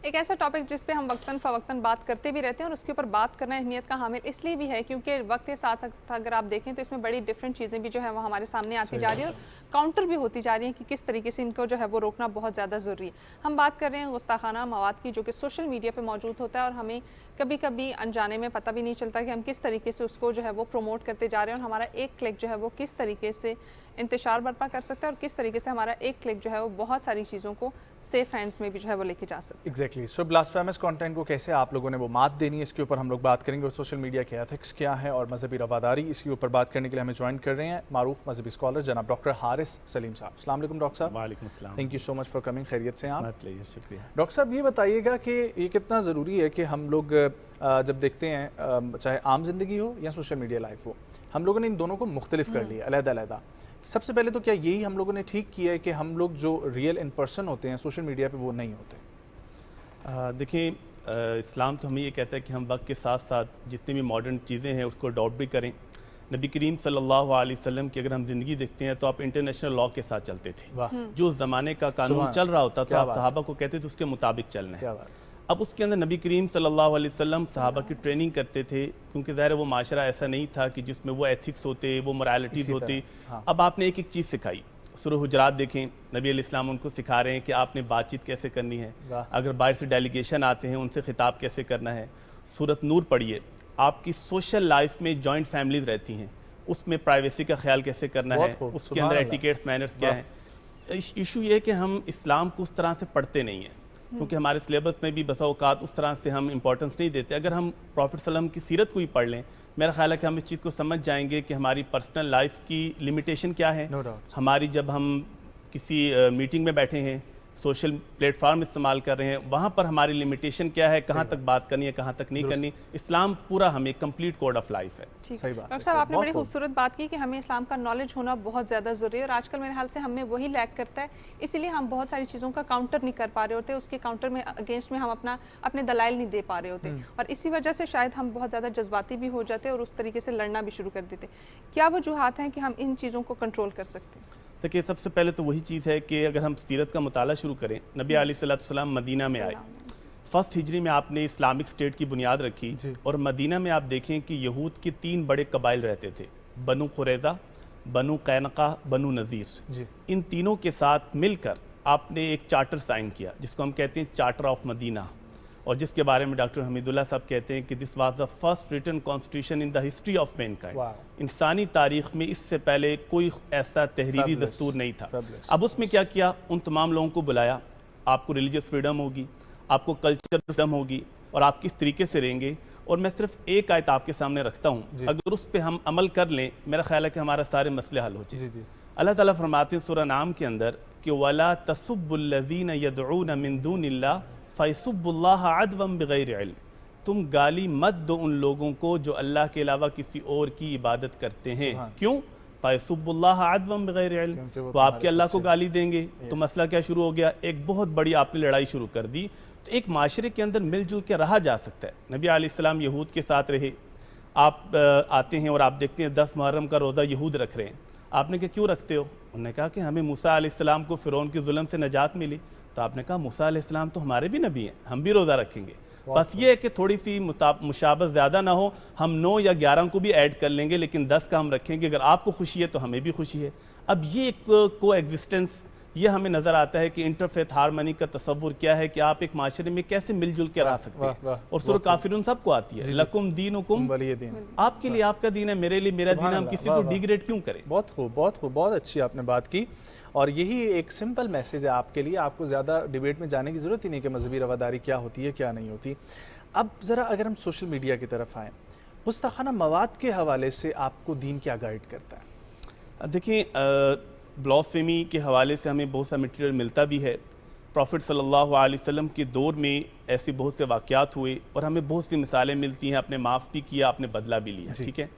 [SPEAKER 1] एक ऐसा टॉपिक जिस पे हम वक्तन फ़वक्तन बात करते भी रहते हैं और उसके ऊपर बात करना अहमियत का हामिल इसलिए भी है क्योंकि वक्त के साथ साथ अगर आप देखें तो इसमें बड़ी डिफरेंट चीज़ें भी जो है वो हमारे सामने आती जा रही है और काउंटर भी होती जा रही है कि किस तरीके से इनको जो है वो रोकना बहुत ज़्यादा ज़रूरी है। हम बात कर रहे हैं गुस्ताखाना मवाद की जो कि सोशल मीडिया पर मौजूद होता है और हमें कभी कभी अनजाने में पता भी नहीं चलता कि हम किस तरीके से उसको जो है वो प्रमोट करते जा रहे हैं और हमारा एक क्लिक जो है वो किस तरीके से इंतशार बर्पा कर सकता है और किस तरीके से हमारा एक क्लिक जो है वो बहुत सारी चीज़ों को सेफ हैंड्स में भी जो है वो लेके जा सकते हैं।
[SPEAKER 2] एग्जैक्टली। सो ब्लास्फेमस कंटेंट को कैसे आप लोगों ने वो मात देनी है इसके ऊपर हम लोग बात करेंगे और सोशल मीडिया के एथिक्स क्या है और मजहबी रवादारी, इसके ऊपर बात करने के लिए हमें ज्वाइन कर रहे हैं मारूफ मजहबी स्कॉलर जनाब डॉक्टर हारिस सलीम साहब। अस्सलाम वालेकुम डॉक्टर साहब।
[SPEAKER 24] वालेकुम अस्सलाम।
[SPEAKER 2] Thank you so much for coming. खैरियत से आप?
[SPEAKER 24] शुक्रिया।
[SPEAKER 2] डॉक्टर साहब ये बताइएगा कि ये कितना ज़रूरी है कि हम लोग जब देखते हैं चाहे आम जिंदगी हो या सोशल मीडिया लाइफ हो, हम लोगों ने इन दोनों को मुख्तलिफ कर लिया अलहदा अलहदा सबसे पहले तो क्या यही हम लोगों ने ठीक किया है कि हम लोग जो रियल इन पर्सन होते हैं सोशल मीडिया पे वो नहीं होते?
[SPEAKER 11] देखिए, इस्लाम तो हमें ये कहता है कि हम वक्त के साथ साथ जितनी भी मॉडर्न चीज़ें हैं उसको अडॉप्ट भी करें। नबी करीम सल्लल्लाहु अलैहि वसल्लम की अगर हम ज़िंदगी देखते हैं तो आप इंटरनेशनल लॉ के साथ चलते थे। जो ज़माने का कानून चल रहा होता तो आप सहाबा को कहते थे उसके मुताबिक चलना है। अब उसके अंदर नबी करीम सल्लल्लाहु अलैहि वसल्लम सहाबा की ट्रेनिंग करते थे, क्योंकि ज़ाहिर वो माशरा ऐसा नहीं था कि जिसमें वो एथिक्स होते, वो मोरालिटीज़ होती। अब आपने एक एक चीज़ सिखाई। सूरह हुजरात देखें, नबी अलैहिस्सलाम उनको सिखा रहे हैं कि आपने बातचीत कैसे करनी है, अगर बाहर से डेलीगेशन आते हैं उनसे खिताब कैसे करना है। सूरत नूर पढ़िए, आपकी सोशल लाइफ में जॉइंट फैमिलीज रहती हैं, उसमें प्राइवेसी का ख्याल कैसे करना है, उसके अंदर एटिकेट्स मैनर्स क्या है। इशू ये है कि हम इस्लाम को उस तरह से पढ़ते नहीं हैं, क्योंकि हमारे सिलेबस में भी बसा औकात उस तरह से हम इंपॉर्टेंस नहीं देते। अगर हम प्रॉफिट सल्लम की सीरत को ही पढ़ लें, मेरा ख्याल है कि हम इस चीज़ को समझ जाएंगे कि हमारी पर्सनल लाइफ की लिमिटेशन क्या है। हमारी जब हम किसी मीटिंग में बैठे हैं, सोशल प्लेटफॉर्म इस्तेमाल कर रहे हैं, वहाँ पर हमारी लिमिटेशन क्या है, कहाँ तक बात करनी है, कहाँ तक नहीं करनी। इस्लाम पूरा हमें कंप्लीट कोड ऑफ लाइफ है।
[SPEAKER 1] सही बात। डॉक्टर साहब, आपने बड़ी खूबसूरत बात की कि हमें इस्लाम का नॉलेज होना बहुत ज़्यादा ज़रूरी है, और आजकल मेरे ख्याल से हमें वही लैक करता है, इसीलिए हम बहुत सारी चीज़ों का काउंटर नहीं कर पा रहे होते, उसके काउंटर में अगेंस्ट में हम अपने दलाइल नहीं दे पा रहे होते, और इसी वजह से शायद हम बहुत ज़्यादा जज्बाती भी हो जाते और उस तरीके से लड़ना भी शुरू कर देते। क्या वजूहात हैं कि हम इन चीज़ों को कंट्रोल कर सकते हैं?
[SPEAKER 11] देखिए, सबसे पहले तो वही चीज़ है कि अगर हम सीरत का मुताला शुरू करें, नबी अलैहिस्सलाम मदीना में आए, फर्स्ट हिजरी में आपने इस्लामिक स्टेट की बुनियाद रखी, और मदीना में आप देखें कि यहूद के 3 बड़े कबाइल रहते थे, बनु कुरैज़ा, बनु कैनका, बनु नज़ीर। इन तीनों के साथ मिलकर आपने एक चार्टर साइन किया जिसको हम कहते हैं चार्टर ऑफ मदीना, और जिसके बारे में डॉक्टर हमीदुल्लाह साहब कहते हैं कि this was the first written constitution in the history of mankind. इंसानी तारीख में इससे पहले कोई ऐसा तहरीरी दस्तूर नहीं था। अब उसमें क्या किया, उन तमाम लोगों को बुलाया, आपको रिलीजियस फ्रीडम होगी, आपको कल्चर फ्रीडम होगी, और आप किस तरीके से रहेंगे। और मैं सिर्फ एक आयत आपके सामने रखता हूँ, अगर उस पर हम अमल कर लें, मेरा ख्याल है कि हमारा सारे मसले हल हो जाए। अल्लाह ताला फरमाते हैं सूरह नाम के अंदर कि वला तसुब्बुल्लज़ीना यदऊना मिन दूनिल्लाह फ़यसुब्बुल्लाह अदवन बिग़ैरि इल्म, तुम गाली मत दो उन लोगों को जो अल्लाह के अलावा किसी और की इबादत करते हैं। क्यों? फ़यसुब्बुल्लाह अदवन बिग़ैरि इल्म, तो आपके अल्लाह को गाली देंगे। तो मसला क्या शुरू हो गया, एक बहुत बड़ी आपने लड़ाई शुरू कर दी। तो एक माशरे के अंदर मिलजुल के रहा जा सकता है। नबी अलैहिस्सलाम यहूद के साथ रहे, आप आते हैं और आप देखते हैं 10 मुहर्रम का रोज़ा यहूद रख रहे हैं। आपने कहा क्यों रखते हो? उन्होंने कहा कि हमें मूसा अलैहिस्सलाम को फ़िरौन के जुल्म से नजात मिली। तो आपने कहा मूसा अलैहिस्सलाम तो हमारे भी नबी हैं, हम भी रोज़ा रखेंगे। बस ये है कि थोड़ी सी मुशाबत ज़्यादा ना हो, हम 9 या 11 को भी ऐड कर लेंगे, लेकिन 10 का हम रखेंगे। अगर आपको खुशी है तो हमें भी खुशी है। अब ये एक को एग्जिस्टेंस, ये हमें नज़र आता है कि इंटरफेथ हारमनी का तसव्वुर क्या है, कि आप एक माशरे में कैसे मिलजुल के रह सकते हैं। और सूरह काफिरून सबको आती है, लकुम दीनुकुम वलिय दीन, आपके लिए आपका दीन है, मेरे लिए मेरा दीन है, हम किसी को डिग्रेड क्यों करें।
[SPEAKER 2] बहुत खूब, बहुत खूब, बहुत अच्छी आपने बात की। और यही एक सिंपल मैसेज है आपके लिए, आपको ज़्यादा डिबेट में जाने की ज़रूरत ही नहीं कि मजहबी रवादारी क्या होती है क्या नहीं होती। अब ज़रा अगर हम सोशल मीडिया की तरफ आएँ, गुस्ताखाना मवाद के हवाले से आपको दीन क्या गाइड करता है?
[SPEAKER 11] देखिए, ब्लास्फेमी के हवाले से हमें बहुत सा मटेरियल मिलता भी है। प्रॉफिट सल्लल्लाहु अलैहि वसल्लम के दौर में ऐसे बहुत से वाक़यात हुए और हमें बहुत सी मिसालें मिलती हैं, आपने माफ़ भी किया, आपने बदला भी लिया, ठीक है।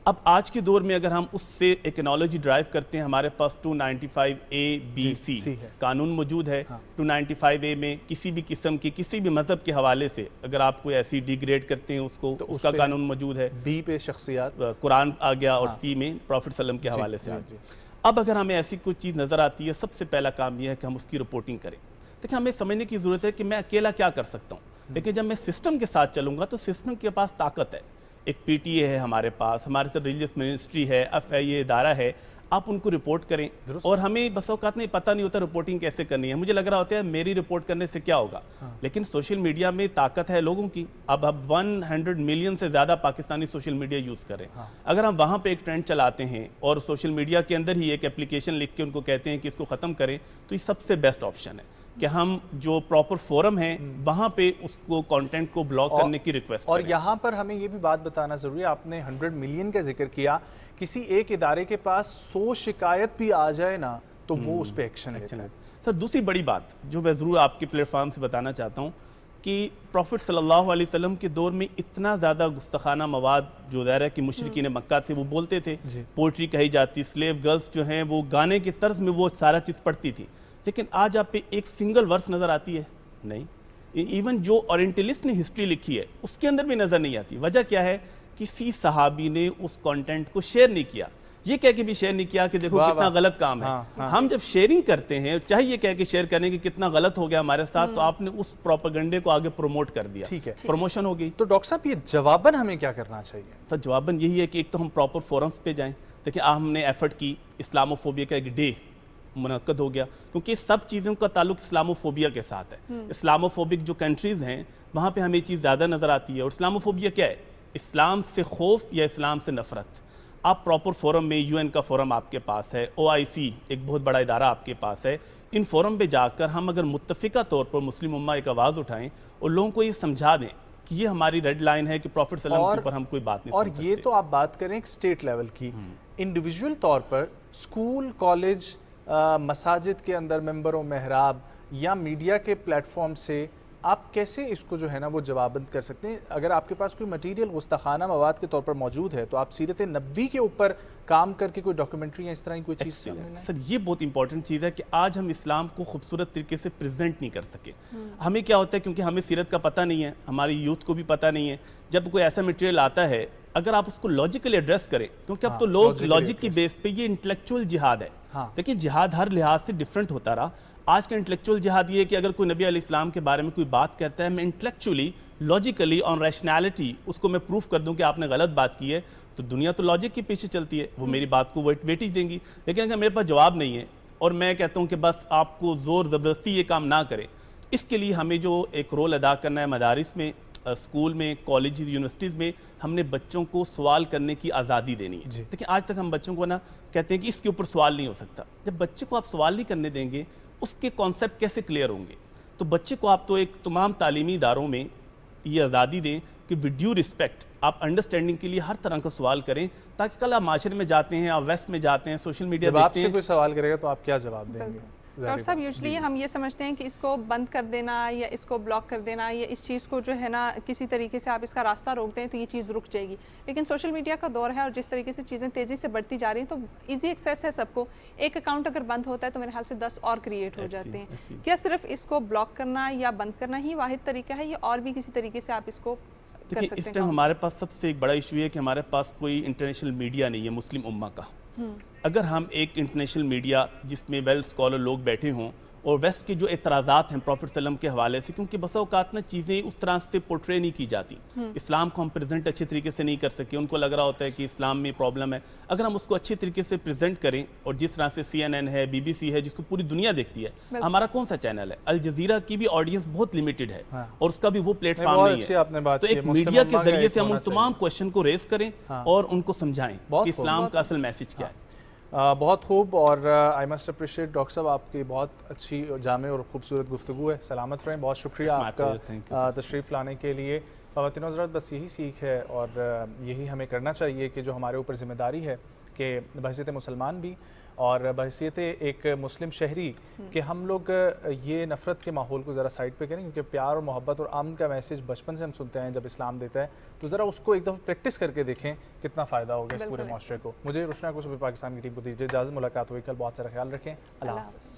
[SPEAKER 11] अब आज के दौर में अगर हम उससे एक एनोलॉजी ड्राइव करते हैं, हमारे पास 295A-B-C कानून मौजूद है। 295A में किसी भी किस्म की किसी भी मज़हब के हवाले से अगर आप कोई ऐसी डिग्रेड करते हैं उसको, तो उसका कानून मौजूद है।
[SPEAKER 2] B पे शख्सियात,
[SPEAKER 11] कुरान आ गया, और C में प्रॉफिट सल्लम के हवाले से। अब अगर हमें ऐसी कोई चीज़ नज़र आती है, सबसे पहला काम यह है कि हम उसकी रिपोर्टिंग करें। देखिए, हमें समझने की ज़रूरत है कि मैं अकेला क्या कर सकता हूँ, लेकिन जब मैं सिस्टम के साथ चलूँगा तो सिस्टम के पास ताकत है। एक PTA है हमारे पास, हमारे साथ रिलीजियस मिनिस्ट्री है, FIA इदारा है, आप उनको रिपोर्ट करें। और हमें बस औकात नहीं पता नहीं होता रिपोर्टिंग कैसे करनी है। मुझे लग रहा होता है मेरी रिपोर्ट करने से क्या होगा, लेकिन सोशल मीडिया में ताकत है लोगों की। अब 100 मिलियन से ज़्यादा पाकिस्तानी सोशल मीडिया यूज़ करें। अगर हम वहाँ पे एक ट्रेंड चलाते हैं और सोशल मीडिया के अंदर ही एक एप्लीकेशन लिख के उनको कहते हैं कि इसको ख़त्म करें, तो ये सबसे बेस्ट ऑप्शन है कि हम जो प्रॉपर फोरम है वहाँ पे उसको कंटेंट को ब्लॉक करने की रिक्वेस्ट
[SPEAKER 2] और यहाँ पर हमें ये भी बात बताना ज़रूरी है, आपने 100 मिलियन का जिक्र किया, किसी एक इदारे के पास 100 शिकायत भी आ जाए ना तो वो उस पर एक्शन लेता है।
[SPEAKER 11] सर, दूसरी बड़ी बात जो मैं ज़रूर आपके प्लेटफॉर्म से बताना चाहता हूँ कि प्रॉफिट सल्लल्लाहु अलैहि वसल्लम के दौर में इतना ज़्यादा गुस्ताखाना मवाद जो ज़ाहिर है कि मुशरिकीन मक्का थे वो बोलते थे, पोइट्री कही जाती, स्लेव गर्ल्स जो हैं वो गाने के तर्ज में वो सारा चीज़ पढ़ती थी। लेकिन आज आप पे एक सिंगल वर्स नज़र आती है नहीं। इवन जो ओरिएंटलिस्ट ने हिस्ट्री लिखी है उसके अंदर भी नज़र नहीं आती। वजह क्या है? किसी सहाबी ने उस कंटेंट को शेयर नहीं किया, ये कह के भी शेयर नहीं किया कि देखो कितना गलत काम है। हम जब शेयरिंग करते हैं चाहे ये कह के शेयर करें कि कितना गलत हो गया हमारे साथ, तो आपने उस प्रोपेगेंडे को आगे प्रमोट कर दिया,
[SPEAKER 2] ठीक है,
[SPEAKER 11] प्रमोशन हो गई।
[SPEAKER 2] तो डॉक्टर साहब ये जवाबन हमें क्या करना चाहिए?
[SPEAKER 11] तो जवाबन यही है कि एक तो हम प्रॉपर फोरम्स पे जाएं। देखिए हमने एफर्ट की, इस्लामोफोबिया का एक डे मुनक्कद हो गया, क्योंकि सब चीज़ों का ताल्लुक इस्लामोफोबिया के साथ है। इस्लामोफोबिक जो कंट्रीज़ हैं वहाँ पे हमें चीज़ ज़्यादा नज़र आती है। और इस्लामोफोबिया क्या है? इस्लाम से खौफ या इस्लाम से नफरत। आप प्रॉपर फोरम में, यूएन का फोरम आपके पास है, OIC एक बहुत बड़ा इदारा आपके पास है, इन फोरम पे जाकर हम अगर मुत्तफ़िका तौर पर मुस्लिम उम्मा एक आवाज़ उठाएं और लोगों को ये समझा दें कि ये हमारी रेड लाइन है कि प्रॉफिट सल्लल्लाहु अलैहि वसल्लम के ऊपर हम कोई बात नहीं
[SPEAKER 2] और
[SPEAKER 11] सुन सकते।
[SPEAKER 2] ये तो आप बात करें एक स्टेट लेवल की, इंडिविजुअल तौर पर स्कूल, कॉलेज, मसाजिद के अंदर मेंबरों मेहराब या मीडिया के प्लेटफॉर्म से आप कैसे इसको जो है ना वो जवाबंद कर सकते हैं? अगर आपके पास कोई मटीरियल गुस्ताखाना मवाद के तौर पर मौजूद है तो आप सीरत नबवी के ऊपर काम करके कोई डॉक्यूमेंट्री या इस तरह की कोई चीज़ सामने लाएं।
[SPEAKER 11] सर ये बहुत इंपॉर्टेंट चीज़ है कि आज हम इस्लाम को खूबसूरत तरीके से प्रेजेंट नहीं कर सके। हमें क्या होता है, क्योंकि हमें सीरत का पता नहीं है, हमारी यूथ को भी पता नहीं है, जब कोई ऐसा मटेरियल आता है अगर आप उसको लॉजिकली एड्रेस करें, क्योंकि अब तो लोग लॉजिक की बेस पे, ये इंटेलेक्चुअल जिहाद है। देखिए जिहाद हर लिहाज से डिफरेंट होता रहा। आज का इंटेलेक्चुअल जिहाद ये है कि अगर कोई नबी अलैहिस्सलाम के बारे में कोई बात कहता है, मैं इंटेलेक्चुअली, लॉजिकली, ऑन रैशनैलिटी उसको मैं प्रूफ कर दूं कि आपने गलत बात की है, तो दुनिया तो लॉजिक के पीछे चलती है, वो मेरी बात को वेटेज देंगी। लेकिन अगर मेरे पास जवाब नहीं है और मैं कहता हूँ कि बस आपको ज़ोर ज़बरदस्ती ये काम ना करें, इसके लिए हमें जो एक रोल अदा करना है मदारिस में, स्कूल में, कॉलेज, यूनिवर्सिटीज़ में, हमने बच्चों को सवाल करने की आज़ादी देनी है। देखिए आज तक हम बच्चों को ना कहते हैं कि इसके ऊपर सवाल नहीं हो सकता। जब बच्चे को आप सवाल नहीं करने देंगे, उसके कॉन्सेप्ट कैसे क्लियर होंगे? तो बच्चे को आप तो एक तमाम तालीमी इदारों में ये आज़ादी दें कि विद ड्यू रिस्पेक्ट आप अंडरस्टैंडिंग के लिए हर तरह का सवाल करें, ताकि कल आप माशरे में जाते हैं, आप वेस्ट में जाते हैं, सोशल मीडिया देखते हैं,
[SPEAKER 2] आपसे कोई सवाल करेगा तो आप क्या जवाब देंगे?
[SPEAKER 1] डॉक्टर साहब यूजली हम ये समझते हैं कि इसको बंद कर देना या इसको ब्लॉक कर देना या इस चीज़ को जो है ना किसी तरीके से आप इसका रास्ता रोक दें तो ये चीज़ रुक जाएगी। लेकिन सोशल मीडिया का दौर है और जिस तरीके से चीज़ें तेज़ी से बढ़ती जा रही हैं तो ईजी एक्सेस है सबको। एक अकाउंट अगर बंद होता है तो मेरे ख्याल से 10 और क्रिएट हो जाते हैं। क्या सिर्फ इसको ब्लॉक करना या बंद करना ही वाहिद तरीका है या और भी किसी तरीके से आप इसको कर सकते हैं?
[SPEAKER 11] इस टाइम हमारे पास सबसे एक बड़ा इशू है कि हमारे पास कोई इंटरनेशनल मीडिया नहीं है मुस्लिम उम्मा का। अगर हम एक इंटरनेशनल मीडिया जिसमें वेल स्कॉलर लोग बैठे हों और वेस्ट के जो एतराज़ात हैं प्रॉफिट सल्लम के हवाले से, क्योंकि बसा औकात ना चीज़ें उस तरह से पोर्ट्रे नहीं की जाती, इस्लाम को हम प्रेजेंट अच्छे तरीके से नहीं कर सके, उनको लग रहा होता है कि इस्लाम में प्रॉब्लम है। अगर हम उसको अच्छे तरीके से प्रेजेंट करें, और जिस तरह से CNN है, BBC है, जिसको पूरी दुनिया देखती है, हमारा कौन सा चैनल है, अल जजीरा की भी ऑडियंस बहुत लिमिटेड है और उसका भी वो प्लेटफॉर्म नहीं है। तो एक मीडिया के जरिए से हम उन तमाम क्वेश्चन को रेस करें और उनको समझाएं कि इस्लाम का असल मैसेज क्या है।
[SPEAKER 2] बहुत खूब। और आई मस्ट अप्रिशिएट डॉक्टर साहब, आपकी बहुत अच्छी जामे और खूबसूरत गुफ्तगू है। सलामत रहें, बहुत शुक्रिया आपका तशरीफ़ लाने के लिए। ख़वातीन हज़रात, बस यही सीख है और यही हमें करना चाहिए कि जो हमारे ऊपर ज़िम्मेदारी है कि बहैसियत मुसलमान भी और बहैसियत एक मुस्लिम शहरी कि हम लोग ये नफ़रत के माहौल को ज़रा साइड पे करें, क्योंकि प्यार और मोहब्बत और अमन का मैसेज बचपन से हम सुनते हैं जब इस्लाम देता है, तो ज़रा उसको एक दफ़ा प्रैक्टिस करके देखें कितना फ़ायदा होगा इस पूरे माशरे को। मुझे रोशना को सुबह पाकिस्तान की टीम को दीजिए इजाज़त, मुलाकात हुई कल, बहुत सारा ख्याल रखें, अल्लाह हाफ़िज़।